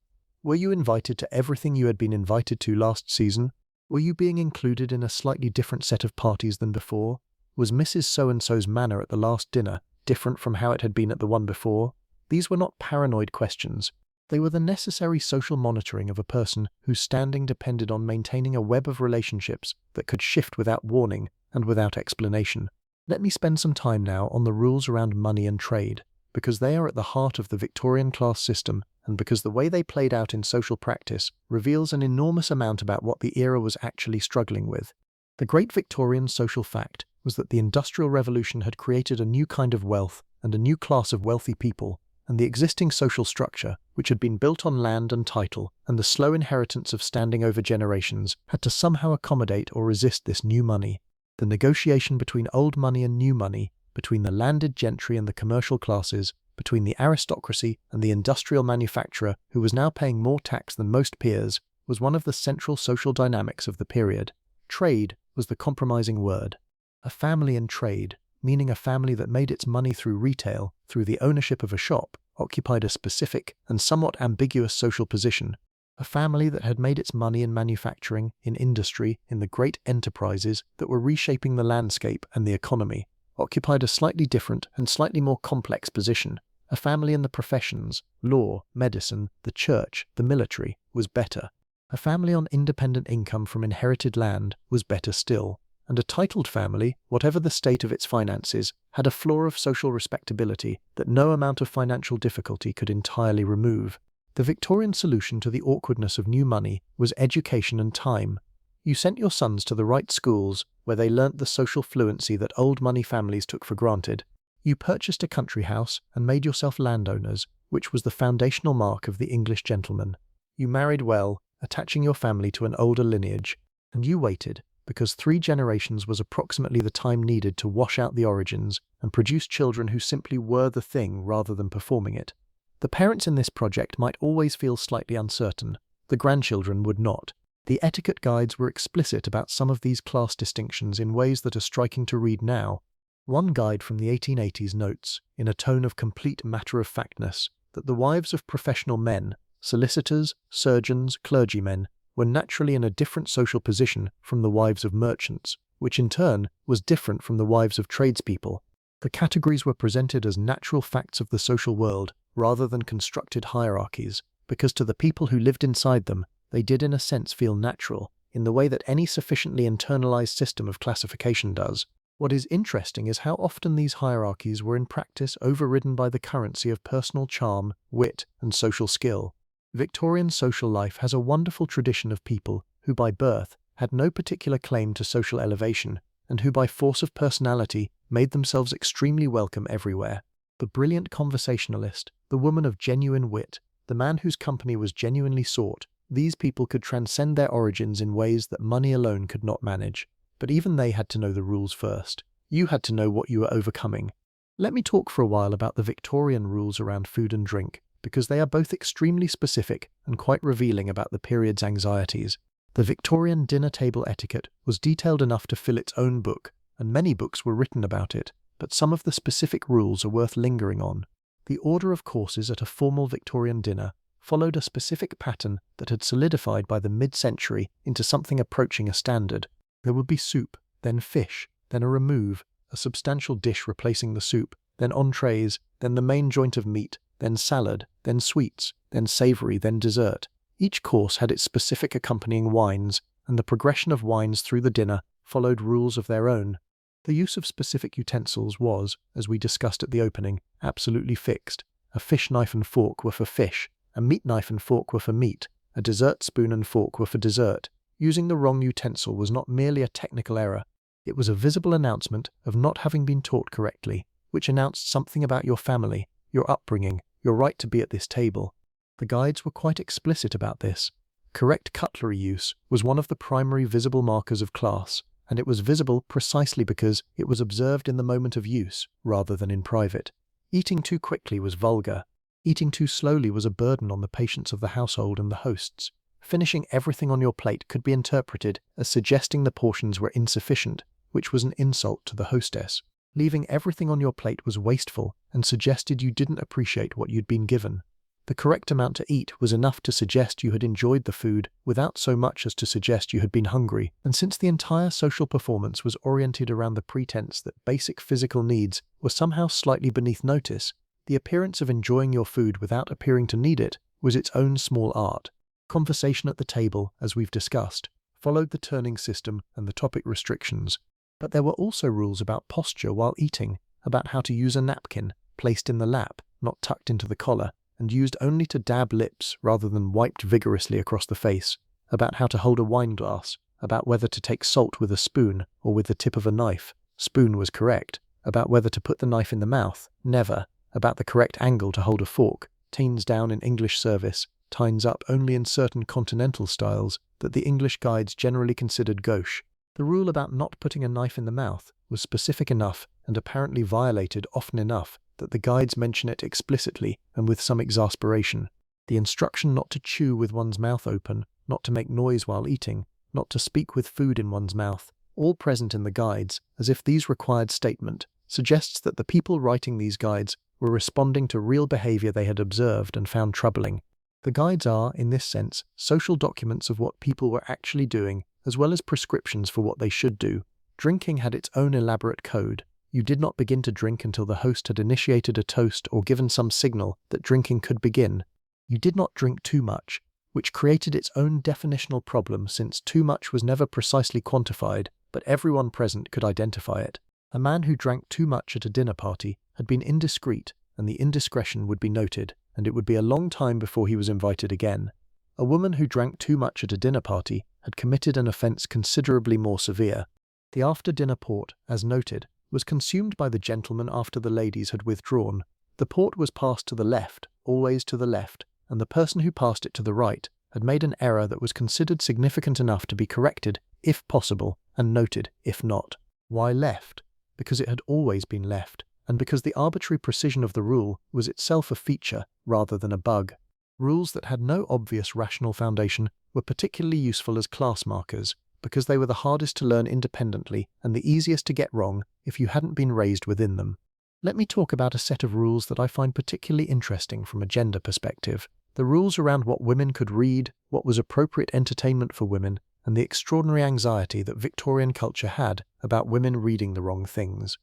Were you invited to everything you had been invited to last season? Were you being included in a slightly different set of parties than before? Was Mrs. So-and-so's manner at the last dinner different from how it had been at the one before? These were not paranoid questions. They were the necessary social monitoring of a person whose standing depended on maintaining a web of relationships that could shift without warning and without explanation. Let me spend some time now on the rules around money and trade, because they are at the heart of the Victorian class system, and because the way they played out in social practice reveals an enormous amount about what the era was actually struggling with. The great Victorian social fact was that the Industrial Revolution had created a new kind of wealth and a new class of wealthy people, and the existing social structure, which had been built on land and title, and the slow inheritance of standing over generations, had to somehow accommodate or resist this new money. The negotiation between old money and new money, between the landed gentry and the commercial classes, between the aristocracy and the industrial manufacturer who was now paying more tax than most peers, was one of the central social dynamics of the period. Trade was the compromising word. A family in trade, meaning a family that made its money through retail, through the ownership of a shop, occupied a specific and somewhat ambiguous social position. A family that had made its money in manufacturing, in industry, in the great enterprises that were reshaping the landscape and the economy, occupied a slightly different and slightly more complex position. A family in the professions, law, medicine, the church, the military, was better. A family on independent income from inherited land was better still. And a titled family, whatever the state of its finances, had a floor of social respectability that no amount of financial difficulty could entirely remove. The Victorian solution to the awkwardness of new money was education and time. You sent your sons to the right schools, where they learnt the social fluency that old money families took for granted. You purchased a country house and made yourself landowners, which was the foundational mark of the English gentleman. You married well, attaching your family to an older lineage, and you waited, because 3 generations was approximately the time needed to wash out the origins and produce children who simply were the thing rather than performing it. The parents in this project might always feel slightly uncertain. The grandchildren would not. The etiquette guides were explicit about some of these class distinctions in ways that are striking to read now. One guide from the 1880s notes, in a tone of complete matter-of-factness, that the wives of professional men, solicitors, surgeons, clergymen, were naturally in a different social position from the wives of merchants, which in turn was different from the wives of tradespeople. The categories were presented as natural facts of the social world rather than constructed hierarchies, because to the people who lived inside them, they did in a sense feel natural, in the way that any sufficiently internalized system of classification does. What is interesting is how often these hierarchies were in practice overridden by the currency of personal charm, wit, and social skill. Victorian social life has a wonderful tradition of people who by birth had no particular claim to social elevation, and who by force of personality made themselves extremely welcome everywhere. The brilliant conversationalist, the woman of genuine wit, the man whose company was genuinely sought, these people could transcend their origins in ways that money alone could not manage. But even they had to know the rules first. You had to know what you were overcoming. Let me talk for a while about the Victorian rules around food and drink, because they are both extremely specific and quite revealing about the period's anxieties. The Victorian dinner table etiquette was detailed enough to fill its own book, and many books were written about it, but some of the specific rules are worth lingering on. The order of courses at a formal Victorian dinner followed a specific pattern that had solidified by the mid-century into something approaching a standard. There would be soup, then fish, then a remove, a substantial dish replacing the soup, then entrees, then the main joint of meat, then salad, then sweets, then savoury, then dessert. Each course had its specific accompanying wines, and the progression of wines through the dinner followed rules of their own. The use of specific utensils was, as we discussed at the opening, absolutely fixed. A fish knife and fork were for fish, a meat knife and fork were for meat, a dessert spoon and fork were for dessert. Using the wrong utensil was not merely a technical error, it was a visible announcement of not having been taught correctly, which announced something about your family, your upbringing, your right to be at this table. The guides were quite explicit about this. Correct cutlery use was one of the primary visible markers of class, and it was visible precisely because it was observed in the moment of use rather than in private. Eating too quickly was vulgar. Eating too slowly was a burden on the patience of the household and the hosts. Finishing everything on your plate could be interpreted as suggesting the portions were insufficient, which was an insult to the hostess. Leaving everything on your plate was wasteful and suggested you didn't appreciate what you'd been given. The correct amount to eat was enough to suggest you had enjoyed the food without so much as to suggest you had been hungry, and since the entire social performance was oriented around the pretense that basic physical needs were somehow slightly beneath notice, the appearance of enjoying your food without appearing to need it was its own small art. Conversation at the table, as we've discussed, followed the turning system and the topic restrictions. But there were also rules about posture while eating, about how to use a napkin, placed in the lap, not tucked into the collar, and used only to dab lips rather than wiped vigorously across the face, about how to hold a wine glass, about whether to take salt with a spoon or with the tip of a knife, spoon was correct, about whether to put the knife in the mouth, never, about the correct angle to hold a fork, tines down in English service, tines up only in certain continental styles that the English guides generally considered gauche. The rule about not putting a knife in the mouth was specific enough and apparently violated often enough that the guides mention it explicitly and with some exasperation. The instruction not to chew with one's mouth open, not to make noise while eating, not to speak with food in one's mouth, all present in the guides, as if these required statement, suggests that the people writing these guides were responding to real behavior they had observed and found troubling. The guides are, in this sense, social documents of what people were actually doing, as well as prescriptions for what they should do. Drinking had its own elaborate code. You did not begin to drink until the host had initiated a toast or given some signal that drinking could begin. You did not drink too much, which created its own definitional problem since too much was never precisely quantified, but everyone present could identify it. A man who drank too much at a dinner party had been indiscreet, and the indiscretion would be noted, and it would be a long time before he was invited again. A woman who drank too much at a dinner party had committed an offence considerably more severe. The after-dinner port, as noted, was consumed by the gentleman after the ladies had withdrawn. The port was passed to the left, always to the left, and the person who passed it to the right had made an error that was considered significant enough to be corrected, if possible, and noted, if not. Why left? Because it had always been left, and because the arbitrary precision of the rule was itself a feature rather than a bug. Rules that had no obvious rational foundation were particularly useful as class markers, because they were the hardest to learn independently and the easiest to get wrong if you hadn't been raised within them. Let me talk about a set of rules that I find particularly interesting from a gender perspective. The rules around what women could read, what was appropriate entertainment for women, and the extraordinary anxiety that Victorian culture had about women reading the wrong things.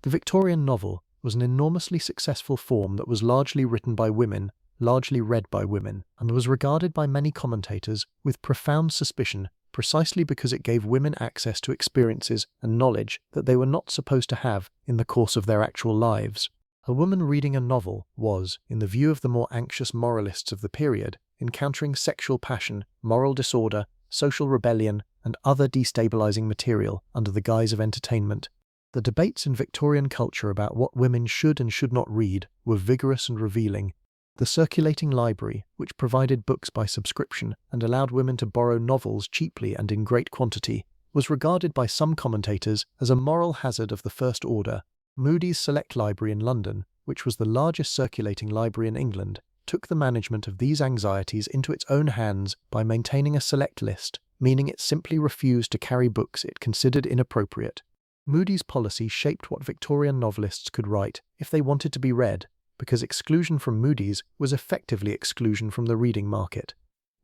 The Victorian novel was an enormously successful form that was largely written by women, largely read by women, and was regarded by many commentators with profound suspicion precisely because it gave women access to experiences and knowledge that they were not supposed to have in the course of their actual lives. A woman reading a novel was, in the view of the more anxious moralists of the period, encountering sexual passion, moral disorder, social rebellion, and other destabilizing material under the guise of entertainment. The debates in Victorian culture about what women should and should not read were vigorous and revealing. The circulating library, which provided books by subscription and allowed women to borrow novels cheaply and in great quantity, was regarded by some commentators as a moral hazard of the first order. Moody's Select Library in London, which was the largest circulating library in England, took the management of these anxieties into its own hands by maintaining a select list, meaning it simply refused to carry books it considered inappropriate. Moody's policy shaped what Victorian novelists could write if they wanted to be read, because exclusion from Moody's was effectively exclusion from the reading market.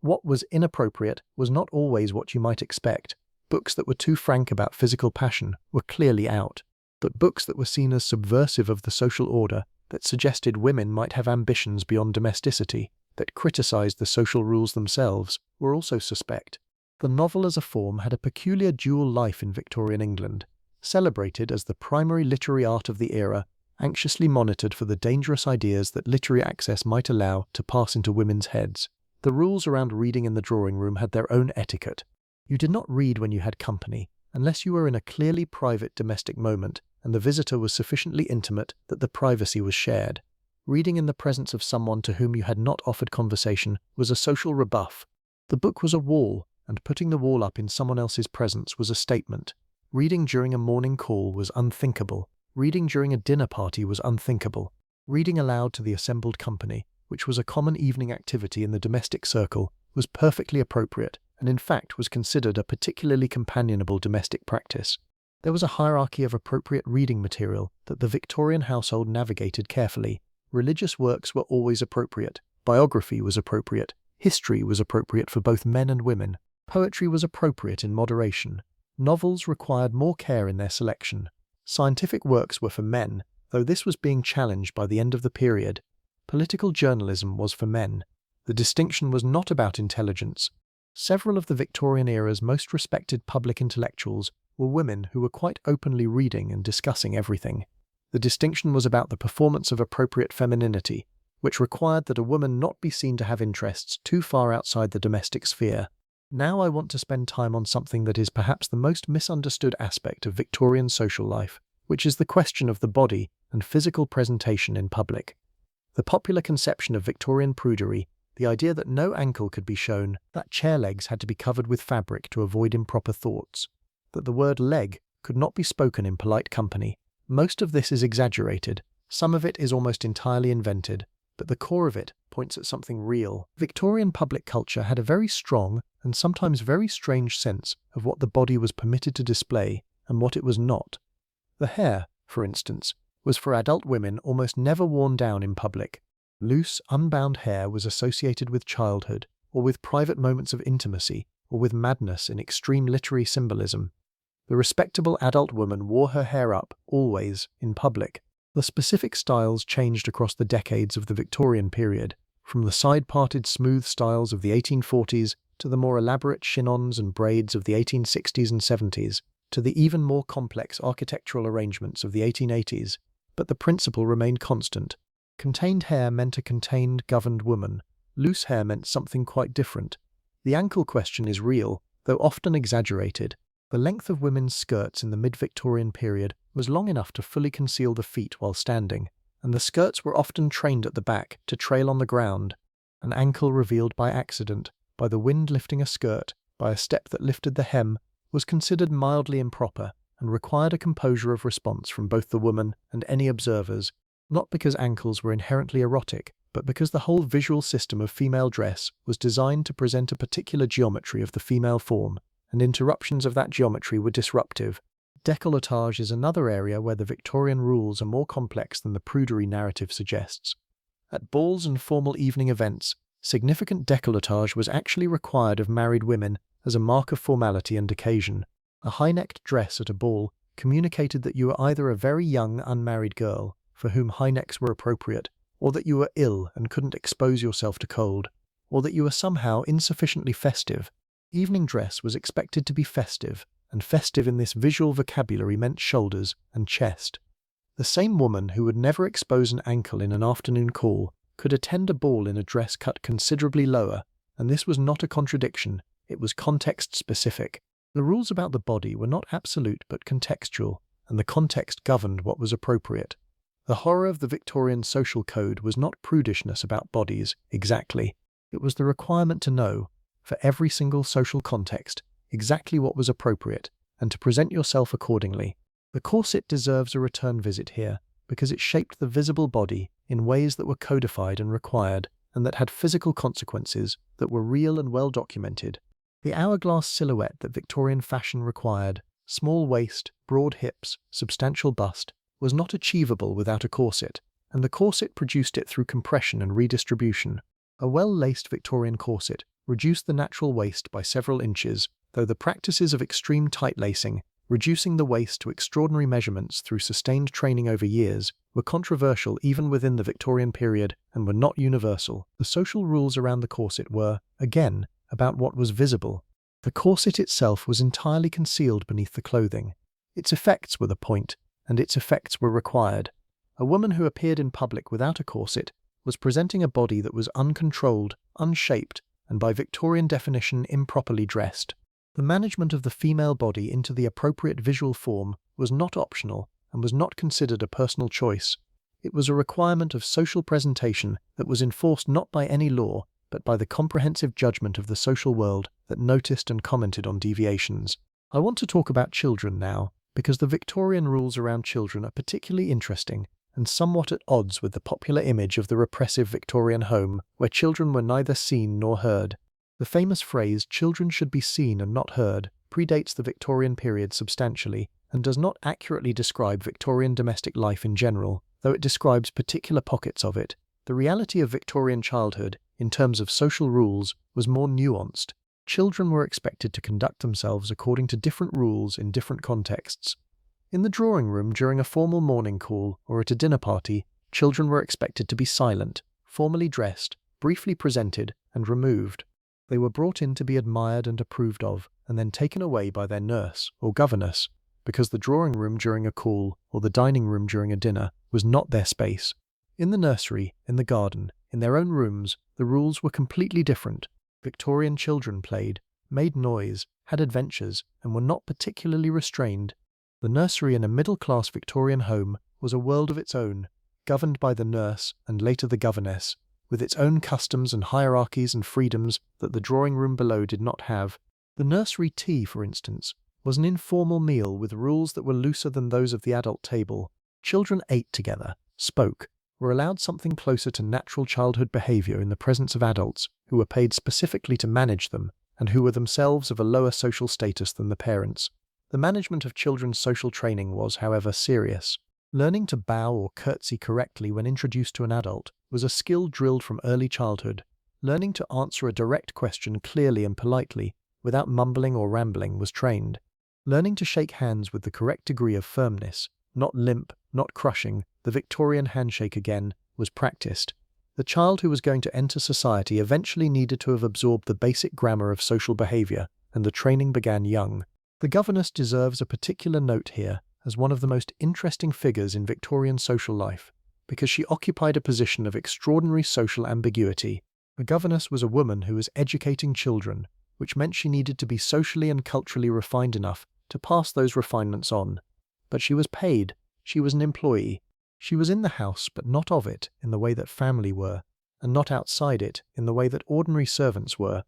What was inappropriate was not always what you might expect. Books that were too frank about physical passion were clearly out, but books that were seen as subversive of the social order, that suggested women might have ambitions beyond domesticity, that criticized the social rules themselves, were also suspect. The novel as a form had a peculiar dual life in Victorian England, celebrated as the primary literary art of the era, anxiously monitored for the dangerous ideas that literary access might allow to pass into women's heads. The rules around reading in the drawing room had their own etiquette. You did not read when you had company, unless you were in a clearly private domestic moment and the visitor was sufficiently intimate that the privacy was shared. Reading in the presence of someone to whom you had not offered conversation was a social rebuff. The book was a wall, and putting the wall up in someone else's presence was a statement. Reading during a morning call was unthinkable. Reading during a dinner party was unthinkable. Reading aloud to the assembled company, which was a common evening activity in the domestic circle, was perfectly appropriate and in fact was considered a particularly companionable domestic practice. There was a hierarchy of appropriate reading material that the Victorian household navigated carefully. Religious works were always appropriate, biography was appropriate, history was appropriate for both men and women, poetry was appropriate in moderation, novels required more care in their selection, scientific works were for men, though this was being challenged by the end of the period. Political journalism was for men. The distinction was not about intelligence. Several of the Victorian era's most respected public intellectuals were women who were quite openly reading and discussing everything. The distinction was about the performance of appropriate femininity, which required that a woman not be seen to have interests too far outside the domestic sphere. Now I want to spend time on something that is perhaps the most misunderstood aspect of Victorian social life, which is the question of the body and physical presentation in public. The popular conception of Victorian prudery, the idea that no ankle could be shown, that chair legs had to be covered with fabric to avoid improper thoughts, that the word leg could not be spoken in polite company. Most of this is exaggerated, some of it is almost entirely invented, but the core of it points at something real. Victorian public culture had a very strong and sometimes very strange sense of what the body was permitted to display and what it was not. The hair, for instance, was for adult women almost never worn down in public. Loose, unbound hair was associated with childhood, or with private moments of intimacy, or with madness in extreme literary symbolism. The respectable adult woman wore her hair up, always, in public. The specific styles changed across the decades of the Victorian period, from the side-parted smooth styles of the 1840s to the more elaborate chignons and braids of the 1860s and 70s, to the even more complex architectural arrangements of the 1880s, but the principle remained constant. Contained hair meant a contained, governed woman. Loose hair meant something quite different. The ankle question is real, though often exaggerated. The length of women's skirts in the mid-Victorian period was long enough to fully conceal the feet while standing, and the skirts were often trained at the back to trail on the ground. An ankle revealed by accident, by the wind lifting a skirt, by a step that lifted the hem, was considered mildly improper and required a composure of response from both the woman and any observers, not because ankles were inherently erotic, but because the whole visual system of female dress was designed to present a particular geometry of the female form, and interruptions of that geometry were disruptive. Décolletage is another area where the Victorian rules are more complex than the prudery narrative suggests. At balls and formal evening events, significant décolletage was actually required of married women as a mark of formality and occasion. A high-necked dress at a ball communicated that you were either a very young unmarried girl, for whom high necks were appropriate, or that you were ill and couldn't expose yourself to cold, or that you were somehow insufficiently festive. Evening dress was expected to be festive, and festive in this visual vocabulary meant shoulders and chest. The same woman who would never expose an ankle in an afternoon call could attend a ball in a dress cut considerably lower, and this was not a contradiction, it was context-specific. The rules about the body were not absolute but contextual, and the context governed what was appropriate. The horror of the Victorian social code was not prudishness about bodies, exactly. It was the requirement to know, for every single social context, exactly what was appropriate, and to present yourself accordingly. The corset deserves a return visit here, because it shaped the visible body in ways that were codified and required, and that had physical consequences that were real and well documented. The hourglass silhouette that Victorian fashion required, small waist, broad hips, substantial bust, was not achievable without a corset, and the corset produced it through compression and redistribution. A well-laced Victorian corset reduced the natural waist by several inches, though the practices of extreme tight lacing, reducing the waist to extraordinary measurements through sustained training over years, were controversial even within the Victorian period and were not universal. The social rules around the corset were, again, about what was visible. The corset itself was entirely concealed beneath the clothing. Its effects were the point, and its effects were required. A woman who appeared in public without a corset was presenting a body that was uncontrolled, unshaped, and by Victorian definition improperly dressed. The management of the female body into the appropriate visual form was not optional and was not considered a personal choice. It was a requirement of social presentation that was enforced not by any law, but by the comprehensive judgment of the social world that noticed and commented on deviations. I want to talk about children now, because the Victorian rules around children are particularly interesting and somewhat at odds with the popular image of the repressive Victorian home, where children were neither seen nor heard. The famous phrase, "children should be seen and not heard," predates the Victorian period substantially and does not accurately describe Victorian domestic life in general, though it describes particular pockets of it. The reality of Victorian childhood, in terms of social rules, was more nuanced. Children were expected to conduct themselves according to different rules in different contexts. In the drawing room during a formal morning call or at a dinner party, children were expected to be silent, formally dressed, briefly presented, and removed. They were brought in to be admired and approved of, and then taken away by their nurse or governess, because the drawing room during a call or the dining room during a dinner was not their space. In the nursery, in the garden, in their own rooms, the rules were completely different. Victorian children played, made noise, had adventures, and were not particularly restrained. The nursery in a middle-class Victorian home was a world of its own, governed by the nurse and later the governess, with its own customs and hierarchies and freedoms that the drawing room below did not have. The nursery tea, for instance, was an informal meal with rules that were looser than those of the adult table. Children ate together, spoke, were allowed something closer to natural childhood behavior in the presence of adults who were paid specifically to manage them and who were themselves of a lower social status than the parents. The management of children's social training was, however, serious. Learning to bow or curtsy correctly when introduced to an adult was a skill drilled from early childhood. Learning to answer a direct question clearly and politely, without mumbling or rambling, was trained. Learning to shake hands with the correct degree of firmness, not limp, not crushing, the Victorian handshake again, was practiced. The child who was going to enter society eventually needed to have absorbed the basic grammar of social behavior, and the training began young. The governess deserves a particular note here as one of the most interesting figures in Victorian social life, because she occupied a position of extraordinary social ambiguity. A governess was a woman who was educating children, which meant she needed to be socially and culturally refined enough to pass those refinements on. But she was paid. She was an employee. She was in the house, but not of it in the way that family were, and not outside it in the way that ordinary servants were.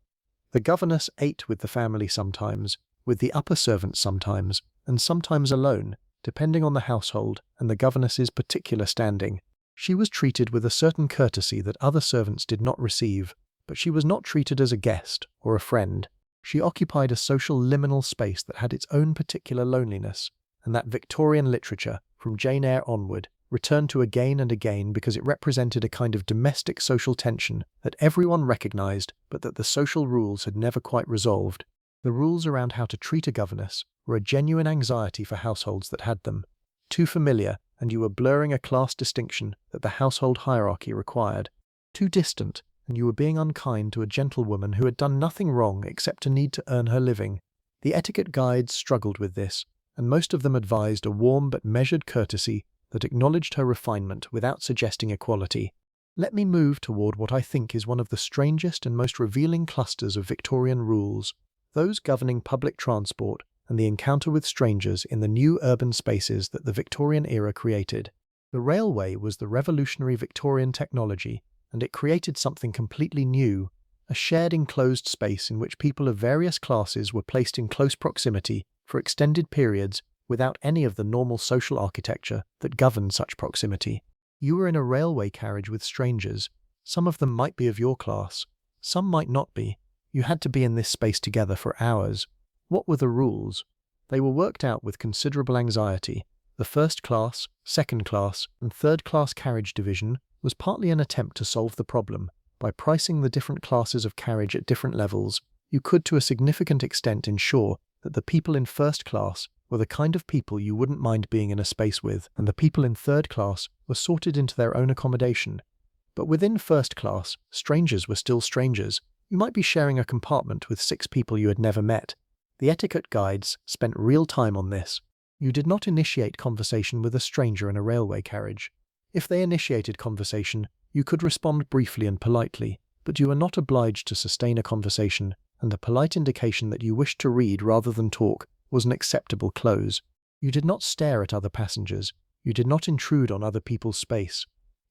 The governess ate with the family sometimes, with the upper servants sometimes, and sometimes alone, depending on the household and the governess's particular standing. She was treated with a certain courtesy that other servants did not receive, but she was not treated as a guest or a friend. She occupied a social liminal space that had its own particular loneliness, and that Victorian literature, from Jane Eyre onward, returned to again and again because it represented a kind of domestic social tension that everyone recognized but that the social rules had never quite resolved. The rules around how to treat a governess were a genuine anxiety for households that had them. Too familiar, and you were blurring a class distinction that the household hierarchy required. Too distant, and you were being unkind to a gentlewoman who had done nothing wrong except to need to earn her living. The etiquette guides struggled with this, and most of them advised a warm but measured courtesy that acknowledged her refinement without suggesting equality. Let me move toward what I think is one of the strangest and most revealing clusters of Victorian rules, those governing public transport and the encounter with strangers in the new urban spaces that the Victorian era created. The railway was the revolutionary Victorian technology, and it created something completely new, a shared enclosed space in which people of various classes were placed in close proximity for extended periods without any of the normal social architecture that governed such proximity. You were in a railway carriage with strangers. Some of them might be of your class, some might not be. You had to be in this space together for hours. What were the rules? They were worked out with considerable anxiety. The first class, second class, and third class carriage division was partly an attempt to solve the problem. By pricing the different classes of carriage at different levels, you could to a significant extent ensure that the people in first class were the kind of people you wouldn't mind being in a space with, and the people in third class were sorted into their own accommodation. But within first class, strangers were still strangers. You might be sharing a compartment with 6 people you had never met. The etiquette guides spent real time on this. You did not initiate conversation with a stranger in a railway carriage. If they initiated conversation, you could respond briefly and politely, but you were not obliged to sustain a conversation, and a polite indication that you wished to read rather than talk was an acceptable close. You did not stare at other passengers. You did not intrude on other people's space.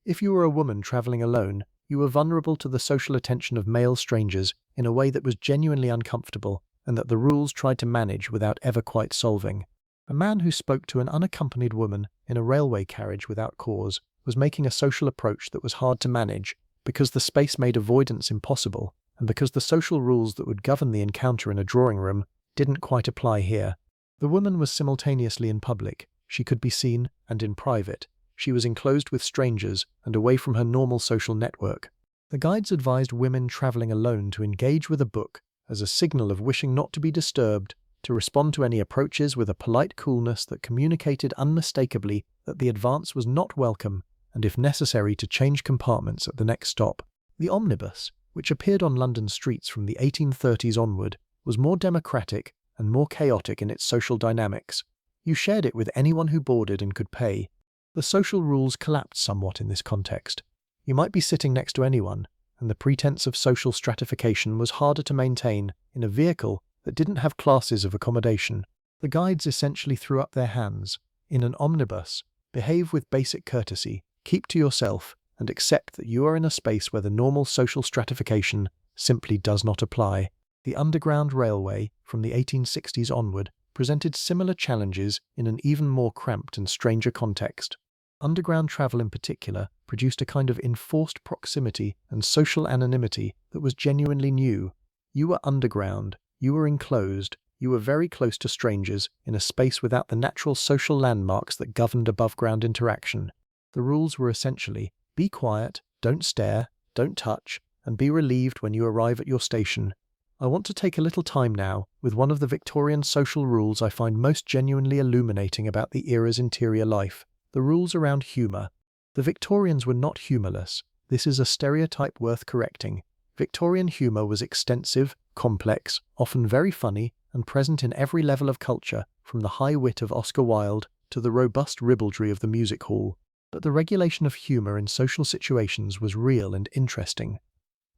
If you were a woman traveling alone, you were vulnerable to the social attention of male strangers in a way that was genuinely uncomfortable and that the rules tried to manage without ever quite solving. A man who spoke to an unaccompanied woman in a railway carriage without cause was making a social approach that was hard to manage because the space made avoidance impossible, and because the social rules that would govern the encounter in a drawing room didn't quite apply here. The woman was simultaneously in public, she could be seen, and in private. She was enclosed with strangers and away from her normal social network. The guides advised women traveling alone to engage with a book as a signal of wishing not to be disturbed, to respond to any approaches with a polite coolness that communicated unmistakably that the advance was not welcome, and if necessary to change compartments at the next stop. The omnibus, which appeared on London streets from the 1830s onward, was more democratic and more chaotic in its social dynamics. You shared it with anyone who boarded and could pay. The social rules collapsed somewhat in this context. You might be sitting next to anyone, and the pretense of social stratification was harder to maintain in a vehicle that didn't have classes of accommodation. The guides essentially threw up their hands. In an omnibus, behave with basic courtesy, keep to yourself, and accept that you are in a space where the normal social stratification simply does not apply. The Underground Railway, from the 1860s onward, presented similar challenges in an even more cramped and stranger context. Underground travel in particular produced a kind of enforced proximity and social anonymity that was genuinely new. You were underground, you were enclosed, you were very close to strangers in a space without the natural social landmarks that governed above-ground interaction. The rules were essentially, be quiet, don't stare, don't touch, and be relieved when you arrive at your station. I want to take a little time now with one of the Victorian social rules I find most genuinely illuminating about the era's interior life, the rules around humour. The Victorians were not humourless. This is a stereotype worth correcting. Victorian humour was extensive, complex, often very funny, and present in every level of culture, from the high wit of Oscar Wilde to the robust ribaldry of the music hall. But the regulation of humour in social situations was real and interesting.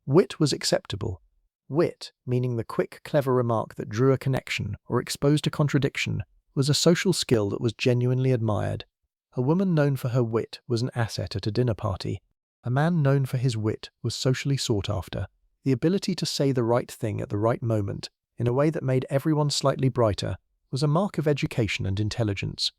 Wit was acceptable. Wit, meaning the quick, clever remark that drew a connection or exposed a contradiction, was a social skill that was genuinely admired. A woman known for her wit was an asset at a dinner party. A man known for his wit was socially sought after. The ability to say the right thing at the right moment, in a way that made everyone slightly brighter, was a mark of education and intelligence.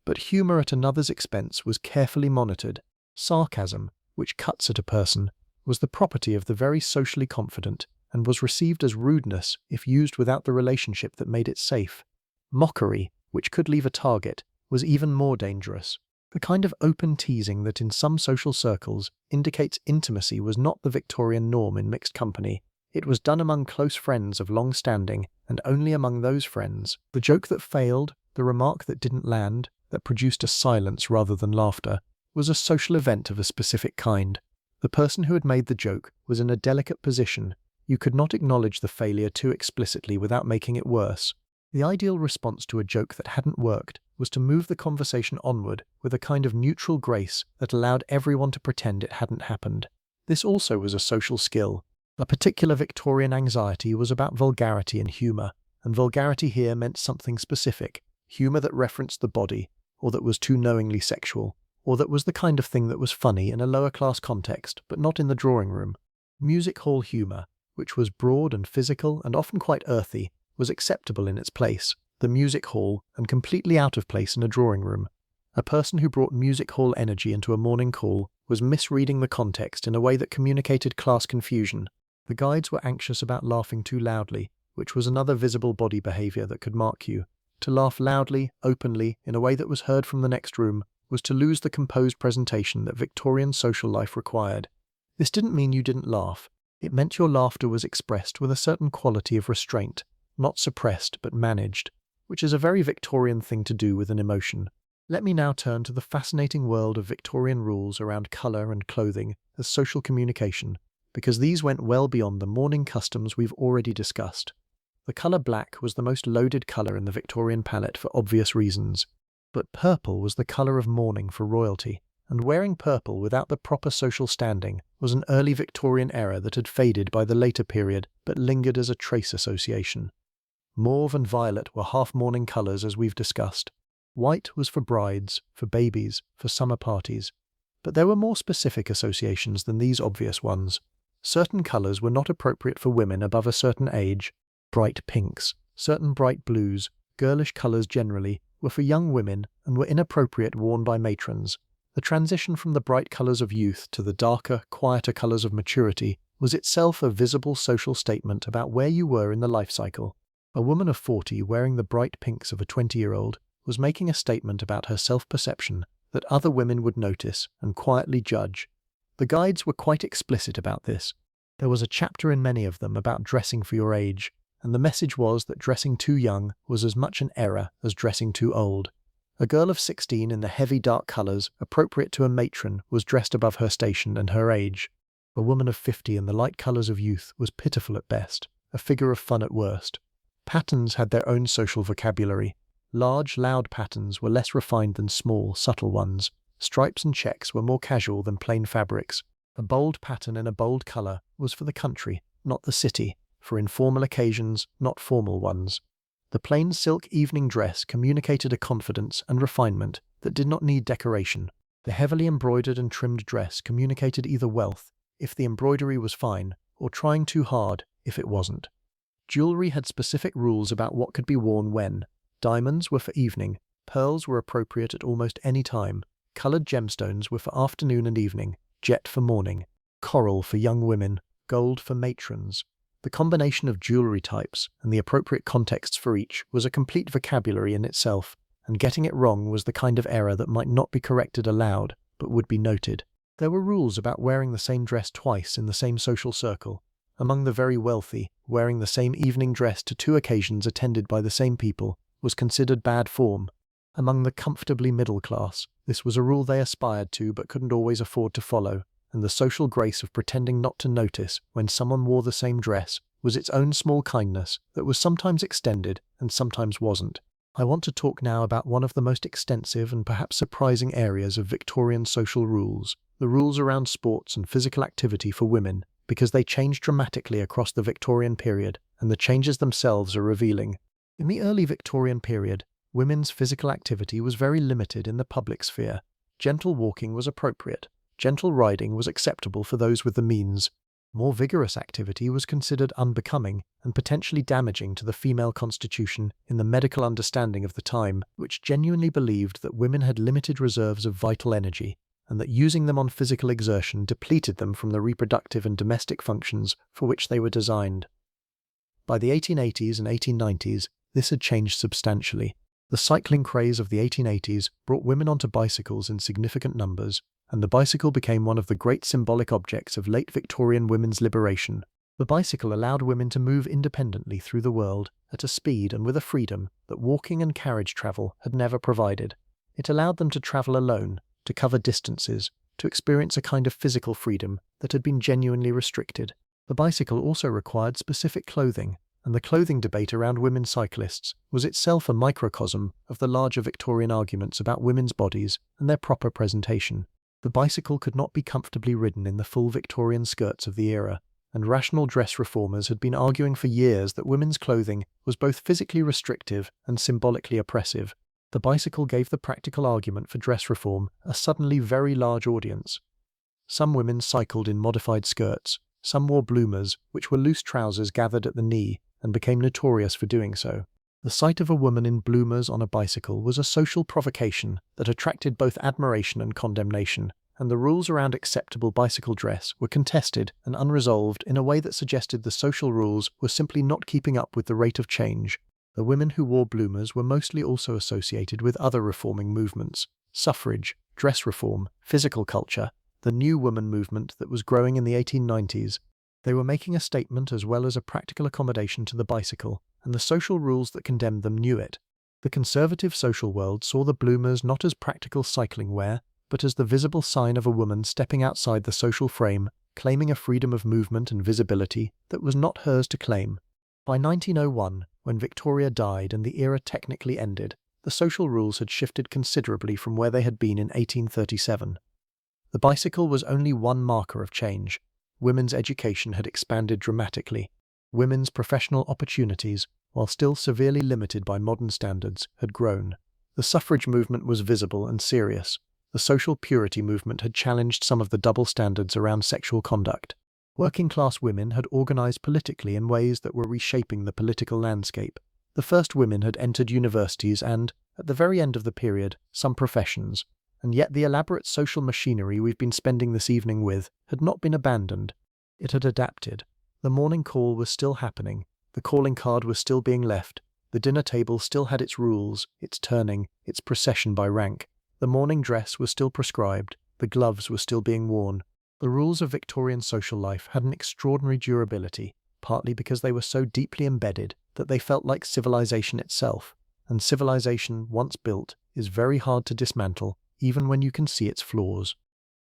But humour at another's expense was carefully monitored. Sarcasm, which cuts at a person, was the property of the very socially confident, and was received as rudeness if used without the relationship that made it safe. Mockery, which could leave a target, was even more dangerous. The kind of open teasing that in some social circles indicates intimacy was not the Victorian norm in mixed company. It was done among close friends of long standing, and only among those friends. The joke that failed, the remark that didn't land, that produced a silence rather than laughter, was a social event of a specific kind. The person who had made the joke was in a delicate position. You could not acknowledge the failure too explicitly without making it worse. The ideal response to a joke that hadn't worked was to move the conversation onward with a kind of neutral grace that allowed everyone to pretend it hadn't happened. This also was a social skill. A particular Victorian anxiety was about vulgarity and humour, and vulgarity here meant something specific, humour that referenced the body, or that was too knowingly sexual, or that was the kind of thing that was funny in a lower-class context, but not in the drawing room. Music hall humour, which was broad and physical and often quite earthy, was acceptable in its place, the music hall, and completely out of place in a drawing room. A person who brought music hall energy into a morning call was misreading the context in a way that communicated class confusion. The guides were anxious about laughing too loudly, which was another visible body behaviour that could mark you. To laugh loudly, openly, in a way that was heard from the next room, was to lose the composed presentation that Victorian social life required. This didn't mean you didn't laugh. It meant your laughter was expressed with a certain quality of restraint, not suppressed but managed, which is a very Victorian thing to do with an emotion. Let me now turn to the fascinating world of Victorian rules around colour and clothing as social communication, because these went well beyond the mourning customs we've already discussed. The colour black was the most loaded colour in the Victorian palette for obvious reasons, but purple was the colour of mourning for royalty, and wearing purple without the proper social standing was an early Victorian error that had faded by the later period but lingered as a trace association. Mauve and violet were half-mourning colours as we've discussed. White was for brides, for babies, for summer parties. But there were more specific associations than these obvious ones. Certain colours were not appropriate for women above a certain age. Bright pinks, certain bright blues, girlish colours generally, were for young women and were inappropriate worn by matrons. The transition from the bright colours of youth to the darker, quieter colours of maturity was itself a visible social statement about where you were in the life cycle. A woman of 40 wearing the bright pinks of a 20-year-old was making a statement about her self-perception that other women would notice and quietly judge. The guides were quite explicit about this. There was a chapter in many of them about dressing for your age, and the message was that dressing too young was as much an error as dressing too old. A girl of 16 in the heavy dark colours appropriate to a matron was dressed above her station and her age. A woman of 50 in the light colours of youth was pitiful at best, a figure of fun at worst. Patterns had their own social vocabulary. Large, loud patterns were less refined than small, subtle ones. Stripes and checks were more casual than plain fabrics. A bold pattern in a bold colour was for the country, not the city, for informal occasions, not formal ones. The plain silk evening dress communicated a confidence and refinement that did not need decoration. The heavily embroidered and trimmed dress communicated either wealth, if the embroidery was fine, or trying too hard, if it wasn't. Jewellery had specific rules about what could be worn when. Diamonds were for evening, pearls were appropriate at almost any time, coloured gemstones were for afternoon and evening, jet for morning, coral for young women, gold for matrons. The combination of jewellery types and the appropriate contexts for each was a complete vocabulary in itself, and getting it wrong was the kind of error that might not be corrected aloud, but would be noted. There were rules about wearing the same dress twice in the same social circle. Among the very wealthy, wearing the same evening dress to 2 occasions attended by the same people was considered bad form. Among the comfortably middle class, this was a rule they aspired to but couldn't always afford to follow, and the social grace of pretending not to notice when someone wore the same dress was its own small kindness that was sometimes extended and sometimes wasn't. I want to talk now about one of the most extensive and perhaps surprising areas of Victorian social rules, the rules around sports and physical activity for women, because they changed dramatically across the Victorian period, and the changes themselves are revealing. In the early Victorian period, women's physical activity was very limited in the public sphere. Gentle walking was appropriate. Gentle riding was acceptable for those with the means. More vigorous activity was considered unbecoming and potentially damaging to the female constitution in the medical understanding of the time, which genuinely believed that women had limited reserves of vital energy, and that using them on physical exertion depleted them from the reproductive and domestic functions for which they were designed. By the 1880s and 1890s, this had changed substantially. The cycling craze of the 1880s brought women onto bicycles in significant numbers, and the bicycle became one of the great symbolic objects of late Victorian women's liberation. The bicycle allowed women to move independently through the world at a speed and with a freedom that walking and carriage travel had never provided. It allowed them to travel alone, to cover distances, to experience a kind of physical freedom that had been genuinely restricted. The bicycle also required specific clothing, and the clothing debate around women cyclists was itself a microcosm of the larger Victorian arguments about women's bodies and their proper presentation. The bicycle could not be comfortably ridden in the full Victorian skirts of the era, and rational dress reformers had been arguing for years that women's clothing was both physically restrictive and symbolically oppressive. The bicycle gave the practical argument for dress reform a suddenly very large audience. Some women cycled in modified skirts, some wore bloomers, which were loose trousers gathered at the knee, and became notorious for doing so. The sight of a woman in bloomers on a bicycle was a social provocation that attracted both admiration and condemnation, and the rules around acceptable bicycle dress were contested and unresolved in a way that suggested the social rules were simply not keeping up with the rate of change. The women who wore bloomers were mostly also associated with other reforming movements: suffrage, dress reform, physical culture, the New Woman movement that was growing in the 1890s. They were making a statement as well as a practical accommodation to the bicycle, and the social rules that condemned them knew it. The conservative social world saw the bloomers not as practical cycling wear, but as the visible sign of a woman stepping outside the social frame, claiming a freedom of movement and visibility that was not hers to claim. By 1901, when Victoria died and the era technically ended, the social rules had shifted considerably from where they had been in 1837. The bicycle was only one marker of change. Women's education had expanded dramatically. Women's professional opportunities, while still severely limited by modern standards, had grown. The suffrage movement was visible and serious. The social purity movement had challenged some of the double standards around sexual conduct. Working-class women had organized politically in ways that were reshaping the political landscape. The first women had entered universities and, at the very end of the period, some professions. And yet the elaborate social machinery we've been spending this evening with had not been abandoned. It had adapted. The morning call was still happening. The calling card was still being left. The dinner table still had its rules, its turning, its procession by rank. The morning dress was still prescribed. The gloves were still being worn. The rules of Victorian social life had an extraordinary durability, partly because they were so deeply embedded that they felt like civilization itself. And civilization, once built, is very hard to dismantle, even when you can see its flaws.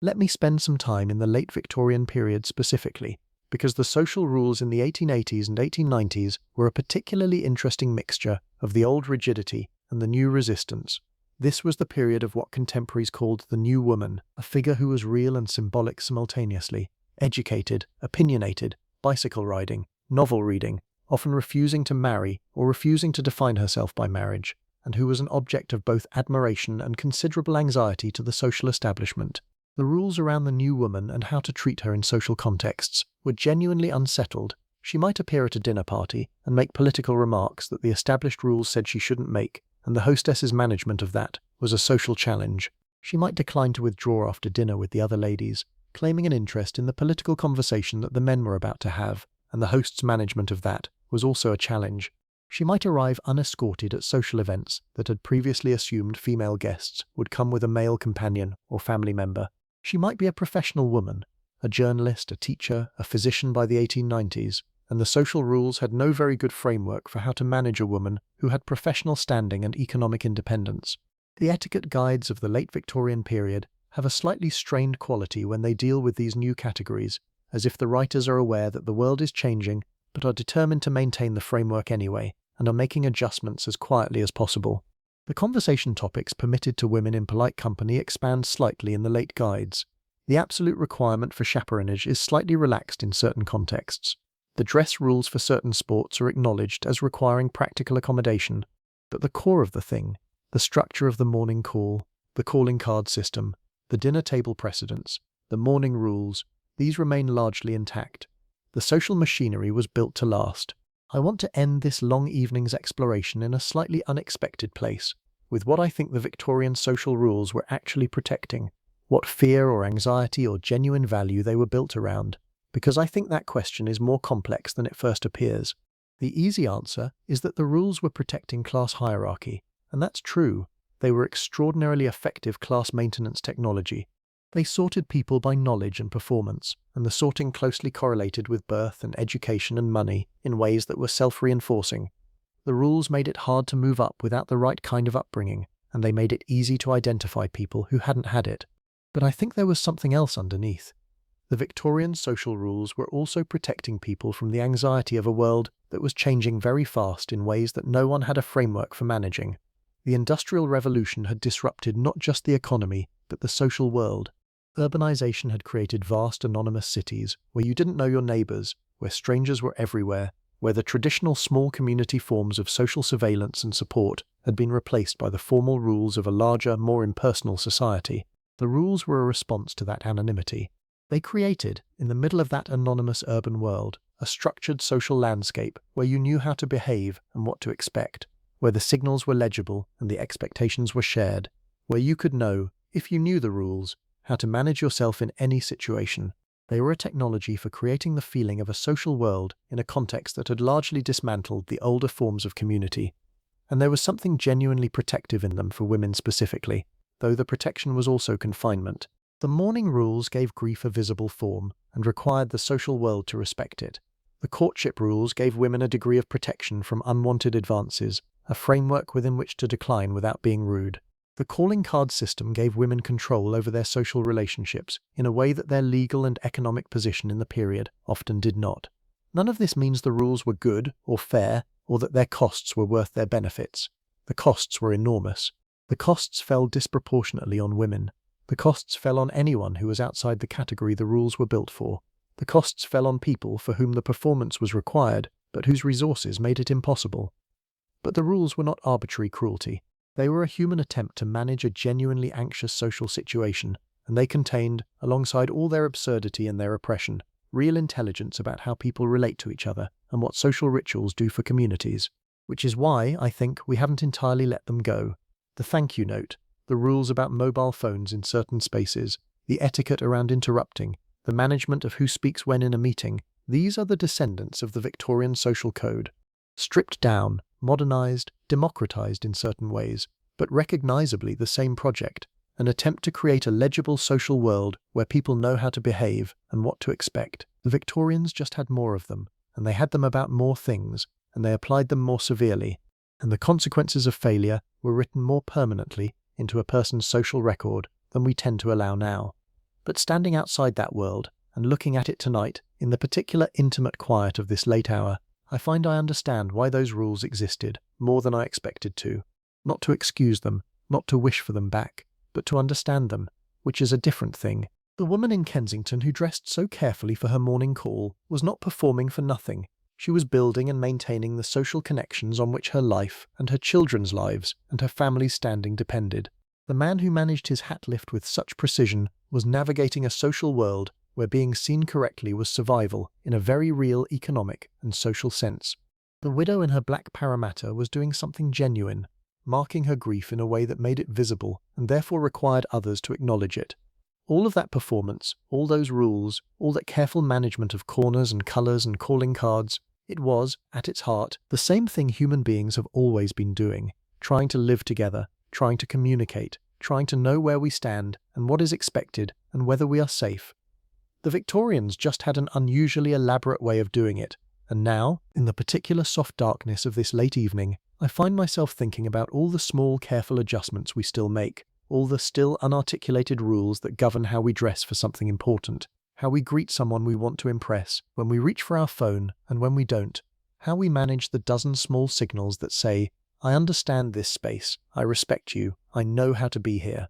Let me spend some time in the late Victorian period specifically, because the social rules in the 1880s and 1890s were a particularly interesting mixture of the old rigidity and the new resistance. This was the period of what contemporaries called the New Woman, a figure who was real and symbolic simultaneously, educated, opinionated, bicycle riding, novel reading, often refusing to marry or refusing to define herself by marriage, and who was an object of both admiration and considerable anxiety to the social establishment. The rules around the new woman and how to treat her in social contexts were genuinely unsettled. She might appear at a dinner party and make political remarks that the established rules said she shouldn't make, and the hostess's management of that was a social challenge. She might decline to withdraw after dinner with the other ladies, claiming an interest in the political conversation that the men were about to have, and the host's management of that was also a challenge. She might arrive unescorted at social events that had previously assumed female guests would come with a male companion or family member. She might be a professional woman, a journalist, a teacher, a physician by the 1890s, and the social rules had no very good framework for how to manage a woman who had professional standing and economic independence. The etiquette guides of the late Victorian period have a slightly strained quality when they deal with these new categories, as if the writers are aware that the world is changing, but are determined to maintain the framework anyway, and are making adjustments as quietly as possible. The conversation topics permitted to women in polite company expand slightly in the late guides. The absolute requirement for chaperonage is slightly relaxed in certain contexts. The dress rules for certain sports are acknowledged as requiring practical accommodation, but the core of the thing, the structure of the morning call, the calling card system, the dinner table precedents, the morning rules, these remain largely intact. The social machinery was built to last. I want to end this long evening's exploration in a slightly unexpected place, with what I think the Victorian social rules were actually protecting, what fear or anxiety or genuine value they were built around, because I think that question is more complex than it first appears. The easy answer is that the rules were protecting class hierarchy, and that's true. They were extraordinarily effective class maintenance technology. They sorted people by knowledge and performance, and the sorting closely correlated with birth and education and money in ways that were self-reinforcing. The rules made it hard to move up without the right kind of upbringing, and they made it easy to identify people who hadn't had it. But I think there was something else underneath. The Victorian social rules were also protecting people from the anxiety of a world that was changing very fast in ways that no one had a framework for managing. The Industrial Revolution had disrupted not just the economy, but the social world. Urbanization had created vast anonymous cities where you didn't know your neighbors, where strangers were everywhere, where the traditional small community forms of social surveillance and support had been replaced by the formal rules of a larger, more impersonal society. The rules were a response to that anonymity. They created, in the middle of that anonymous urban world, a structured social landscape where you knew how to behave and what to expect, where the signals were legible and the expectations were shared, where you could know, if you knew the rules, how to manage yourself in any situation. They were a technology for creating the feeling of a social world in a context that had largely dismantled the older forms of community. And there was something genuinely protective in them for women specifically, though the protection was also confinement. The mourning rules gave grief a visible form and required the social world to respect it. The courtship rules gave women a degree of protection from unwanted advances, a framework within which to decline without being rude. The calling card system gave women control over their social relationships in a way that their legal and economic position in the period often did not. None of this means the rules were good or fair or that their costs were worth their benefits. The costs were enormous. The costs fell disproportionately on women. The costs fell on anyone who was outside the category the rules were built for. The costs fell on people for whom the performance was required, but whose resources made it impossible. But the rules were not arbitrary cruelty. They were a human attempt to manage a genuinely anxious social situation, and they contained, alongside all their absurdity and their oppression, real intelligence about how people relate to each other and what social rituals do for communities. Which is why, I think, we haven't entirely let them go. The thank you note, the rules about mobile phones in certain spaces, the etiquette around interrupting, the management of who speaks when in a meeting. These are the descendants of the Victorian social code. Stripped down, modernized, democratized in certain ways, but recognizably the same project, an attempt to create a legible social world where people know how to behave and what to expect. The Victorians just had more of them, and they had them about more things, and they applied them more severely, and the consequences of failure were written more permanently into a person's social record than we tend to allow now. But standing outside that world and looking at it tonight, in the particular intimate quiet of this late hour, I find I understand why those rules existed more than I expected to. Not to excuse them, not to wish for them back, but to understand them, which is a different thing. The woman in Kensington who dressed so carefully for her morning call was not performing for nothing. She was building and maintaining the social connections on which her life and her children's lives and her family's standing depended. The man who managed his hat lift with such precision was navigating a social world where being seen correctly was survival in a very real economic and social sense. The widow in her black parramatta was doing something genuine, marking her grief in a way that made it visible and therefore required others to acknowledge it. All of that performance, all those rules, all that careful management of corners and colours and calling cards, it was, at its heart, the same thing human beings have always been doing, trying to live together, trying to communicate, trying to know where we stand and what is expected and whether we are safe. The Victorians just had an unusually elaborate way of doing it, and now, in the particular soft darkness of this late evening, I find myself thinking about all the small, careful adjustments we still make, all the still unarticulated rules that govern how we dress for something important, how we greet someone we want to impress, when we reach for our phone and when we don't, how we manage the dozen small signals that say, I understand this space, I respect you, I know how to be here.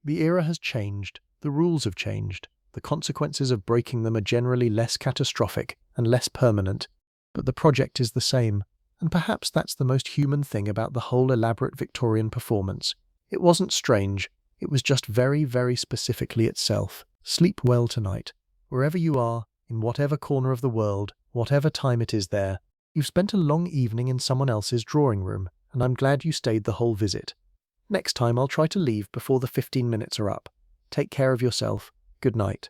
The era has changed, the rules have changed, the consequences of breaking them are generally less catastrophic and less permanent, but the project is the same, and perhaps that's the most human thing about the whole elaborate Victorian performance. It wasn't strange, it was just very, very specifically itself. Sleep well tonight. Wherever you are, in whatever corner of the world, whatever time it is there, you've spent a long evening in someone else's drawing room, and I'm glad you stayed the whole visit. Next time I'll try to leave before the 15 minutes are up. Take care of yourself. Good night.